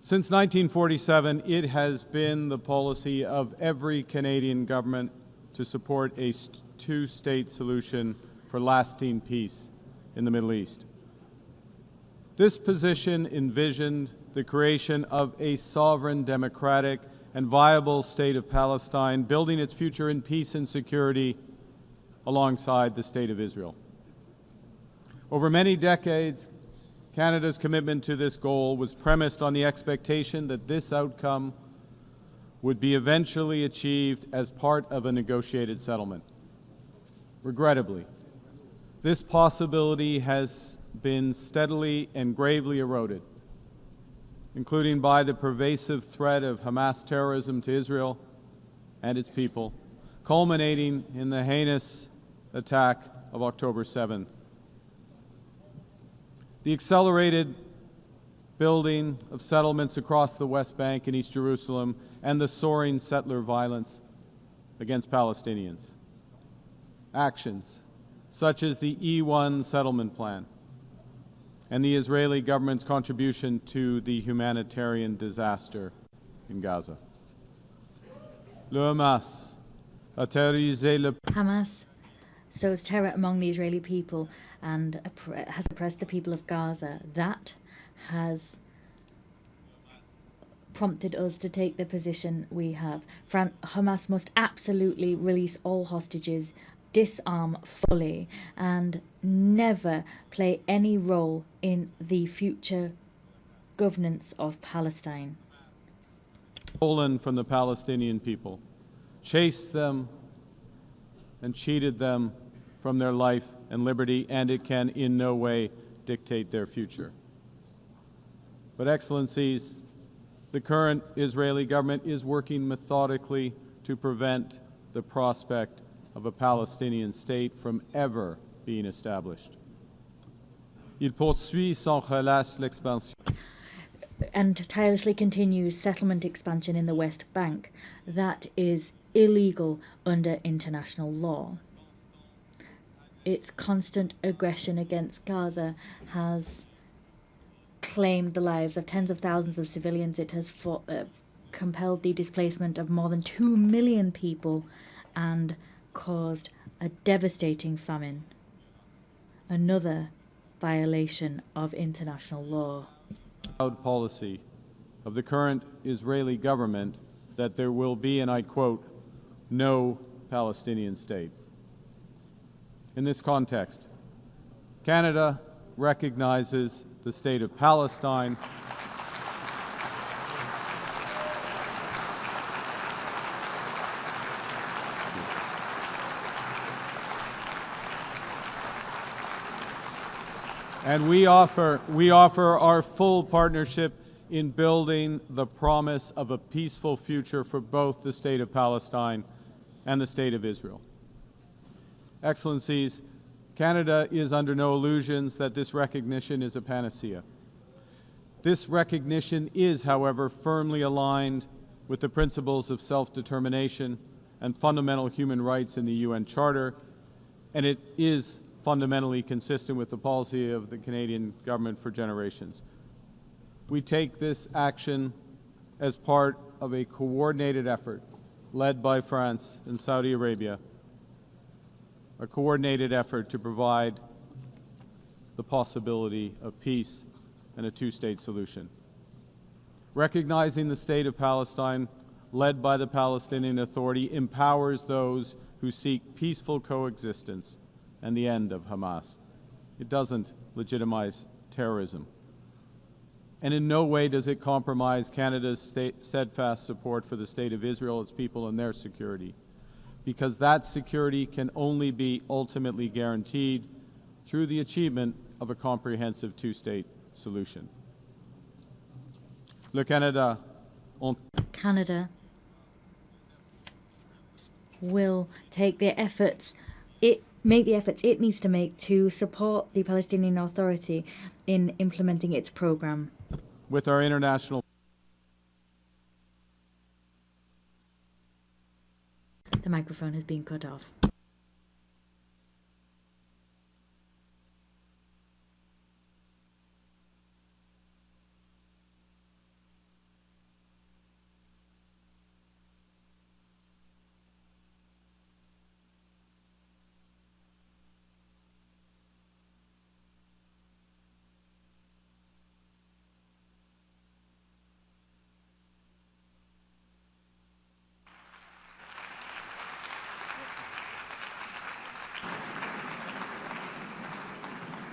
Since 1947, it has been the policy of every Canadian government to support a two-state solution for lasting peace in the Middle East. This position envisioned the creation of a sovereign, democratic, and viable state of Palestine, building its future in peace and security alongside the State of Israel. Over many decades, Canada's commitment to this goal was premised on the expectation that this outcome would be eventually achieved as part of a negotiated settlement. Regrettably, this possibility has been steadily and gravely eroded, including by the pervasive threat of Hamas terrorism to Israel and its people, culminating in the heinous attack of October 7th. The accelerated building of settlements across the West Bank and East Jerusalem and the soaring settler violence against Palestinians. Actions such as the E1 settlement plan and the Israeli government's contribution to the humanitarian disaster in Gaza. Hamas sows terror among the Israeli people and has oppressed the people of Gaza. That has prompted us to take the position we have. Hamas must absolutely release all hostages, disarm fully, and never play any role in the future governance of Palestine. Stolen from the Palestinian people, chased them and cheated them from their life and liberty, and it can in no way dictate their future. But Excellencies, the current Israeli government is working methodically to prevent the prospect of a Palestinian state from ever being established. Il poursuit sans relâche l'expansion. And tirelessly continues settlement expansion in the West Bank. That is illegal under international law. Its constant aggression against Gaza has claimed the lives of tens of thousands of civilians. It has compelled the displacement of more than 2 million people and caused a devastating famine. Another violation of international law. Policy of the current Israeli government that there will be, and I quote, no Palestinian state. In this context, Canada recognizes the state of Palestine and we offer our full partnership in building the promise of a peaceful future for both the state of Palestine and the state of Israel. Excellencies, Canada is under no illusions that this recognition is a panacea. This recognition is, however, firmly aligned with the principles of self-determination and fundamental human rights in the UN Charter, and it is fundamentally consistent with the policy of the Canadian government for generations. We take this action as part of a coordinated effort led by France and Saudi Arabia, a coordinated effort to provide the possibility of peace and a two-state solution. Recognizing the state of Palestine, led by the Palestinian Authority, empowers those who seek peaceful coexistence and the end of Hamas. It doesn't legitimize terrorism. And in no way does it compromise Canada's steadfast support for the state of Israel, its people, and their security, because that security can only be ultimately guaranteed through the achievement of a comprehensive two-state solution. Canada will take the efforts it needs to make to support the Palestinian Authority in implementing its program. With our international... The microphone has been cut off.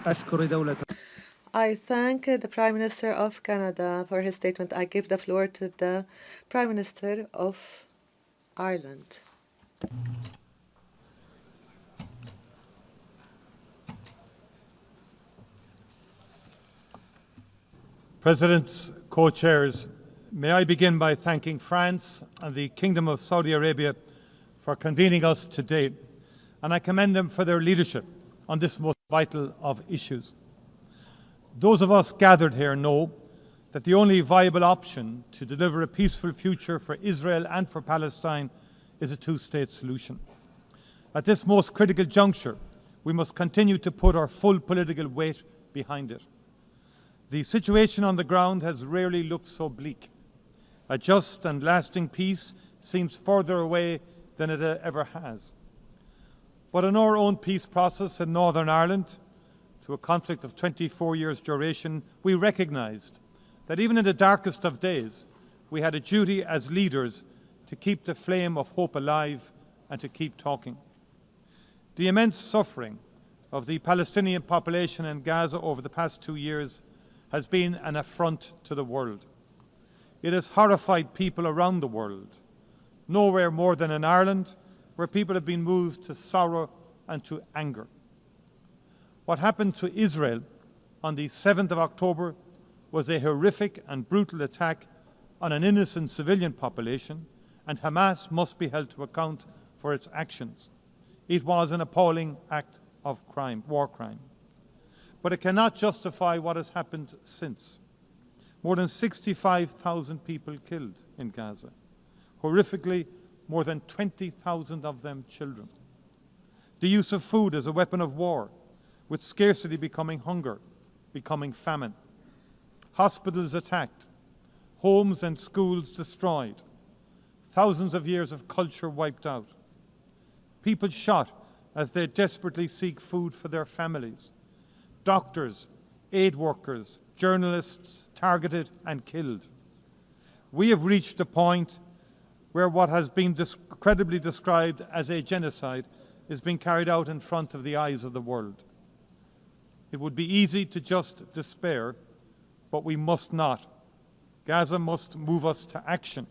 I thank the Prime Minister of Canada for his statement. I give the floor to the Prime Minister of Ireland. Presidents, co-chairs, may I begin by thanking France and the Kingdom of Saudi Arabia for convening us today, and I commend them for their leadership on this most vital of issues. Those of us gathered here know that the only viable option to deliver a peaceful future for Israel and for Palestine is a two-state solution. At this most critical juncture, we must continue to put our full political weight behind it. The situation on the ground has rarely looked so bleak. A just and lasting peace seems further away than it ever has. But in our own peace process in Northern Ireland, to a conflict of 24 years' duration, we recognised that even in the darkest of days, we had a duty as leaders to keep the flame of hope alive and to keep talking. The immense suffering of the Palestinian population in Gaza over the past 2 years has been an affront to the world. It has horrified people around the world, nowhere more than in Ireland, where people have been moved to sorrow and to anger. What happened to Israel on the 7th of October was a horrific and brutal attack on an innocent civilian population, and Hamas must be held to account for its actions. It was an appalling act of crime, war crime. But it cannot justify what has happened since. More than 65,000 people killed in Gaza. Horrifically, more than 20,000 of them children. The use of food as a weapon of war, with scarcity becoming hunger, becoming famine. Hospitals attacked, homes and schools destroyed, thousands of years of culture wiped out. People shot as they desperately seek food for their families. Doctors, aid workers, journalists targeted and killed. We have reached a point where what has been credibly described as a genocide is being carried out in front of the eyes of the world. It would be easy to just despair, but we must not. Gaza must move us to action.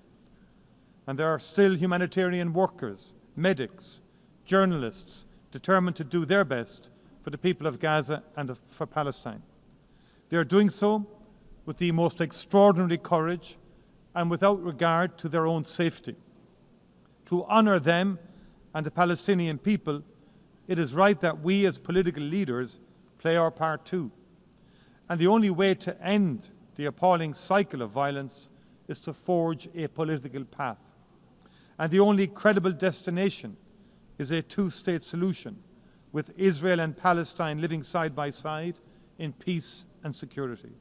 And there are still humanitarian workers, medics, journalists determined to do their best for the people of Gaza and for Palestine. They are doing so with the most extraordinary courage and without regard to their own safety. To honour them and the Palestinian people, it is right that we as political leaders play our part too. And the only way to end the appalling cycle of violence is to forge a political path. And the only credible destination is a two-state solution, with Israel and Palestine living side by side in peace and security.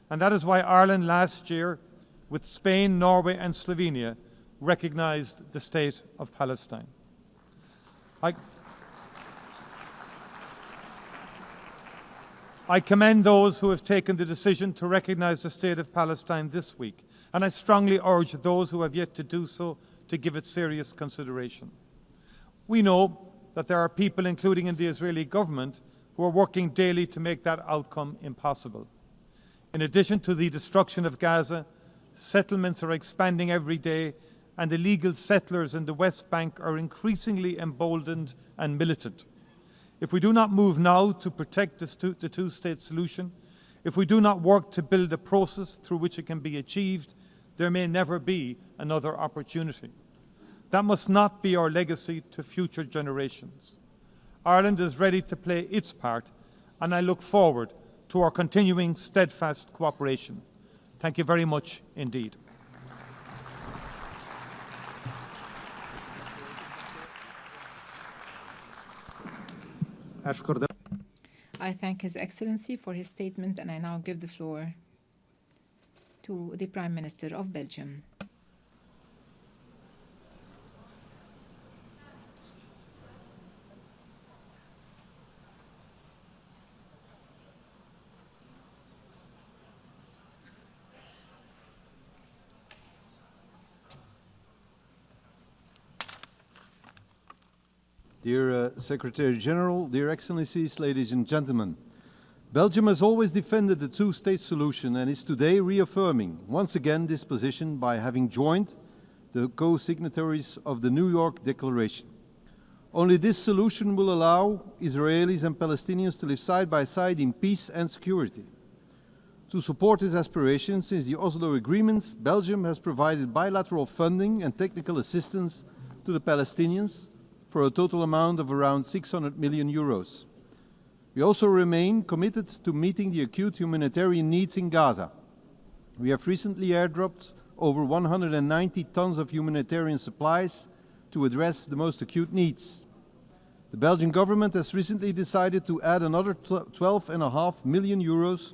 And that is why Ireland last year, with Spain, Norway and Slovenia, recognised the state of Palestine. I commend those who have taken the decision to recognise the state of Palestine this week, and I strongly urge those who have yet to do so to give it serious consideration. We know that there are people, including in the Israeli government, who are working daily to make that outcome impossible. In addition to the destruction of Gaza, settlements are expanding every day, and illegal settlers in the West Bank are increasingly emboldened and militant. If we do not move now to protect the two-state solution, if we do not work to build a process through which it can be achieved, there may never be another opportunity. That must not be our legacy to future generations. Ireland is ready to play its part, and I look forward to our continuing steadfast cooperation. Thank you very much indeed. I thank His Excellency for his statement, and I now give the floor to the Prime Minister of Belgium. Dear Secretary General, dear Excellencies, ladies and gentlemen, Belgium has always defended the two-state solution and is today reaffirming once again this position by having joined the co-signatories of the New York Declaration. Only this solution will allow Israelis and Palestinians to live side by side in peace and security. To support this aspiration, since the Oslo agreements, Belgium has provided bilateral funding and technical assistance to the Palestinians for a total amount of around 600 million euros. We also remain committed to meeting the acute humanitarian needs in Gaza. We have recently airdropped over 190 tons of humanitarian supplies to address the most acute needs. The Belgian government has recently decided to add another 12.5 million euros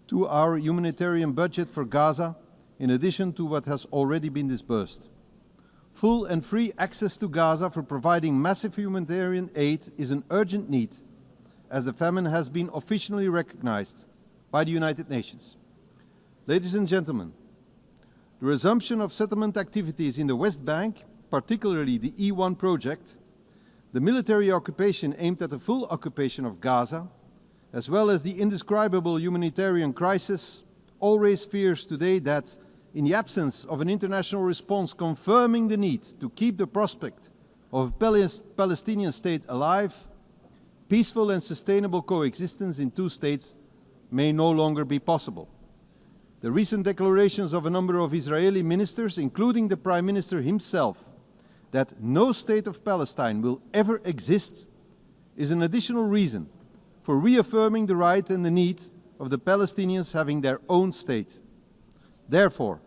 to our humanitarian budget for Gaza, in addition to what has already been disbursed. Full and free access to Gaza for providing massive humanitarian aid is an urgent need, as the famine has been officially recognized by the United Nations. Ladies and gentlemen, the resumption of settlement activities in the West Bank, particularly the E1 project, the military occupation aimed at the full occupation of Gaza, as well as the indescribable humanitarian crisis, all raise fears today that, in the absence of an international response confirming the need to keep the prospect of a Palestinian state alive, peaceful and sustainable coexistence in two states may no longer be possible. The recent declarations of a number of Israeli ministers, including the Prime Minister himself, that no state of Palestine will ever exist, is an additional reason for reaffirming the right and the need of the Palestinians having their own state. Therefore,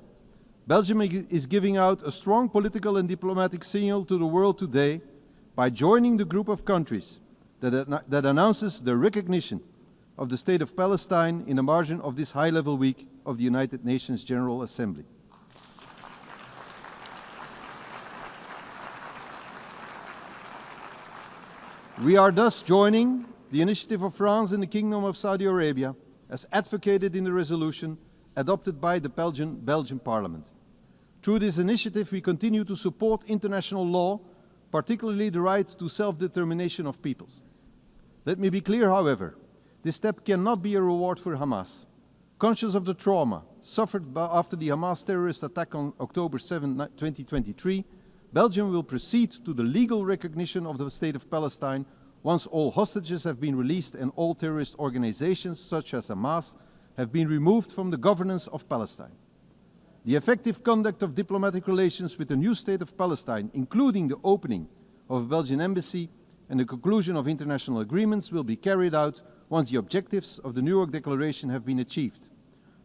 Belgium is giving out a strong political and diplomatic signal to the world today by joining the group of countries that announces the recognition of the State of Palestine in the margin of this high-level week of the United Nations General Assembly. We are thus joining the initiative of France and the Kingdom of Saudi Arabia as advocated in the resolution adopted by the Belgian Parliament. Through this initiative, we continue to support international law, particularly the right to self-determination of peoples. Let me be clear, however, this step cannot be a reward for Hamas. Conscious of the trauma suffered after the Hamas terrorist attack on October 7, 2023, Belgium will proceed to the legal recognition of the State of Palestine once all hostages have been released and all terrorist organizations, such as Hamas, have been removed from the governance of Palestine. The effective conduct of diplomatic relations with the new State of Palestine, including the opening of a Belgian embassy and the conclusion of international agreements, will be carried out once the objectives of the New York Declaration have been achieved,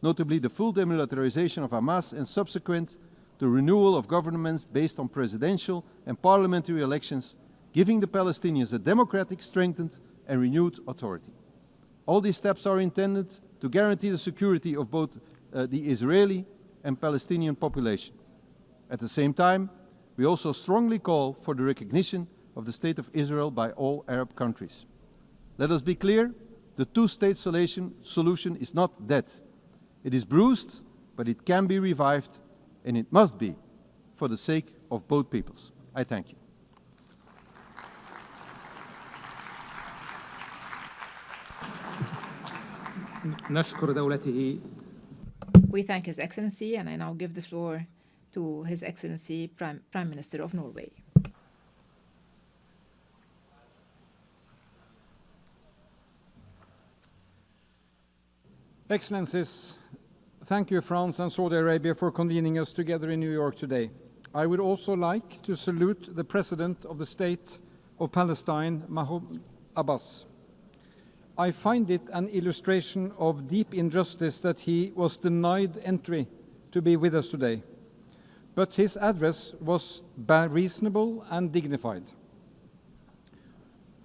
notably the full demilitarization of Hamas and subsequent the renewal of governments based on presidential and parliamentary elections, giving the Palestinians a democratic, strengthened and renewed authority. All these steps are intended to guarantee the security of both the Israeli and Palestinian population. At the same time, we also strongly call for the recognition of the State of Israel by all Arab countries. Let us be clear, the two-state solution is not dead. It is bruised, but it can be revived, and it must be for the sake of both peoples. I thank you. We thank His Excellency, and I now give the floor to His Excellency Prime Minister of Norway. Excellencies, thank you, France and Saudi Arabia, for convening us together in New York today. I would also like to salute the President of the State of Palestine, Mahmoud Abbas. I find it an illustration of deep injustice that he was denied entry to be with us today. But his address was reasonable and dignified.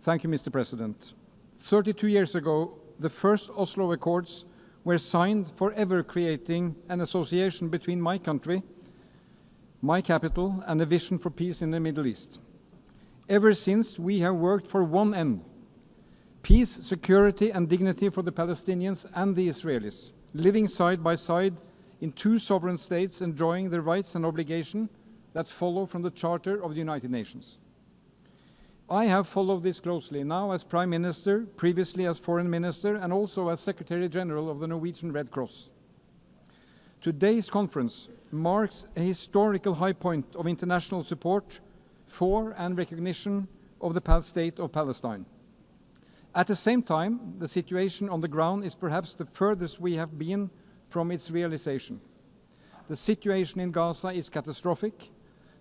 Thank you, Mr. President. 32 years ago, the first Oslo Accords were signed, forever creating an association between my country, my capital, and a vision for peace in the Middle East. Ever since, we have worked for one end: peace, security, and dignity for the Palestinians and the Israelis, living side by side in two sovereign states, enjoying the rights and obligations that follow from the Charter of the United Nations. I have followed this closely, now as Prime Minister, previously as Foreign Minister, and also as Secretary General of the Norwegian Red Cross. Today's conference marks a historical high point of international support for and recognition of the state of Palestine. At the same time, the situation on the ground is perhaps the furthest we have been from its realization. The situation in Gaza is catastrophic.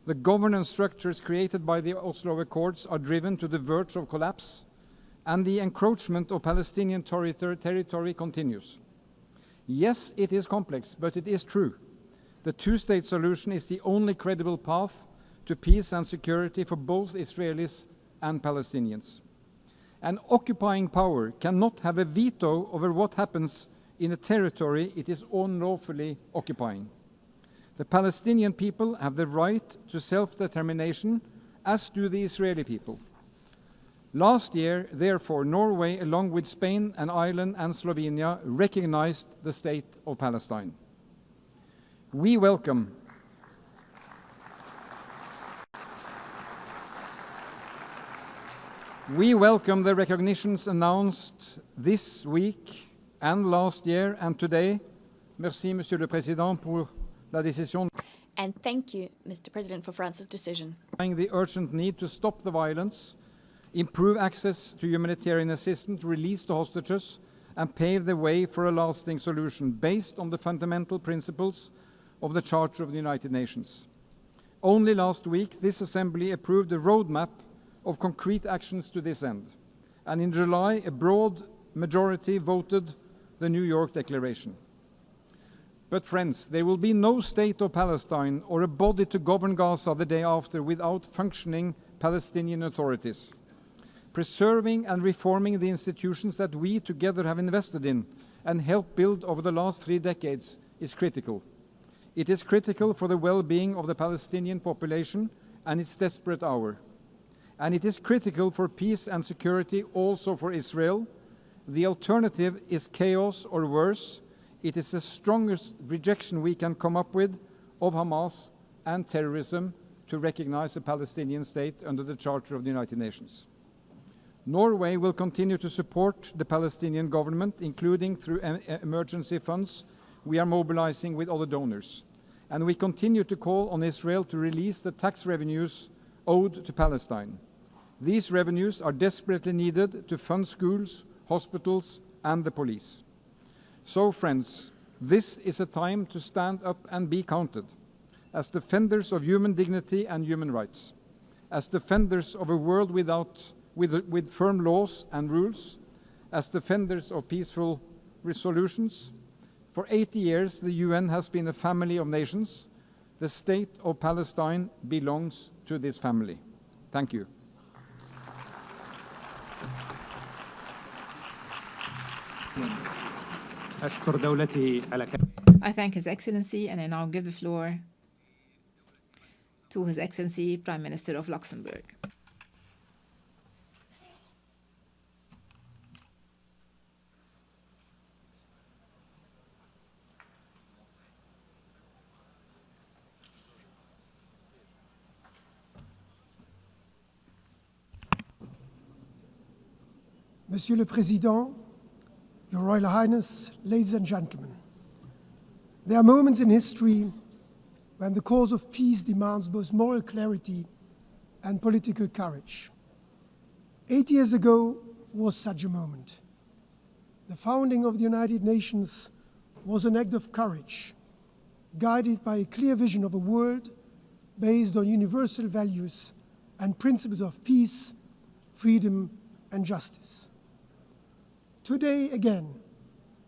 The governance structures created by the Oslo Accords are driven to the verge of collapse, and the encroachment of Palestinian territory continues. Yes, it is complex, but it is true. The two-state solution is the only credible path to peace and security for both Israelis and Palestinians. An occupying power cannot have a veto over what happens in a territory it is unlawfully occupying. The Palestinian people have the right to self-determination, as do the Israeli people. Last year, therefore, Norway, along with Spain and Ireland and Slovenia, recognized the state of Palestine. We welcome the recognitions announced this week and last year and today. Merci, Monsieur le Président, pour la décision. And thank you, Mr. President, for France's decision. The urgent need to stop the violence, improve access to humanitarian assistance, release the hostages, and pave the way for a lasting solution based on the fundamental principles of the Charter of the United Nations. Only last week, this Assembly approved a roadmap of concrete actions to this end. And in July, a broad majority voted the New York Declaration. But friends, there will be no state of Palestine or a body to govern Gaza the day after without functioning Palestinian authorities. Preserving and reforming the institutions that we together have invested in and helped build over the last 3 decades is critical. It is critical for the well-being of the Palestinian population and its desperate hour. And it is critical for peace and security also for Israel. The alternative is chaos or worse. It is the strongest rejection we can come up with of Hamas and terrorism to recognize a Palestinian state under the Charter of the United Nations. Norway will continue to support the Palestinian government, including through emergency funds we are mobilizing with other donors. And we continue to call on Israel to release the tax revenues owed to Palestine. These revenues are desperately needed to fund schools, hospitals, and the police. So, friends, this is a time to stand up and be counted. As defenders of human dignity and human rights, as defenders of a world with firm laws and rules, as defenders of peaceful resolutions. For 80 years, the UN has been a family of nations. The state of Palestine belongs to this family. Thank you. I thank His Excellency, and I now give the floor to His Excellency Prime Minister of Luxembourg. Monsieur le Président, Your Royal Highness, ladies and gentlemen, there are moments in history when the cause of peace demands both moral clarity and political courage. 8 years ago was such a moment. The founding of the United Nations was an act of courage, guided by a clear vision of a world based on universal values and principles of peace, freedom, and justice. Today, again,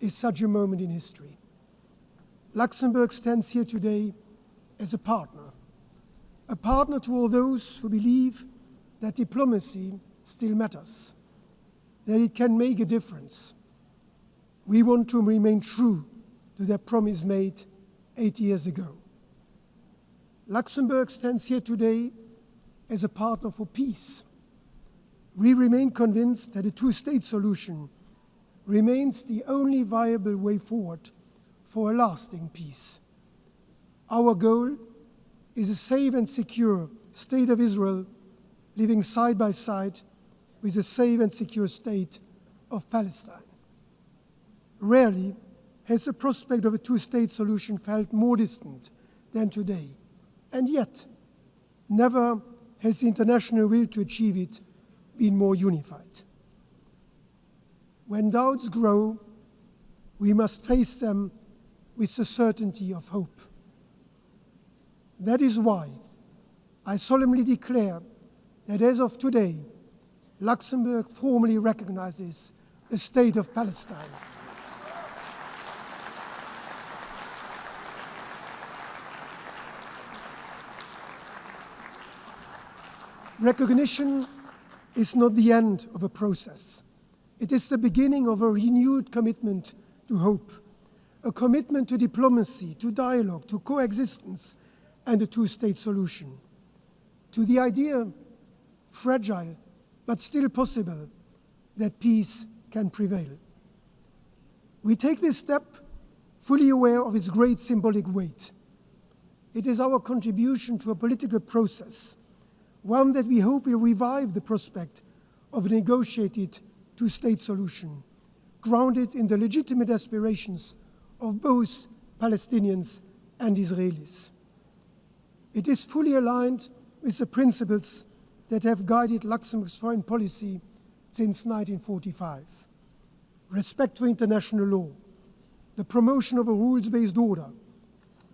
is such a moment in history. Luxembourg stands here today as a partner to all those who believe that diplomacy still matters, that it can make a difference. We want to remain true to their promise made 8 years ago. Luxembourg stands here today as a partner for peace. We remain convinced that a two-state solution remains the only viable way forward for a lasting peace. Our goal is a safe and secure state of Israel living side by side with a safe and secure state of Palestine. Rarely has the prospect of a two-state solution felt more distant than today, and yet never has the international will to achieve it been more unified. When doubts grow, we must face them with the certainty of hope. That is why I solemnly declare that as of today, Luxembourg formally recognizes the state of Palestine. Recognition is not the end of a process. It is the beginning of a renewed commitment to hope, a commitment to diplomacy, to dialogue, to coexistence, and a two-state solution, to the idea, fragile but still possible, that peace can prevail. We take this step fully aware of its great symbolic weight. It is our contribution to a political process, one that we hope will revive the prospect of a negotiated two-state solution, grounded in the legitimate aspirations of both Palestinians and Israelis. It is fully aligned with the principles that have guided Luxembourg's foreign policy since 1945. Respect for international law, the promotion of a rules-based order,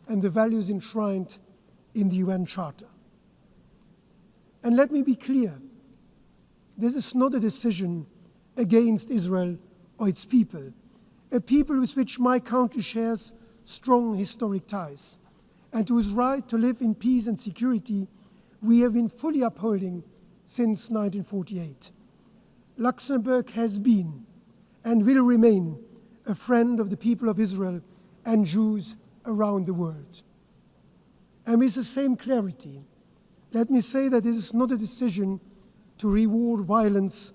and the values enshrined in the UN Charter. And let me be clear, this is not a decision against Israel or its people, a people with which my country shares strong historic ties, and whose right to live in peace and security we have been fully upholding since 1948. Luxembourg has been and will remain a friend of the people of Israel and Jews around the world. And with the same clarity, let me say that this is not a decision to reward violence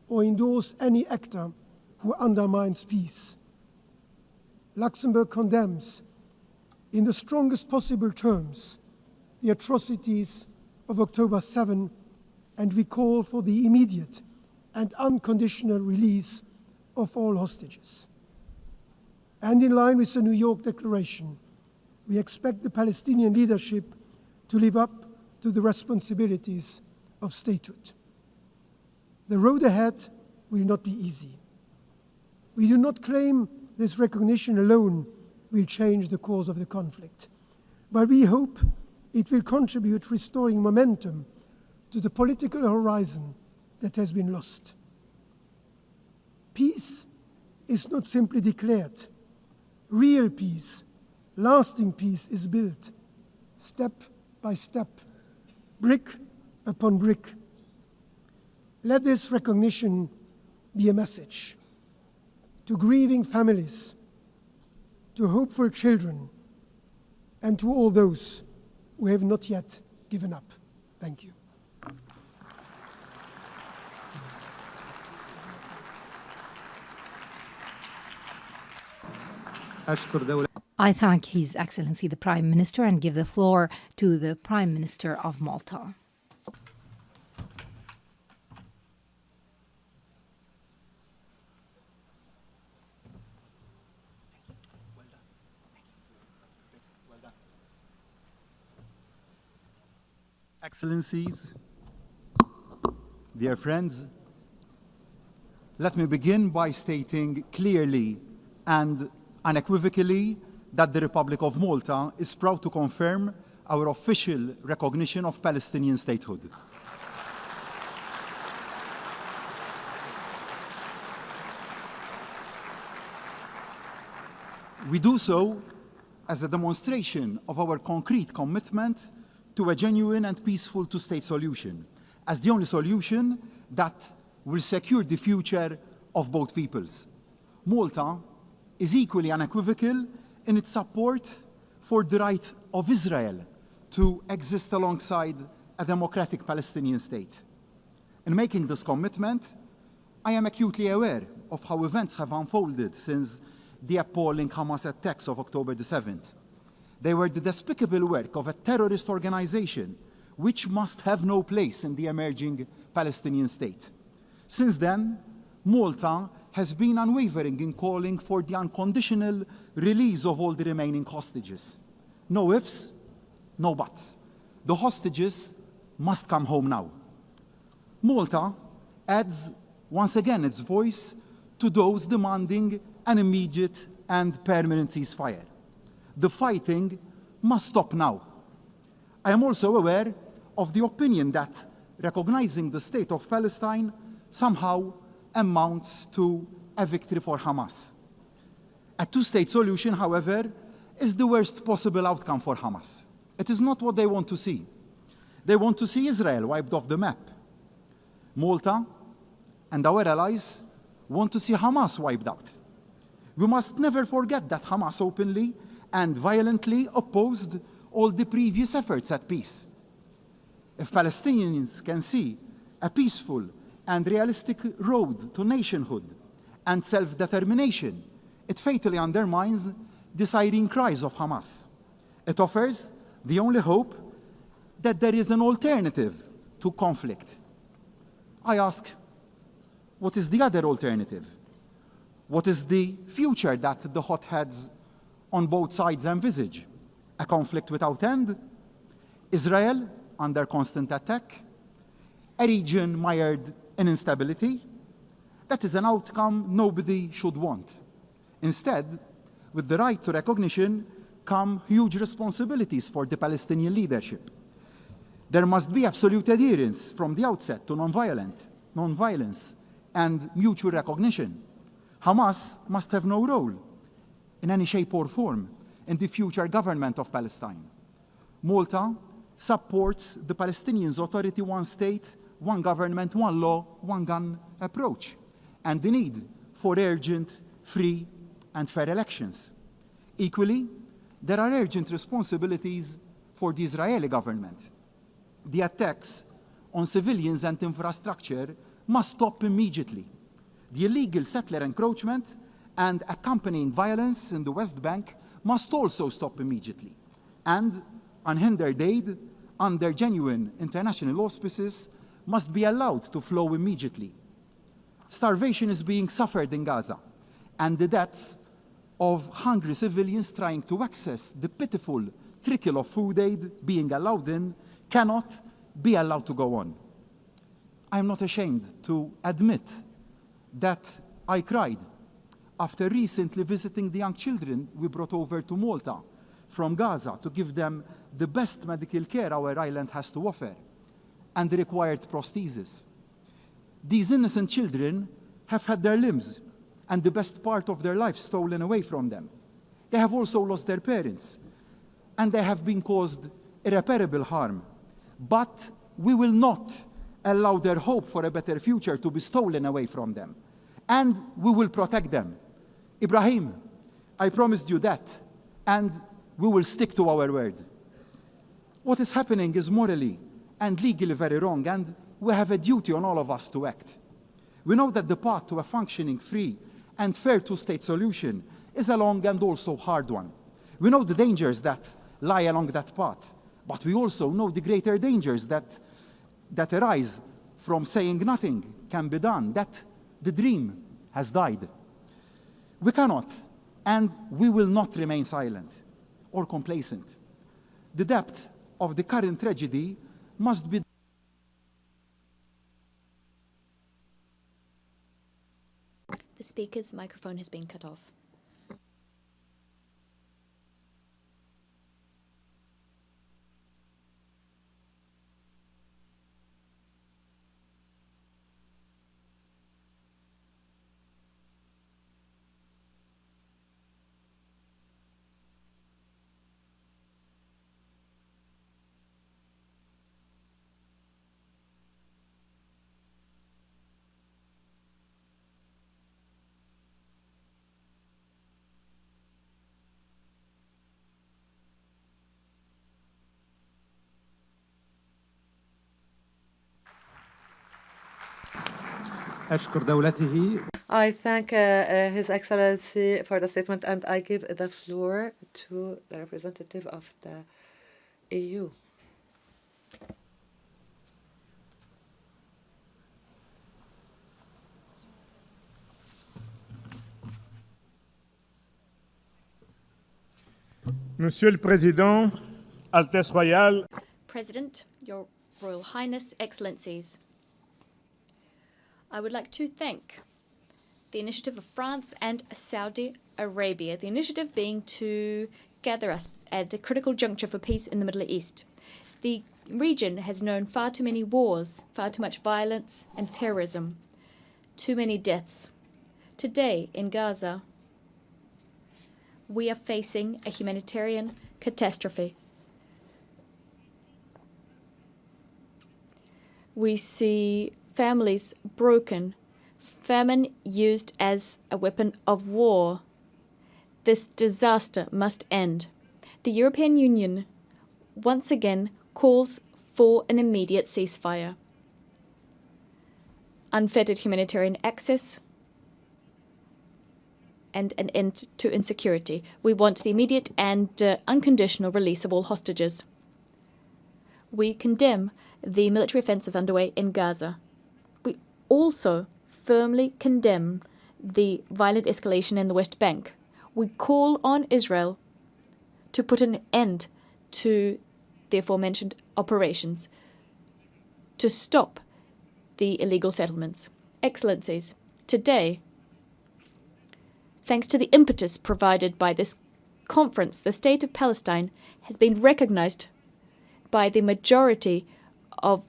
or endorse any actor who undermines peace. Luxembourg condemns, in the strongest possible terms, the atrocities of October 7, and we call for the immediate and unconditional release of all hostages. And in line with the New York Declaration, we expect the Palestinian leadership to live up to the responsibilities of statehood. The road ahead will not be easy. We do not claim this recognition alone will change the course of the conflict, but we hope it will contribute to restoring momentum to the political horizon that has been lost. Peace is not simply declared. Real peace, lasting peace is built step by step, brick upon brick. Let this recognition be a message to grieving families, to hopeful children, and to all those who have not yet given up. Thank you. I thank His Excellency the Prime Minister and give the floor to the Prime Minister of Malta. Excellencies, dear friends, let me begin by stating clearly and unequivocally that the Republic of Malta is proud to confirm our official recognition of Palestinian statehood. We do so as a demonstration of our concrete commitment to a genuine and peaceful two-state solution, as the only solution that will secure the future of both peoples. Malta is equally unequivocal in its support for the right of Israel to exist alongside a democratic Palestinian state. In making this commitment, I am acutely aware of how events have unfolded since the appalling Hamas attacks of October the 7th. They were the despicable work of a terrorist organization which must have no place in the emerging Palestinian state. Since then, Malta has been unwavering in calling for the unconditional release of all the remaining hostages. No ifs, no buts. The hostages must come home now. Malta adds once again its voice to those demanding an immediate and permanent ceasefire. The fighting must stop now. I am also aware of the opinion that recognizing the state of Palestine somehow amounts to a victory for Hamas. A two-state solution, however, is the worst possible outcome for Hamas. It is not what they want to see. They want to see Israel wiped off the map. Malta and our allies want to see Hamas wiped out. We must never forget that Hamas openly and violently opposed all the previous efforts at peace. If Palestinians can see a peaceful and realistic road to nationhood and self-determination, it fatally undermines the siren cries of Hamas. It offers the only hope that there is an alternative to conflict. I ask, what is the other alternative? What is the future that the hotheads on both sides envisage? A conflict without end? Israel under constant attack? A region mired in instability? That is an outcome nobody should want. Instead, with the right to recognition come huge responsibilities for the Palestinian leadership. There must be absolute adherence from the outset to non-violence, and mutual recognition. Hamas must have no role in any shape or form in the future government of Palestine. Malta supports the Palestinians' authority, one state, one government, one law, one gun approach, and the need for urgent, free, and fair elections. Equally, there are urgent responsibilities for the Israeli government. The attacks on civilians and infrastructure must stop immediately. The illegal settler encroachment and accompanying violence in the West Bank must also stop immediately. And unhindered aid under genuine international auspices must be allowed to flow immediately. Starvation is being suffered in Gaza, and the deaths of hungry civilians trying to access the pitiful trickle of food aid being allowed in cannot be allowed to go on. I am not ashamed to admit that I cried after recently visiting the young children we brought over to Malta from Gaza to give them the best medical care our island has to offer and the required prosthesis. These innocent children have had their limbs and the best part of their life stolen away from them. They have also lost their parents, and they have been caused irreparable harm. But we will not allow their hope for a better future to be stolen away from them. And we will protect them. Ibrahim, I promised you that, and we will stick to our word. What is happening is morally and legally very wrong, and we have a duty on all of us to act. We know that the path to a functioning, free, and fair two-state solution is a long and also hard one. We know the dangers that lie along that path, but we also know the greater dangers that arise from saying nothing can be done, that the dream has died. We cannot, and we will not remain silent or complacent. The depth of the current tragedy must be The speaker's microphone has been cut off. I thank His Excellency for the statement, and I give the floor to the representative of the EU. Monsieur le Président, Altesse Royale, President, Your Royal Highness, Excellencies, I would like to thank the initiative of France and Saudi Arabia, the initiative being to gather us at a critical juncture for peace in the Middle East. The region has known far too many wars, far too much violence and terrorism, too many deaths. Today in Gaza, we are facing a humanitarian catastrophe. We see families broken, famine used as a weapon of war. This disaster must end. The European Union once again calls for an immediate ceasefire, unfettered humanitarian access, and an end to insecurity. We want the immediate and unconditional release of all hostages. We condemn the military offensive underway in Gaza. We also firmly condemn the violent escalation in the West Bank. We call on Israel to put an end to the aforementioned operations, to stop the illegal settlements. Excellencies, today, thanks to the impetus provided by this conference, the State of Palestine has been recognized by the majority of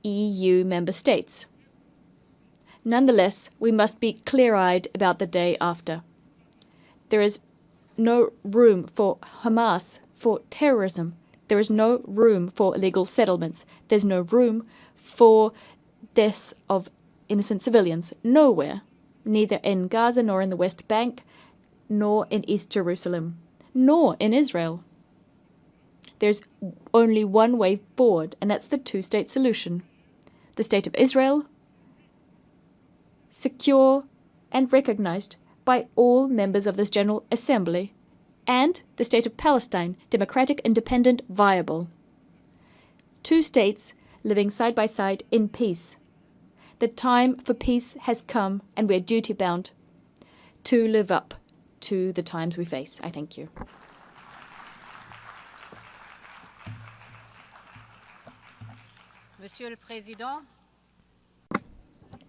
EU member states. Nonetheless, we must be clear-eyed about the day after. There is no room for Hamas, for terrorism. There is no room for illegal settlements. There's no room for deaths of innocent civilians. Nowhere. Neither in Gaza, nor in the West Bank, nor in East Jerusalem, nor in Israel. There's only one way forward, and that's the two-state solution. The State of Israel, secure and recognized by all members of this General Assembly, and the State of Palestine, democratic, independent, viable. Two states living side by side in peace. The time for peace has come, and we are duty-bound to live up to the times we face. I thank you. Monsieur le Président,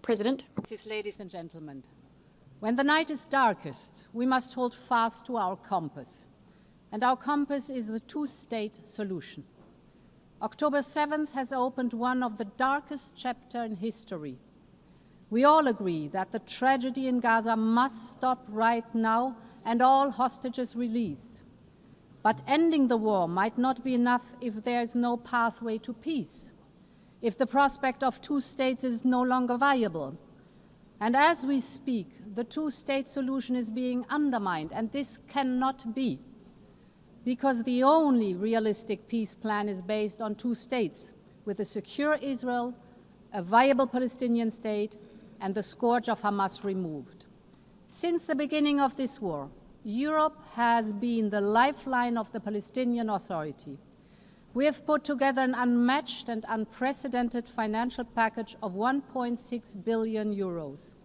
President, ladies and gentlemen, when the night is darkest, we must hold fast to our compass. And our compass is the two-state solution. October 7th has opened one of the darkest chapters in history. We all agree that the tragedy in Gaza must stop right now and all hostages released. But ending the war might not be enough if there is no pathway to peace, if the prospect of two states is no longer viable. And as we speak, the two-state solution is being undermined, and this cannot be, because the only realistic peace plan is based on two states, with a secure Israel, a viable Palestinian state, and the scourge of Hamas removed. Since the beginning of this war, Europe has been the lifeline of the Palestinian Authority. We have put together an unmatched and unprecedented financial package of 1.6 billion euros.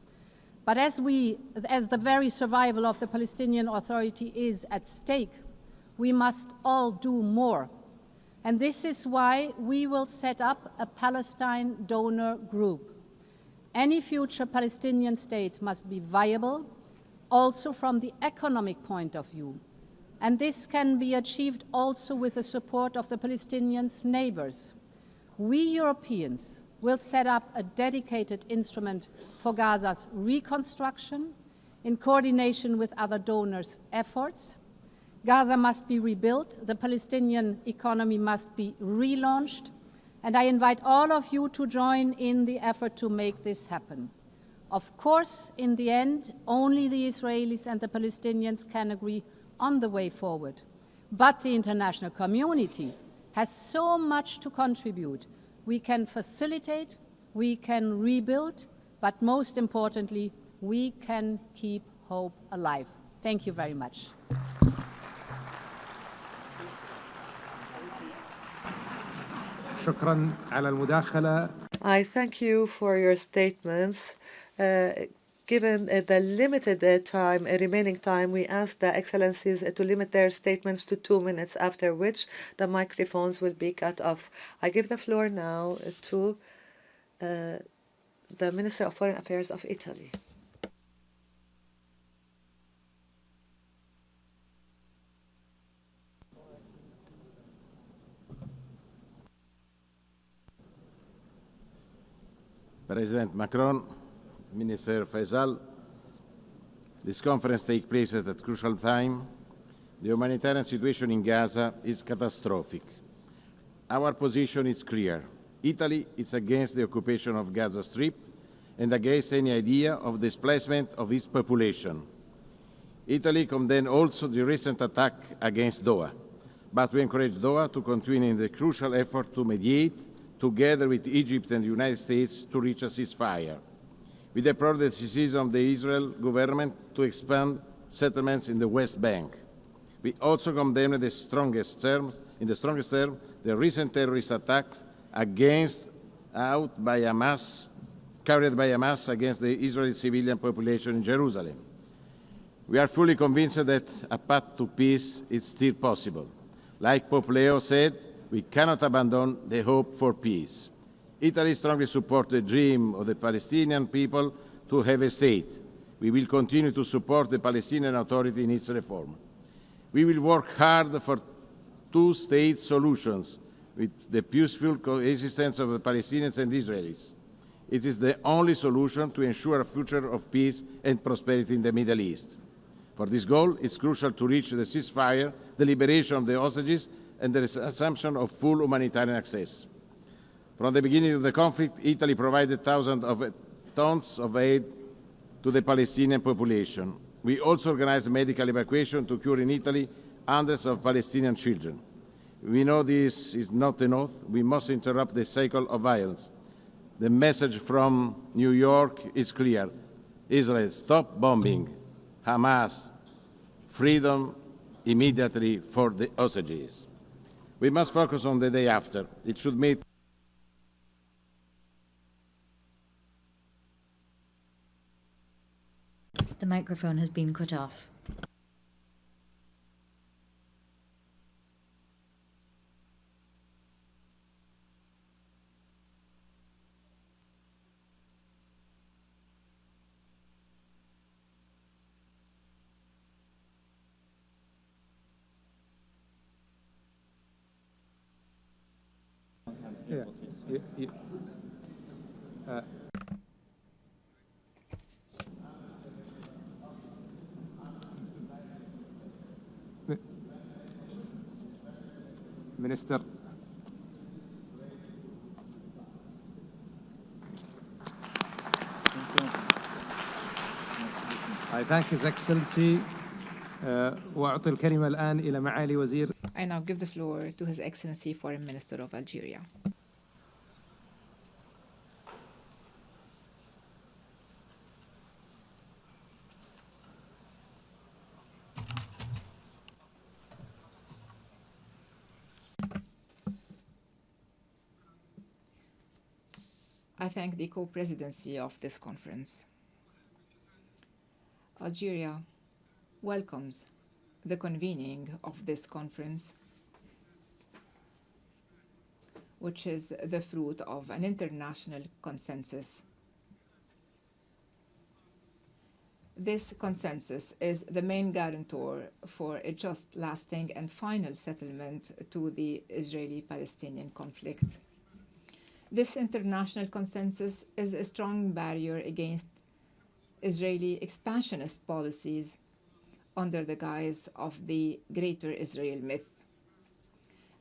But as the very survival of the Palestinian Authority is at stake, we must all do more. And this is why we will set up a Palestine donor group. Any future Palestinian state must be viable, also from the economic point of view. And this can be achieved also with the support of the Palestinians' neighbors. We Europeans will set up a dedicated instrument for Gaza's reconstruction in coordination with other donors' efforts. Gaza must be rebuilt, the Palestinian economy must be relaunched, and I invite all of you to join in the effort to make this happen. Of course, in the end, only the Israelis and the Palestinians can agree on the way forward. But the international community has so much to contribute. We can facilitate, we can rebuild, but most importantly, we can keep hope alive. Thank you very much. I thank you for your statements, given the limited remaining time, we ask the Excellencies to limit their statements to 2 minutes, after which the microphones will be cut off. I give the floor now to the Minister of Foreign Affairs of Italy. President Macron, Minister Faisal, this conference takes place at a crucial time. The humanitarian situation in Gaza is catastrophic. Our position is clear. Italy is against the occupation of Gaza Strip and against any idea of displacement of its population. Italy condemns also the recent attack against Doha, but we encourage Doha to continue in the crucial effort to mediate together with Egypt and the United States to reach a ceasefire. We deplore the decision of the Israel government to expand settlements in the West Bank. We also condemn in the strongest terms the recent terrorist attacks carried by Hamas against the Israeli civilian population in Jerusalem. We are fully convinced that a path to peace is still possible. Like Pope Leo said, we cannot abandon the hope for peace. Italy strongly supports the dream of the Palestinian people to have a state. We will continue to support the Palestinian Authority in its reform. We will work hard for two-state solutions with the peaceful coexistence of the Palestinians and Israelis. It is the only solution to ensure a future of peace and prosperity in the Middle East. For this goal, it's crucial to reach the ceasefire, the liberation of the hostages, and the assumption of full humanitarian access. From the beginning of the conflict, Italy provided thousands of tons of aid to the Palestinian population. We also organized medical evacuation to cure in Italy hundreds of Palestinian children. We know this is not enough. We must interrupt the cycle of violence. The message from New York is clear. Israel, stop bombing. Hamas, freedom immediately for the hostages. We must focus on the day after. It should meet The microphone has been cut off. Minister. I thank His Excellency. وأعطي الكلمة الآن إلى معالي وزير. I now give the floor to His Excellency Foreign Minister of Algeria. I thank the co-presidency of this conference. Algeria welcomes the convening of this conference, which is the fruit of an international consensus. This consensus is the main guarantor for a just, lasting, and final settlement to the Israeli-Palestinian conflict. This international consensus is a strong barrier against Israeli expansionist policies under the guise of the Greater Israel myth.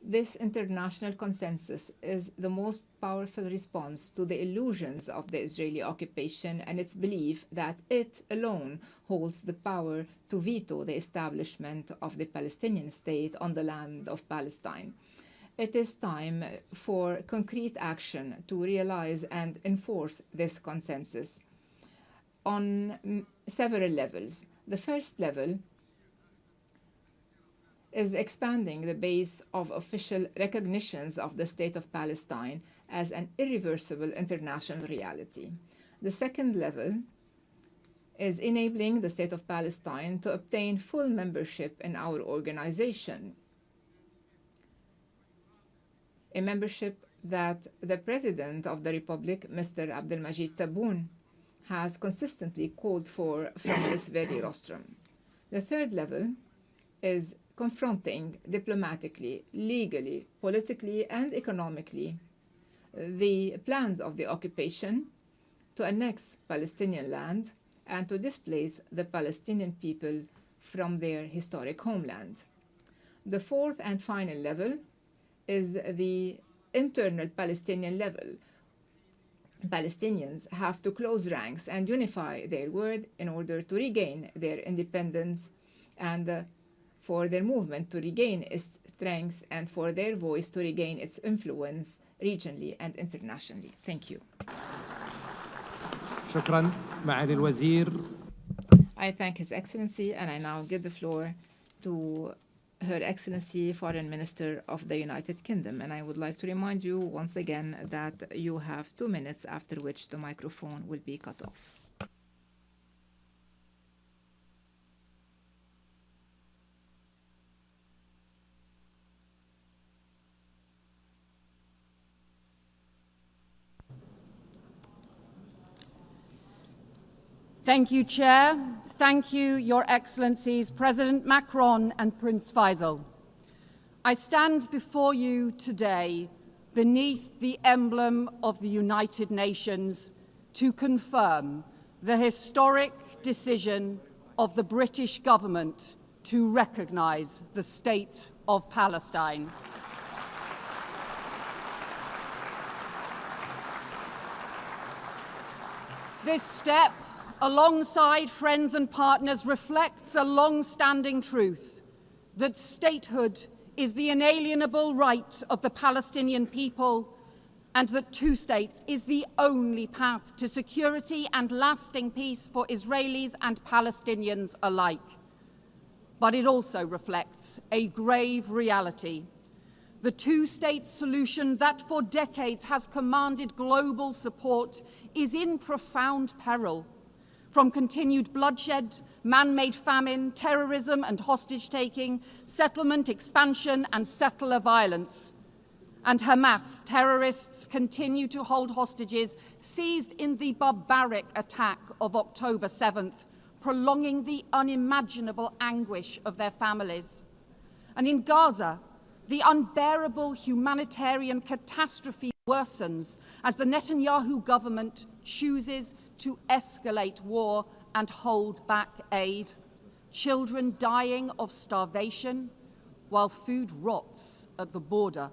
This international consensus is the most powerful response to the illusions of the Israeli occupation and its belief that it alone holds the power to veto the establishment of the Palestinian state on the land of Palestine. It is time for concrete action to realize and enforce this consensus on several levels. The first level is expanding the base of official recognitions of the State of Palestine as an irreversible international reality. The second level is enabling the State of Palestine to obtain full membership in our organization, a membership that the President of the Republic, Mr. Abdelmajid Tebboune, has consistently called for from this very rostrum. The third level is confronting diplomatically, legally, politically, and economically the plans of the occupation to annex Palestinian land and to displace the Palestinian people from their historic homeland. The fourth and final level is the internal Palestinian level. Palestinians have to close ranks and unify their word in order to regain their independence and for their movement to regain its strength and for their voice to regain its influence regionally and internationally. Thank you. شكرا معالي الوزير. I thank His Excellency, and I now give the floor to Her Excellency Foreign Minister of the United Kingdom. And I would like to remind you once again that you have 2 minutes, after which the microphone will be cut off. Thank you, Chair. Thank you, Your Excellencies, President Macron and Prince Faisal. I stand before you today beneath the emblem of the United Nations to confirm the historic decision of the British government to recognise the State of Palestine. This step, alongside friends and partners, reflects a long-standing truth that statehood is the inalienable right of the Palestinian people and that two states is the only path to security and lasting peace for Israelis and Palestinians alike. But it also reflects a grave reality. The two-state solution that for decades has commanded global support is in profound peril. From continued bloodshed, man-made famine, terrorism and hostage-taking, settlement expansion and settler violence. And Hamas terrorists continue to hold hostages seized in the barbaric attack of October 7th, prolonging the unimaginable anguish of their families. And in Gaza, the unbearable humanitarian catastrophe worsens as the Netanyahu government chooses to escalate war and hold back aid, children dying of starvation while food rots at the border.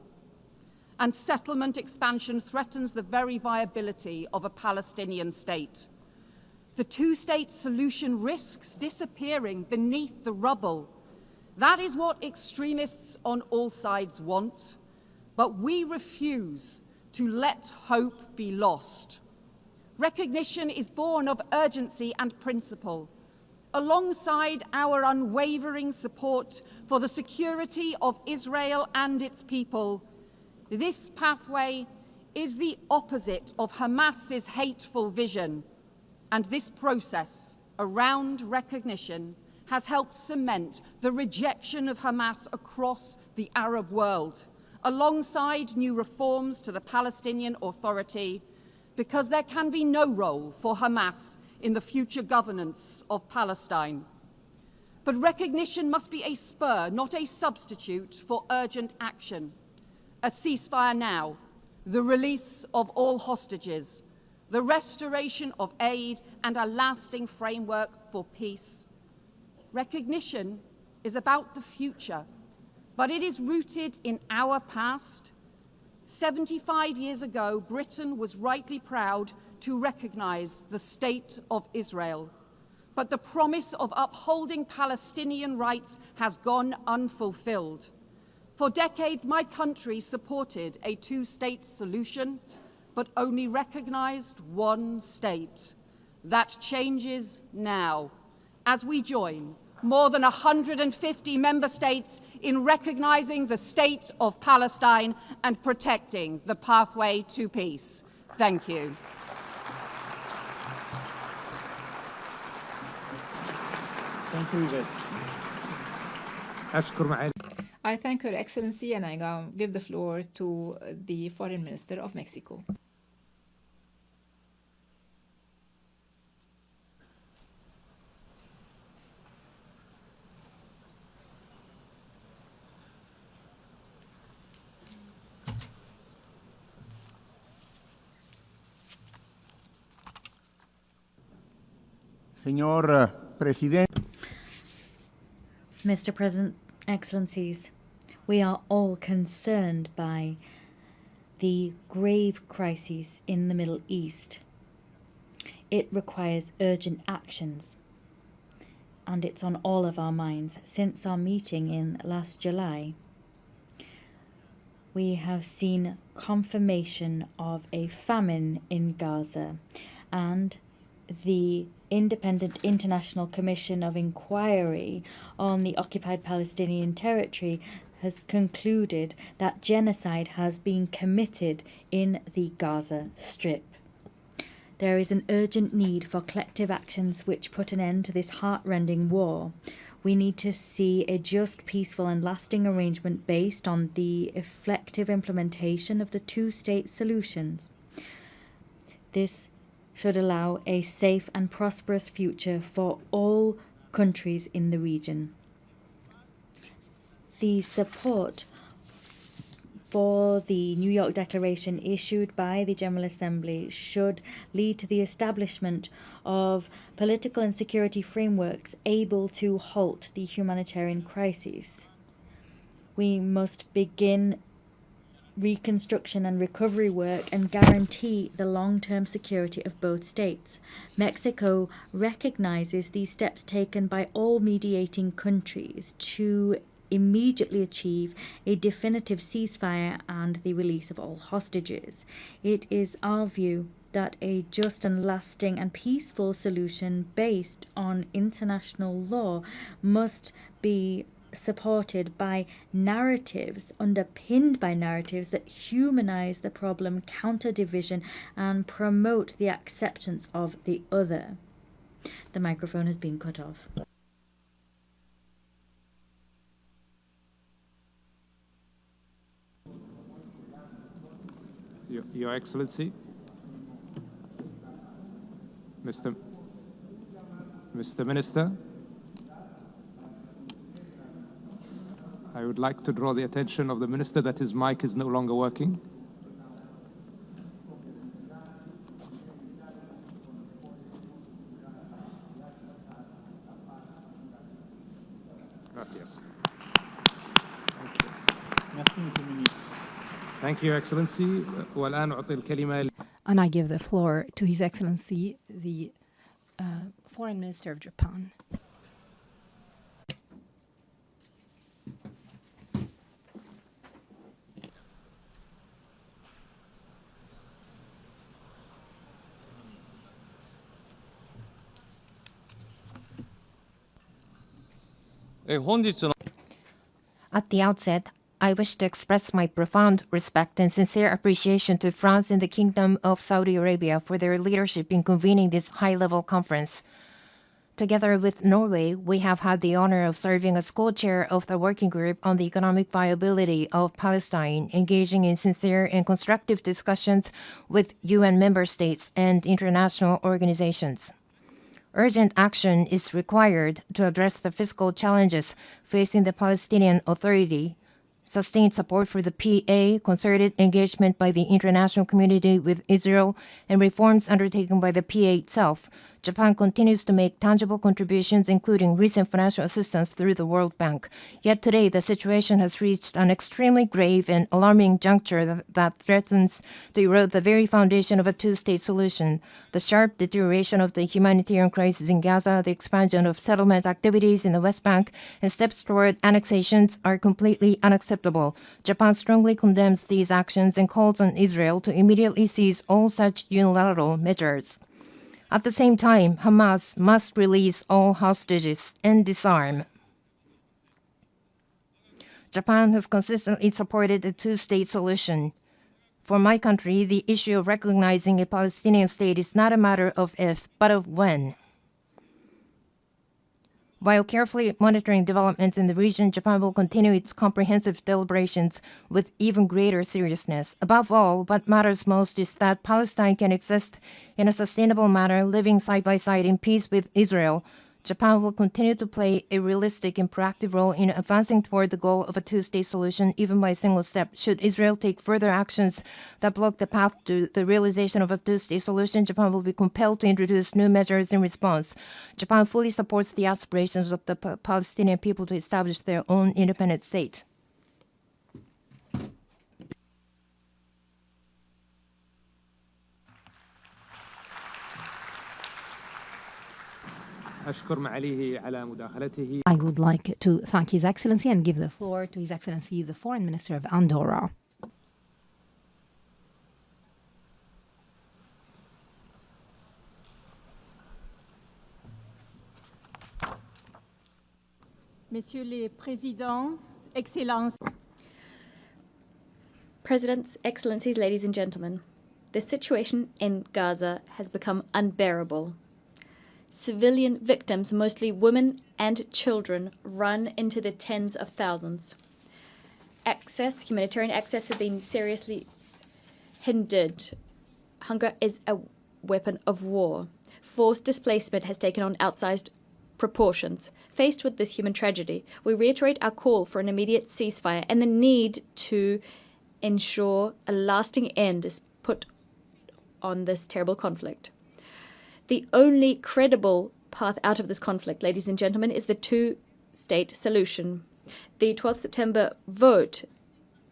And settlement expansion threatens the very viability of a Palestinian state. The two-state solution risks disappearing beneath the rubble. That is what extremists on all sides want, but we refuse to let hope be lost. Recognition is born of urgency and principle, alongside our unwavering support for the security of Israel and its people. This pathway is the opposite of Hamas's hateful vision, and this process around recognition has helped cement the rejection of Hamas across the Arab world, alongside new reforms to the Palestinian Authority, because there can be no role for Hamas in the future governance of Palestine. But recognition must be a spur, not a substitute for urgent action. A ceasefire now, the release of all hostages, the restoration of aid, and a lasting framework for peace. Recognition is about the future, but it is rooted in our past. 75 years ago, Britain was rightly proud to recognise the State of Israel. But the promise of upholding Palestinian rights has gone unfulfilled. For decades, my country supported a two-state solution, but only recognised one state. That changes now, as we join more than 150 member states in recognising the State of Palestine and protecting the pathway to peace. Thank you. Thank you, Yvette. أشكر معالي. I thank Her Excellency, and I give the floor to the Foreign Minister of Mexico. Señor Presidente. Mr. President, Excellencies, we are all concerned by the grave crises in the Middle East. It requires urgent actions, and it's on all of our minds. Since our meeting in last July, we have seen confirmation of a famine in Gaza, and the Independent International Commission of Inquiry on the occupied Palestinian territory has concluded that genocide has been committed in the Gaza Strip. There is an urgent need for collective actions which put an end to this heart-rending war. We need to see a just, peaceful and lasting arrangement based on the effective implementation of the two-state solutions. This should allow a safe and prosperous future for all countries in the region. The support for the New York Declaration issued by the General Assembly should lead to the establishment of political and security frameworks able to halt the humanitarian crises. We must begin reconstruction and recovery work and guarantee the long-term security of both states. Mexico recognizes these steps taken by all mediating countries to immediately achieve a definitive ceasefire and the release of all hostages. It is our view that a just and lasting and peaceful solution based on international law must be supported by narratives, underpinned by narratives that humanize the problem, counter division, and promote the acceptance of the other. The microphone has been cut off. Your Excellency, Mr. Minister, I would like to draw the attention of the Minister that his mic is no longer working. Yes. Thank you, Excellency. والآن أعطي الكلمة. And I give the floor to His Excellency, the Foreign Minister of Japan. At the outset, I wish to express my profound respect and sincere appreciation to France and the Kingdom of Saudi Arabia for their leadership in convening this high-level conference. Together with Norway, we have had the honor of serving as co-chair of the working group on the economic viability of Palestine, engaging in sincere and constructive discussions with UN member states and international organizations. Urgent action is required to address the fiscal challenges facing the Palestinian Authority, sustained support for the PA, concerted engagement by the international community with Israel, and reforms undertaken by the PA itself. Japan continues to make tangible contributions, including recent financial assistance through the World Bank. Yet today, the situation has reached an extremely grave and alarming juncture that threatens to erode the very foundation of a two-state solution. The sharp deterioration of the humanitarian crisis in Gaza, the expansion of settlement activities in the West Bank, and steps toward annexations are completely unacceptable. Japan strongly condemns these actions and calls on Israel to immediately cease all such unilateral measures. At the same time, Hamas must release all hostages and disarm. Japan has consistently supported a two-state solution. For my country, the issue of recognizing a Palestinian state is not a matter of if, but of when. While carefully monitoring developments in the region, Japan will continue its comprehensive deliberations with even greater seriousness. Above all, what matters most is that Palestine can exist in a sustainable manner, living side by side in peace with Israel. Japan will continue to play a realistic and proactive role in advancing toward the goal of a two-state solution, even by a single step. Should Israel take further actions that block the path to the realization of a two-state solution, Japan will be compelled to introduce new measures in response. Japan fully supports the aspirations of the Palestinian people to establish their own independent state. I would like to thank His Excellency and give the floor to His Excellency, the Foreign Minister of Andorra. Messieurs les Présidents, Excellences. Presidents, Excellencies, ladies and gentlemen, the situation in Gaza has become unbearable. Civilian victims, mostly women and children, run into the tens of thousands. Humanitarian access has been seriously hindered. Hunger is a weapon of war. Forced displacement has taken on outsized proportions. Faced with this human tragedy, we reiterate our call for an immediate ceasefire and the need to ensure a lasting end is put on this terrible conflict. The only credible path out of this conflict, ladies and gentlemen, is the two-state solution. The 12th September vote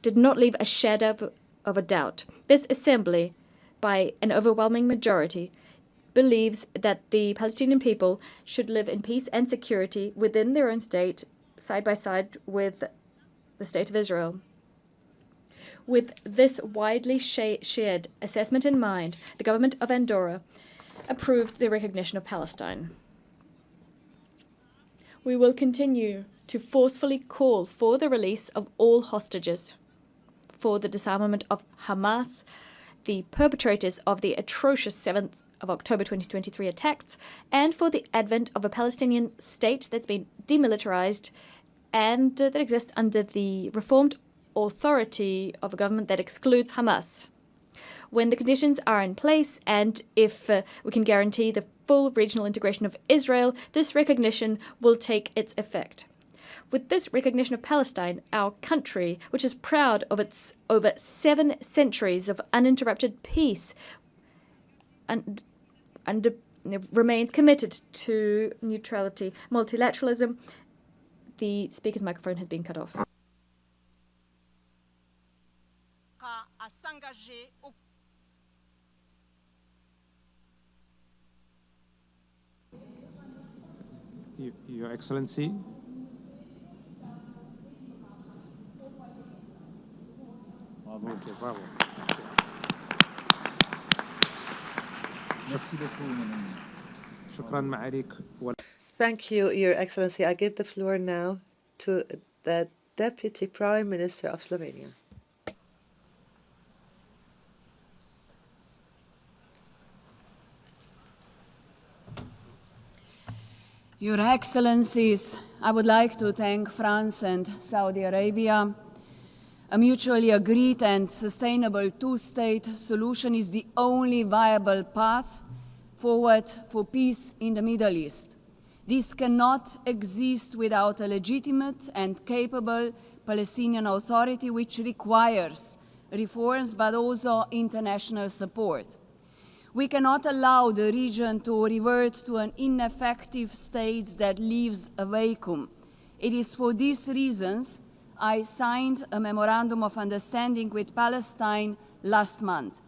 did not leave a shadow of a doubt. This assembly, by an overwhelming majority, believes that the Palestinian people should live in peace and security within their own state, side by side with the State of Israel. With this widely shared assessment in mind, the government of Andorra approved the recognition of Palestine. We will continue to forcefully call for the release of all hostages, for the disarmament of Hamas, the perpetrators of the atrocious 7th of October 2023 attacks, and for the advent of a Palestinian state that's been demilitarized and that exists under the reformed authority of a government that excludes Hamas. When the conditions are in place and if we can guarantee the full regional integration of Israel, this recognition will take its effect. With this recognition of Palestine, our country, which is proud of its over 7 centuries of uninterrupted peace and remains committed to neutrality, multilateralism. The speaker's microphone has been cut off. Your Excellency. Okay, bravo. Thank you, Your Excellency. I give the floor now to the Deputy Prime Minister of Slovenia. Your Excellencies, I would like to thank France and Saudi Arabia. A mutually agreed and sustainable two-state solution is the only viable path forward for peace in the Middle East. This cannot exist without a legitimate and capable Palestinian Authority, which requires reforms but also international support. We cannot allow the region to revert to an ineffective state that leaves a vacuum. It is for these reasons I signed a memorandum of understanding with Palestine last month.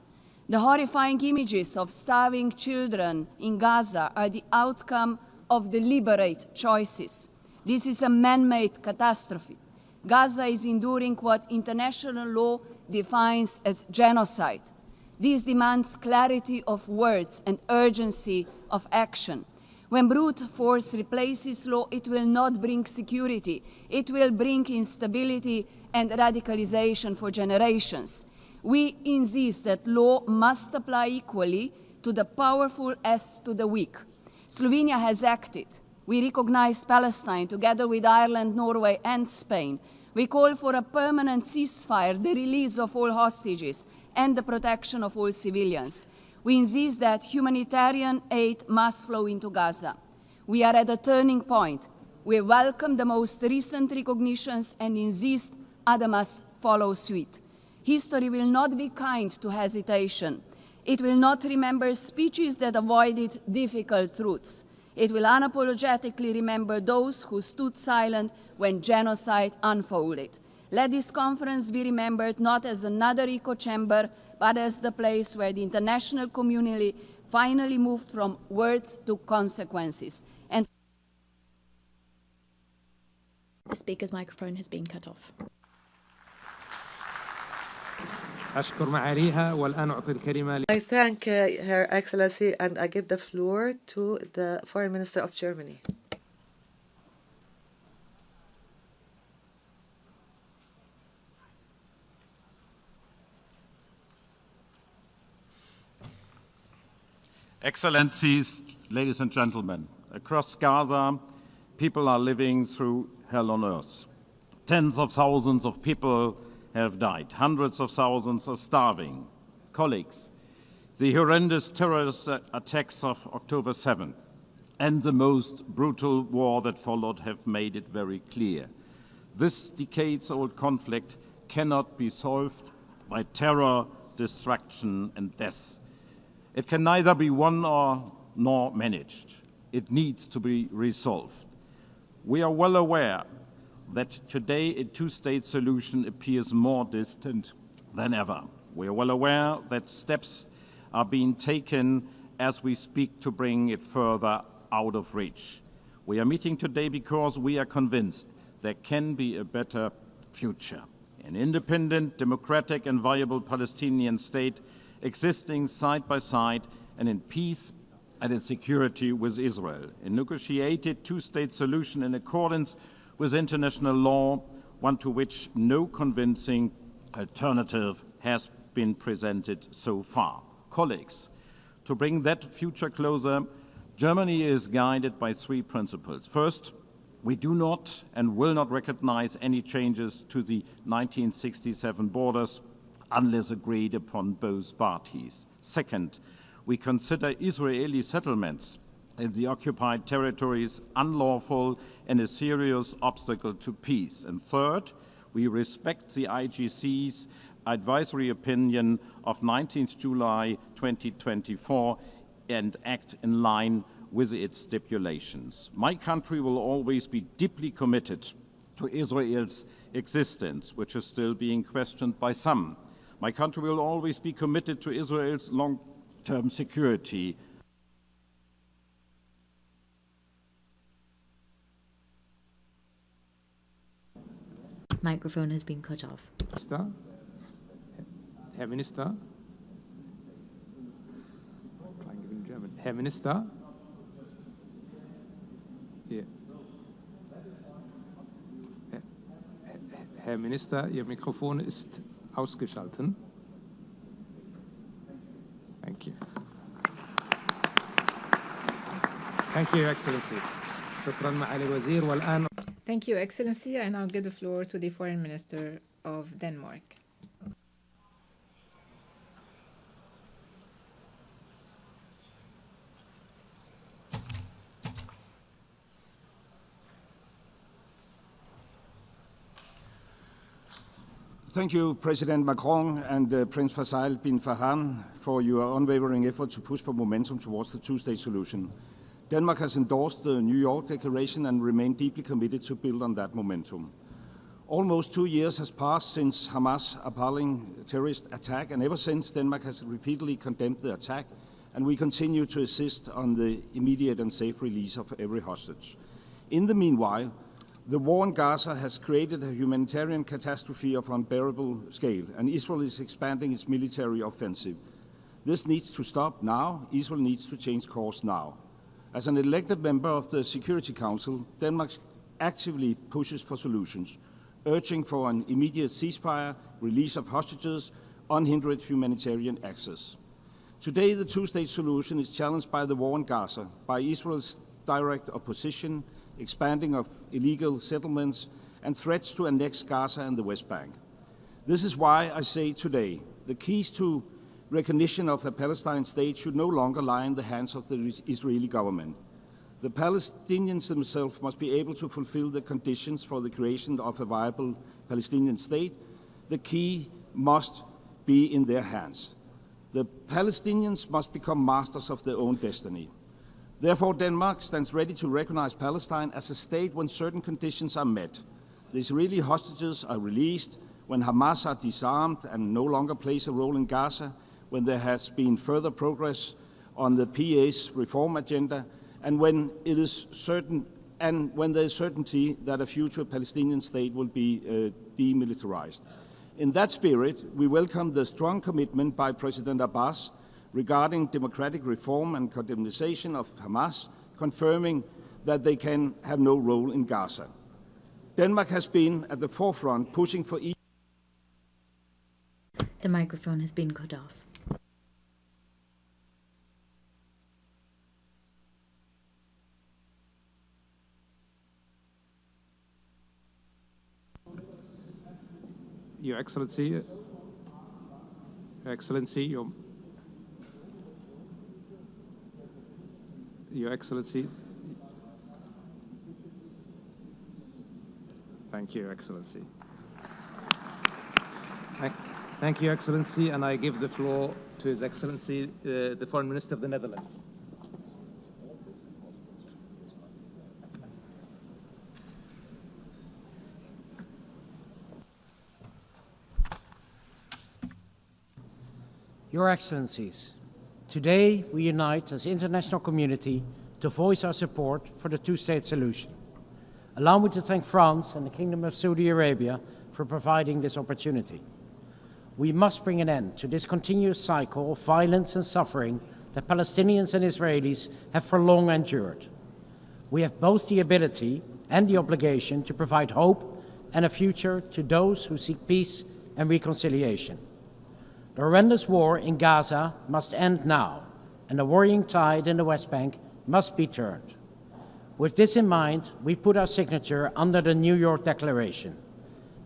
The horrifying images of starving children in Gaza are the outcome of deliberate choices. This is a man-made catastrophe. Gaza is enduring what international law defines as genocide. This demands clarity of words and urgency of action. When brute force replaces law, it will not bring security. It will bring instability and radicalization for generations. We insist that law must apply equally to the powerful as to the weak. Slovenia has acted We recognize Palestine together with Ireland, Norway, and Spain. We call for a permanent ceasefire, the release of all hostages, and the protection of all civilians. We insist that humanitarian aid must flow into Gaza. We are at a turning point. We welcome the most recent recognitions and insist others must follow suit. History will not be kind to hesitation. It will not remember speeches that avoided difficult truths. It will unapologetically remember those who stood silent when genocide unfolded. Let this conference be remembered not as another echo chamber, but as the place where the international community finally moved from words to consequences. And the speaker's microphone has been cut off. I thank Her Excellency and I give the floor to the Foreign Minister of Germany. Excellencies, ladies and gentlemen, across Gaza, people are living through hell on earth. Tens of thousands of people have died. Hundreds of thousands are starving. Colleagues, the horrendous terrorist attacks of October 7 and the most brutal war that followed have made it very clear. This decades-old conflict cannot be solved by terror, destruction, and death. It can neither be won nor managed. It needs to be resolved. We are well aware that today a two-state solution appears more distant than ever. We are well aware that steps are being taken as we speak to bring it further out of reach. We are meeting today because we are convinced there can be a better future. An independent, democratic and viable Palestinian state existing side by side and in peace and in security with Israel. A negotiated two-state solution in accordance with international law, one to which no convincing alternative has been presented so far. Colleagues, to bring that future closer, Germany is guided by three principles. First, we do not and will not recognize any changes to the 1967 borders unless agreed upon both parties. Second, we consider Israeli settlements in the occupied territories unlawful and a serious obstacle to peace. And third, we respect the IGC's advisory opinion of 19th July 2024 and act in line with its stipulations. My country will always be deeply committed to Israel's existence, which is still being questioned by some. My country will always be committed to Israel's long-term security. Microphone has been cut off. Herr Minister. Herr Minister. Yeah. Herr Minister, Ihr Mikrofon ist ausgeschaltet. Thank you. Thank you, Your Excellency. شكرا معالي الوزير والآن. Thank you, Excellency. I now give the floor to the Foreign Minister of Denmark. Thank you, President Macron and Prince Faisal bin Farhan, for your unwavering effort to push for momentum towards the two-state solution. Denmark has endorsed the New York Declaration and remained deeply committed to build on that momentum. Almost 2 years has passed since Hamas' appalling terrorist attack, and ever since Denmark has repeatedly condemned the attack, and we continue to insist on the immediate and safe release of every hostage. In the meanwhile, the war in Gaza has created a humanitarian catastrophe of unbearable scale, and Israel is expanding its military offensive. This needs to stop now. Israel needs to change course now. As an elected member of the Security Council, Denmark actively pushes for solutions, urging for an immediate ceasefire, release of hostages, unhindered humanitarian access. Today, the two-state solution is challenged by the war in Gaza, by Israel's direct opposition, expanding of illegal settlements, and threats to annex Gaza and the West Bank. This is why I say today, the keys to recognition of the Palestine state should no longer lie in the hands of the Israeli government. The Palestinians themselves must be able to fulfill the conditions for the creation of a viable Palestinian state. The key must be in their hands. The Palestinians must become masters of their own destiny. Therefore, Denmark stands ready to recognize Palestine as a state when certain conditions are met. The Israeli hostages are released, when Hamas are disarmed and no longer plays a role in Gaza, when there has been further progress on the PA's reform agenda, and when it is certain, and when there is certainty that a future Palestinian state will be demilitarized. In that spirit, we welcome the strong commitment by President Abbas regarding democratic reform and condemnation of Hamas, confirming that they can have no role in Gaza. Denmark has been at the forefront pushing for The microphone has been cut off. Your Excellency, Your Excellency. Thank you, Your Excellency. Thank you, Your Excellency, and I give the floor to His Excellency, the Foreign Minister of the Netherlands. Your Excellencies, today we unite as international community to voice our support for the two-state solution. Allow me to thank France and the Kingdom of Saudi Arabia for providing this opportunity. We must bring an end to this continuous cycle of violence and suffering that Palestinians and Israelis have for long endured. We have both the ability and the obligation to provide hope and a future to those who seek peace and reconciliation. The horrendous war in Gaza must end now, and the worrying tide in the West Bank must be turned. With this in mind, we put our signature under the New York Declaration.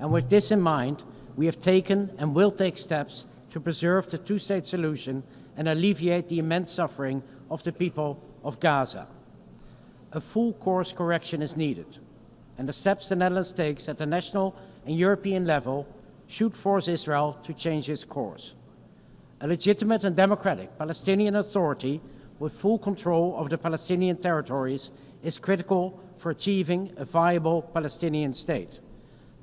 And with this in mind, we have taken and will take steps to preserve the two-state solution and alleviate the immense suffering of the people of Gaza. A full course correction is needed, and the steps the Netherlands takes at the national and European level should force Israel to change its course. A legitimate and democratic Palestinian Authority with full control of the Palestinian territories is critical for achieving a viable Palestinian state.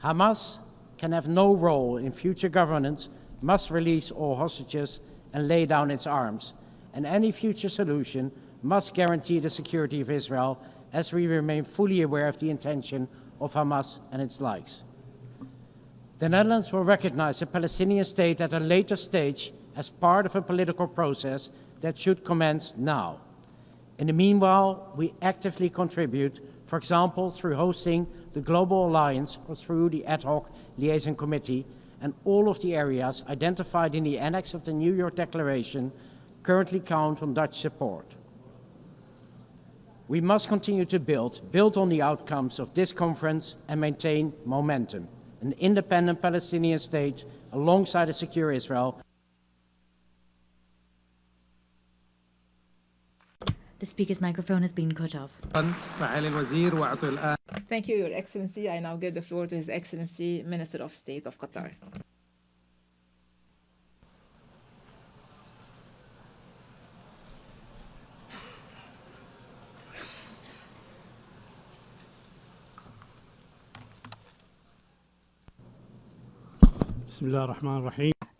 Hamas can have no role in future governance, must release all hostages and lay down its arms, and any future solution must guarantee the security of Israel, as we remain fully aware of the intention of Hamas and its likes. The Netherlands will recognize a Palestinian state at a later stage as part of a political process that should commence now. In the meanwhile, we actively contribute, for example, through hosting the Global Alliance or through the Ad Hoc Liaison Committee, and all of the areas identified in the annex of the New York Declaration currently count on Dutch support. We must continue to build on the outcomes of this conference and maintain momentum. An independent Palestinian state alongside a secure Israel. The speaker's microphone has been cut off. Thank you, Your Excellency. I now give the floor to His Excellency, Minister of State of Qatar.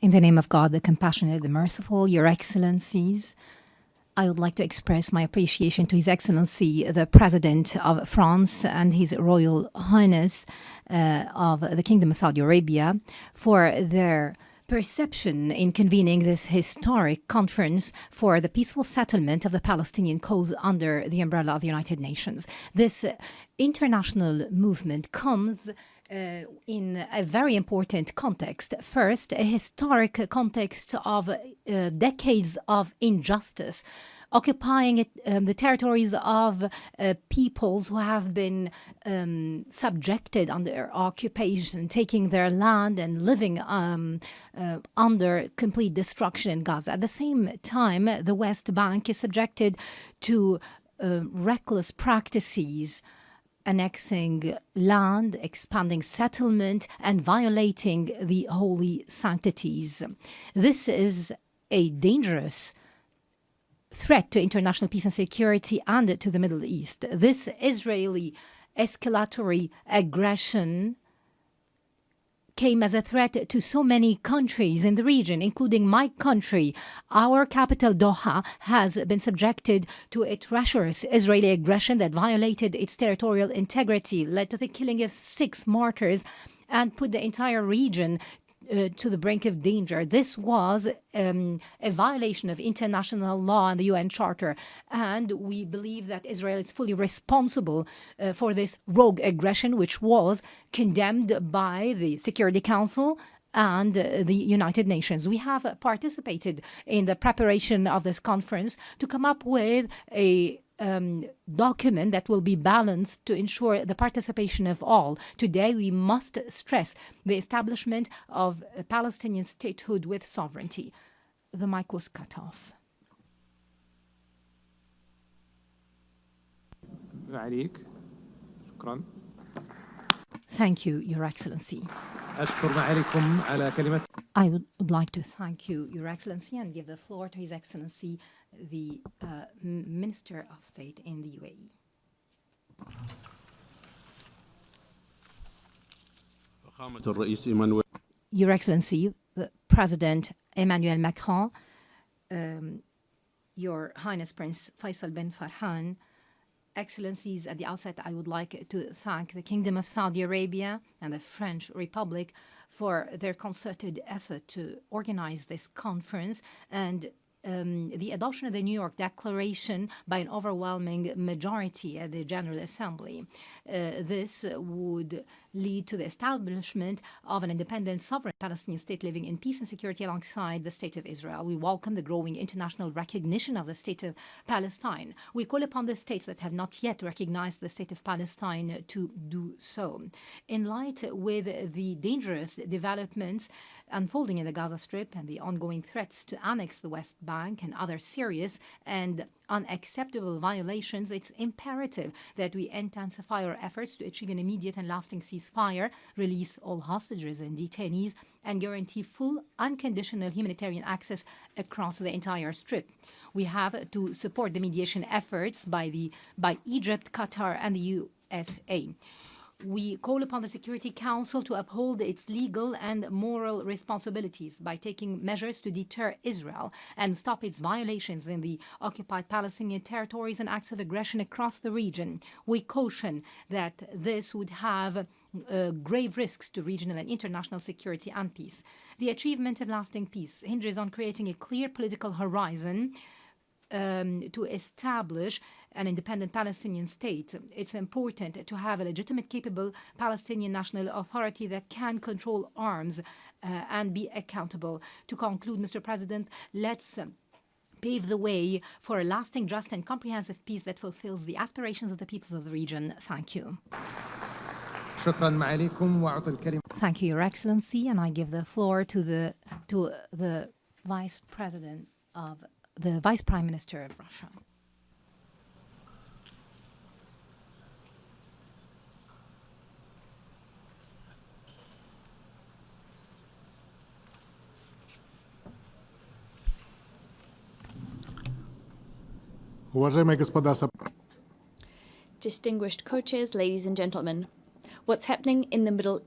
In the name of God, the compassionate, the merciful, Your Excellencies, I would like to express my appreciation to His Excellency, the President of France, and His Royal Highness of the Kingdom of Saudi Arabia for their perception in convening this historic conference for the peaceful settlement of the Palestinian cause under the umbrella of the United Nations. This international movement comes in a very important context. First, a historic context of decades of injustice, occupying the territories of peoples who have been subjected under occupation, taking their land and living under complete destruction in Gaza. At the same time, the West Bank is subjected to reckless practices, annexing land, expanding settlement, and violating the holy sanctities. This is a dangerous threat to international peace and security and to the Middle East. This Israeli escalatory aggression came as a threat to so many countries in the region, including my country. Our capital, Doha, has been subjected to a treacherous Israeli aggression that violated its territorial integrity, led to the killing of 6 martyrs, and put the entire region to the brink of danger. This was a violation of international law and the UN Charter, and we believe that Israel is fully responsible for this rogue aggression, which was condemned by the Security Council and the United Nations. We have participated in the preparation of this conference to come up with a document that will be balanced to ensure the participation of all. Today, we must stress the establishment of a Palestinian statehood with sovereignty. The mic was cut off. Thank you, Your Excellency. I would like to thank you, Your Excellency, and give the floor to His Excellency, the Minister of State in the UAE. Your Excellency, President Emmanuel Macron, Your Highness Prince Faisal bin Farhan, Excellencies, at the outset, I would like to thank the Kingdom of Saudi Arabia and the French Republic for their concerted effort to organize this conference and the adoption of the New York Declaration by an overwhelming majority at the General Assembly. This would lead to the establishment of an independent, sovereign Palestinian state living in peace and security alongside the State of Israel. We welcome the growing international recognition of the State of Palestine. We call upon the states that have not yet recognized the State of Palestine to do so. In light with the dangerous developments unfolding in the Gaza Strip and the ongoing threats to annex the West Bank and other serious and unacceptable violations, it's imperative that we intensify our efforts to achieve an immediate and lasting ceasefire, release all hostages and detainees, and guarantee full, unconditional humanitarian access across the entire Strip. We have to support the mediation efforts by Egypt, Qatar, and the USA. We call upon the Security Council to uphold its legal and moral responsibilities by taking measures to deter Israel and stop its violations in the occupied Palestinian territories and acts of aggression across the region. We caution that this would have grave risks to regional and international security and peace. The achievement of lasting peace hinges on creating a clear political horizon to establish an independent Palestinian state. It's important to have a legitimate, capable Palestinian national authority that can control arms and be accountable. To conclude, Mr. President, let's pave the way for a lasting, just, and comprehensive peace that fulfills the aspirations of the peoples of the region. Thank you. Thank you, Your Excellency, and I give the floor to the Vice President of the Vice Prime Minister of Russia. Distinguished co-chairs, ladies and gentlemen, what's happening in the Middle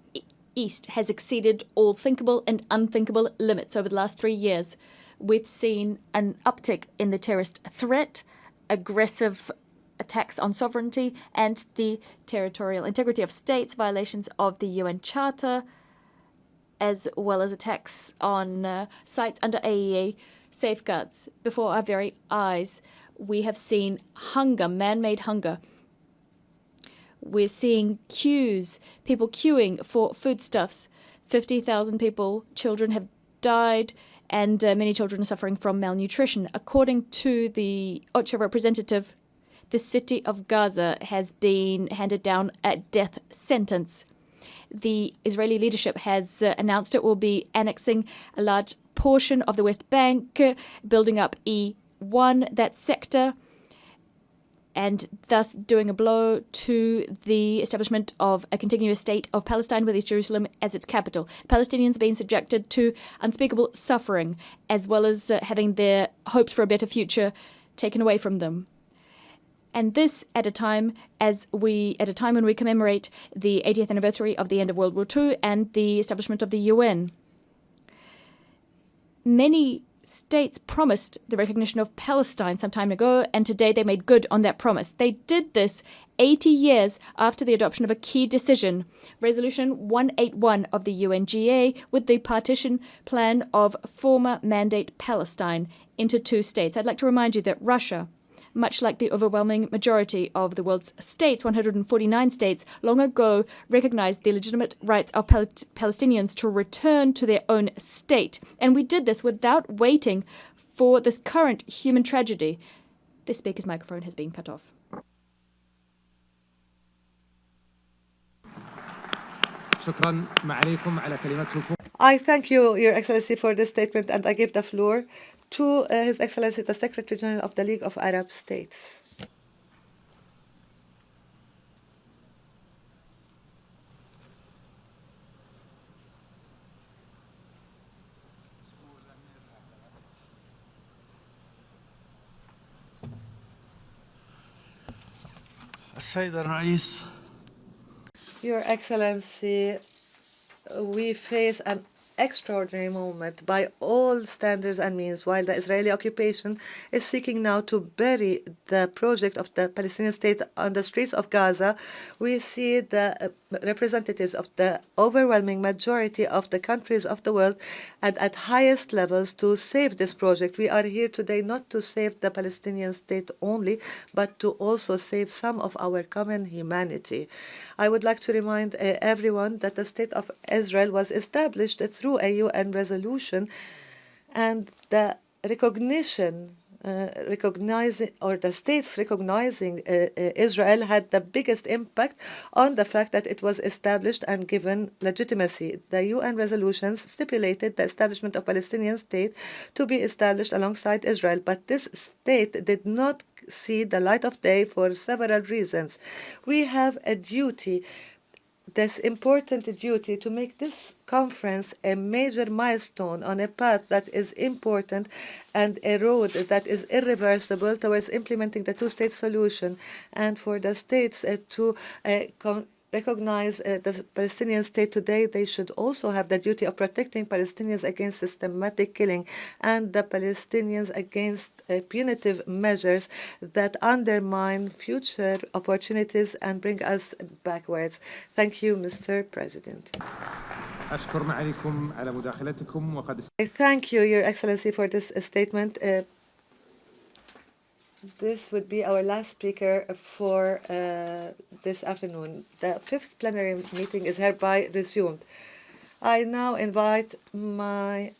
East has exceeded all thinkable and unthinkable limits over the last 3 years. We've seen an uptick in the terrorist threat, aggressive attacks on sovereignty and the territorial integrity of states, violations of the UN Charter, as well as attacks on sites under AEA safeguards. Before our very eyes, we have seen hunger, man-made hunger. We're seeing queues, people queuing for foodstuffs. 50,000 people, children have died, and many children are suffering from malnutrition. According to the OCHA representative, the city of Gaza has been handed down a death sentence. The Israeli leadership has announced it will be annexing a large portion of the West Bank, building up E1, that sector, and thus doing a blow to the establishment of a continuous state of Palestine with East Jerusalem as its capital. Palestinians being subjected to unspeakable suffering, as well as having their hopes for a better future taken away from them. And this at a time when we commemorate the 80th anniversary of the end of World War II and the establishment of the UN. Many states promised the recognition of Palestine some time ago, and today they made good on that promise. They did this 80 years after the adoption of a key decision, Resolution 181 of the UNGA, with the partition plan of former Mandate Palestine into two states. I'd like to remind you that Russia, much like the overwhelming majority of the world's states, 149 states, long ago recognized the legitimate rights of Palestinians to return to their own state. And we did this without waiting for this current human tragedy. The speaker's microphone has been cut off. I thank you, Your Excellency, for this statement, and I give the floor to His Excellency, the Secretary General of the League of Arab States. Your Excellency, we face an extraordinary moment by all standards and means, while the Israeli occupation is seeking now to bury the project of the Palestinian state on the streets of Gaza. We see the representatives of the overwhelming majority of the countries of the world and at highest levels to save this project. We are here today not to save the Palestinian state only, but to also save some of our common humanity. I would like to remind everyone that the State of Israel was established through a UN resolution, and the the states recognizing Israel had the biggest impact on the fact that it was established and given legitimacy. The UN resolutions stipulated the establishment of Palestinian state to be established alongside Israel, but this state did not see the light of day for several reasons. We have a duty, this important duty, to make this conference a major milestone on a path that is important and a road that is irreversible towards implementing the two-state solution, and for the states to recognize the Palestinian state today. They should also have the duty of protecting Palestinians against systematic killing and the Palestinians against punitive measures that undermine future opportunities and bring us backwards. Thank you, Mr. President. I thank you, Your Excellency, for this statement. This would be our last speaker for this afternoon. The fifth plenary meeting is hereby resumed. I now invite my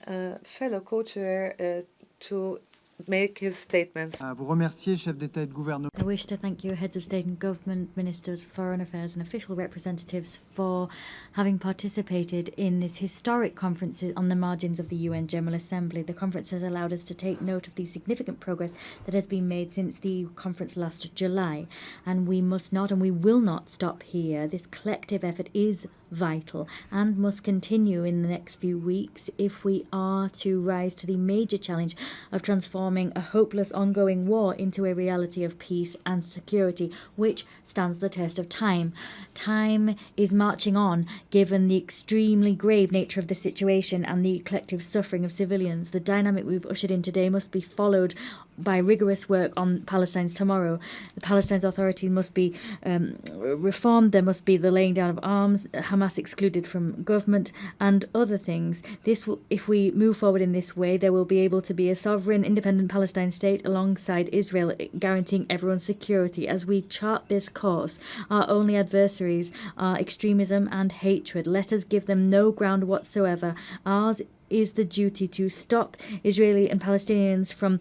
fellow co-chair to make his statements. Vous remercier, chef d'État et de gouvernement. I wish to thank you, heads of state and government, ministers, foreign affairs and official representatives for having participated in this historic conference on the margins of the UN General Assembly. The conference has allowed us to take note of the significant progress that has been made since the conference last July. And we must not and we will not stop here. This collective effort is vital and must continue in the next few weeks if we are to rise to the major challenge of transforming a hopeless ongoing war into a reality of peace and security, which stands the test of time. Time is marching on, given the extremely grave nature of the situation and the collective suffering of civilians. The dynamic we've ushered in today must be followed by rigorous work on Palestine's tomorrow. The Palestinian Authority must be reformed. There must be the laying down of arms, Hamas excluded from government, and other things. This will, if we move forward in this way, there will be able to be a sovereign, independent Palestine state alongside Israel, guaranteeing everyone's security. As we chart this course, our only adversaries are extremism and hatred. Let us give them no ground whatsoever. Ours is the duty to stop Israeli and Palestinians from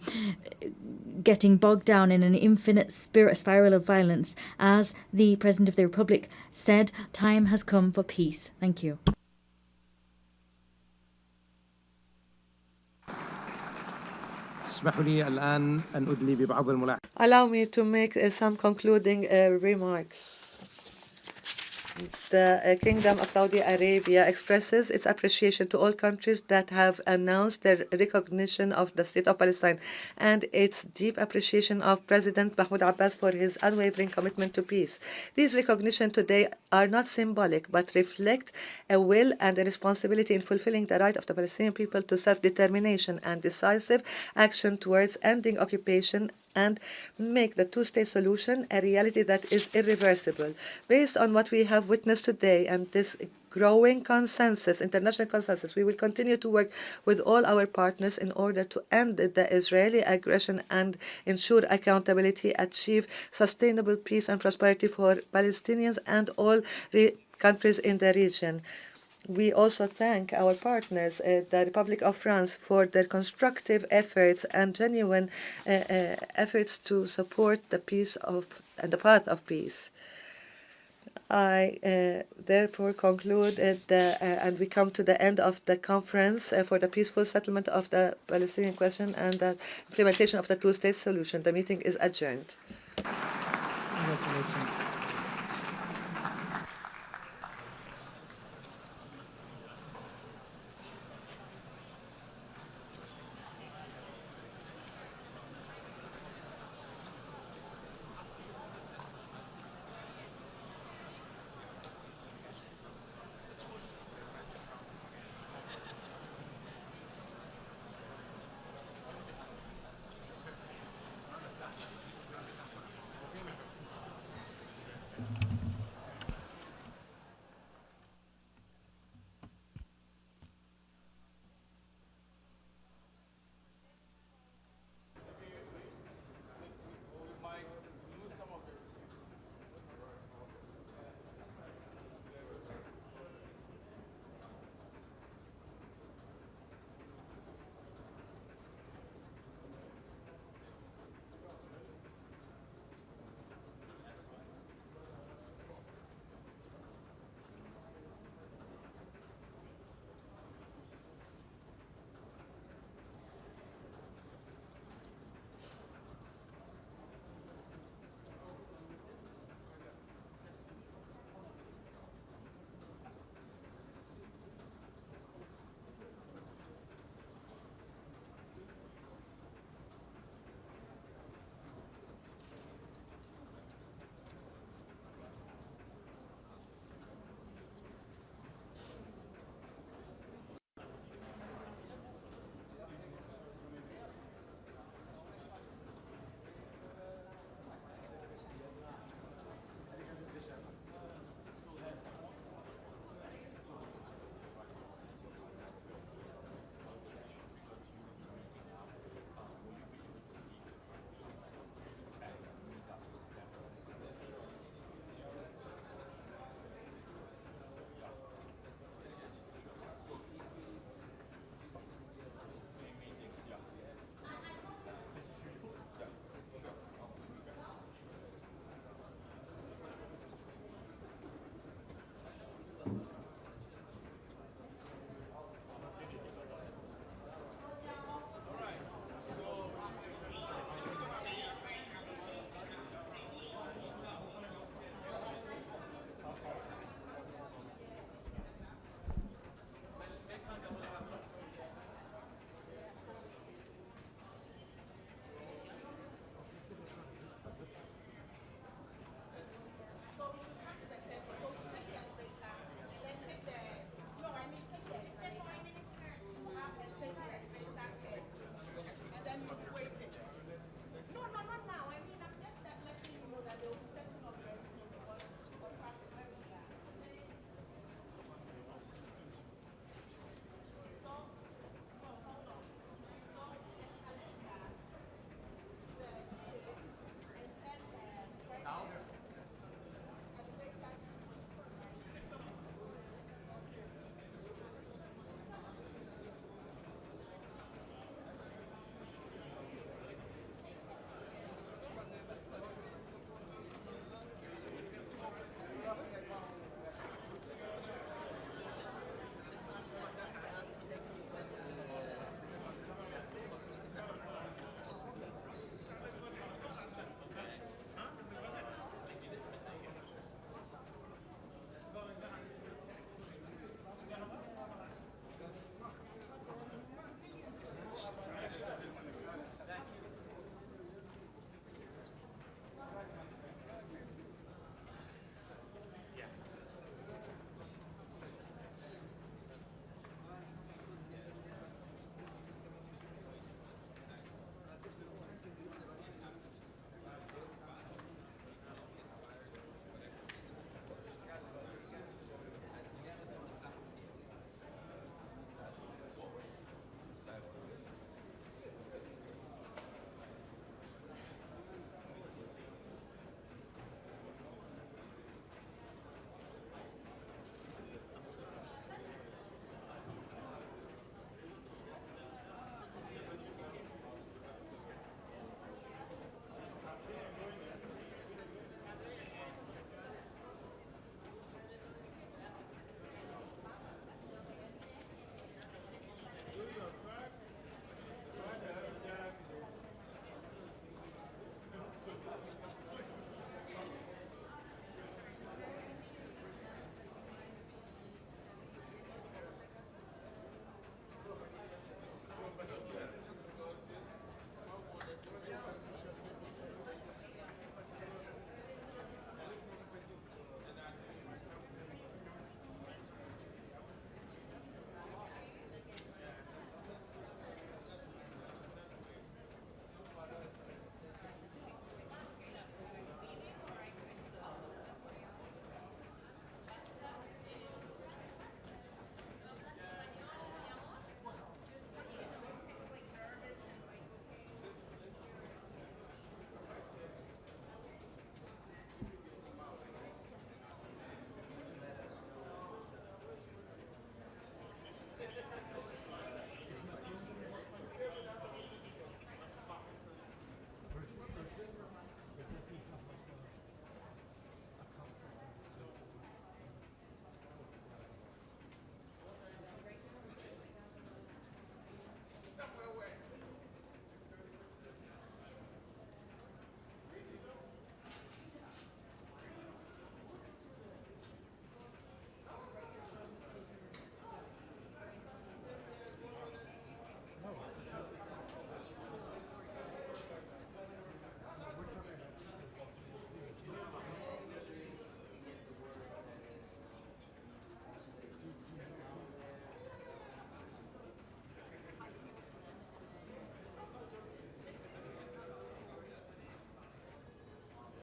getting bogged down in an infinite spiral of violence. As the President of the Republic said, time has come for peace. Thank you. Allow me to make some concluding remarks. The Kingdom of Saudi Arabia expresses its appreciation to all countries that have announced their recognition of the State of Palestine and its deep appreciation of President Mahmoud Abbas for his unwavering commitment to peace. These recognitions today are not symbolic but reflect a will and a responsibility in fulfilling the right of the Palestinian people to self-determination and decisive action towards ending occupation and make the two-state solution a reality that is irreversible. Based on what we have witnessed today and this growing consensus, international consensus, we will continue to work with all our partners in order to end the Israeli aggression and ensure accountability, achieve sustainable peace and prosperity for Palestinians and all countries in the region. We also thank our partners, the Republic of France, for their constructive efforts and genuine efforts to support the peace and the path of peace. I therefore conclude and we come to the end of the conference for the peaceful settlement of the Palestinian question and the implementation of the two-state solution. The meeting is adjourned. Congratulations.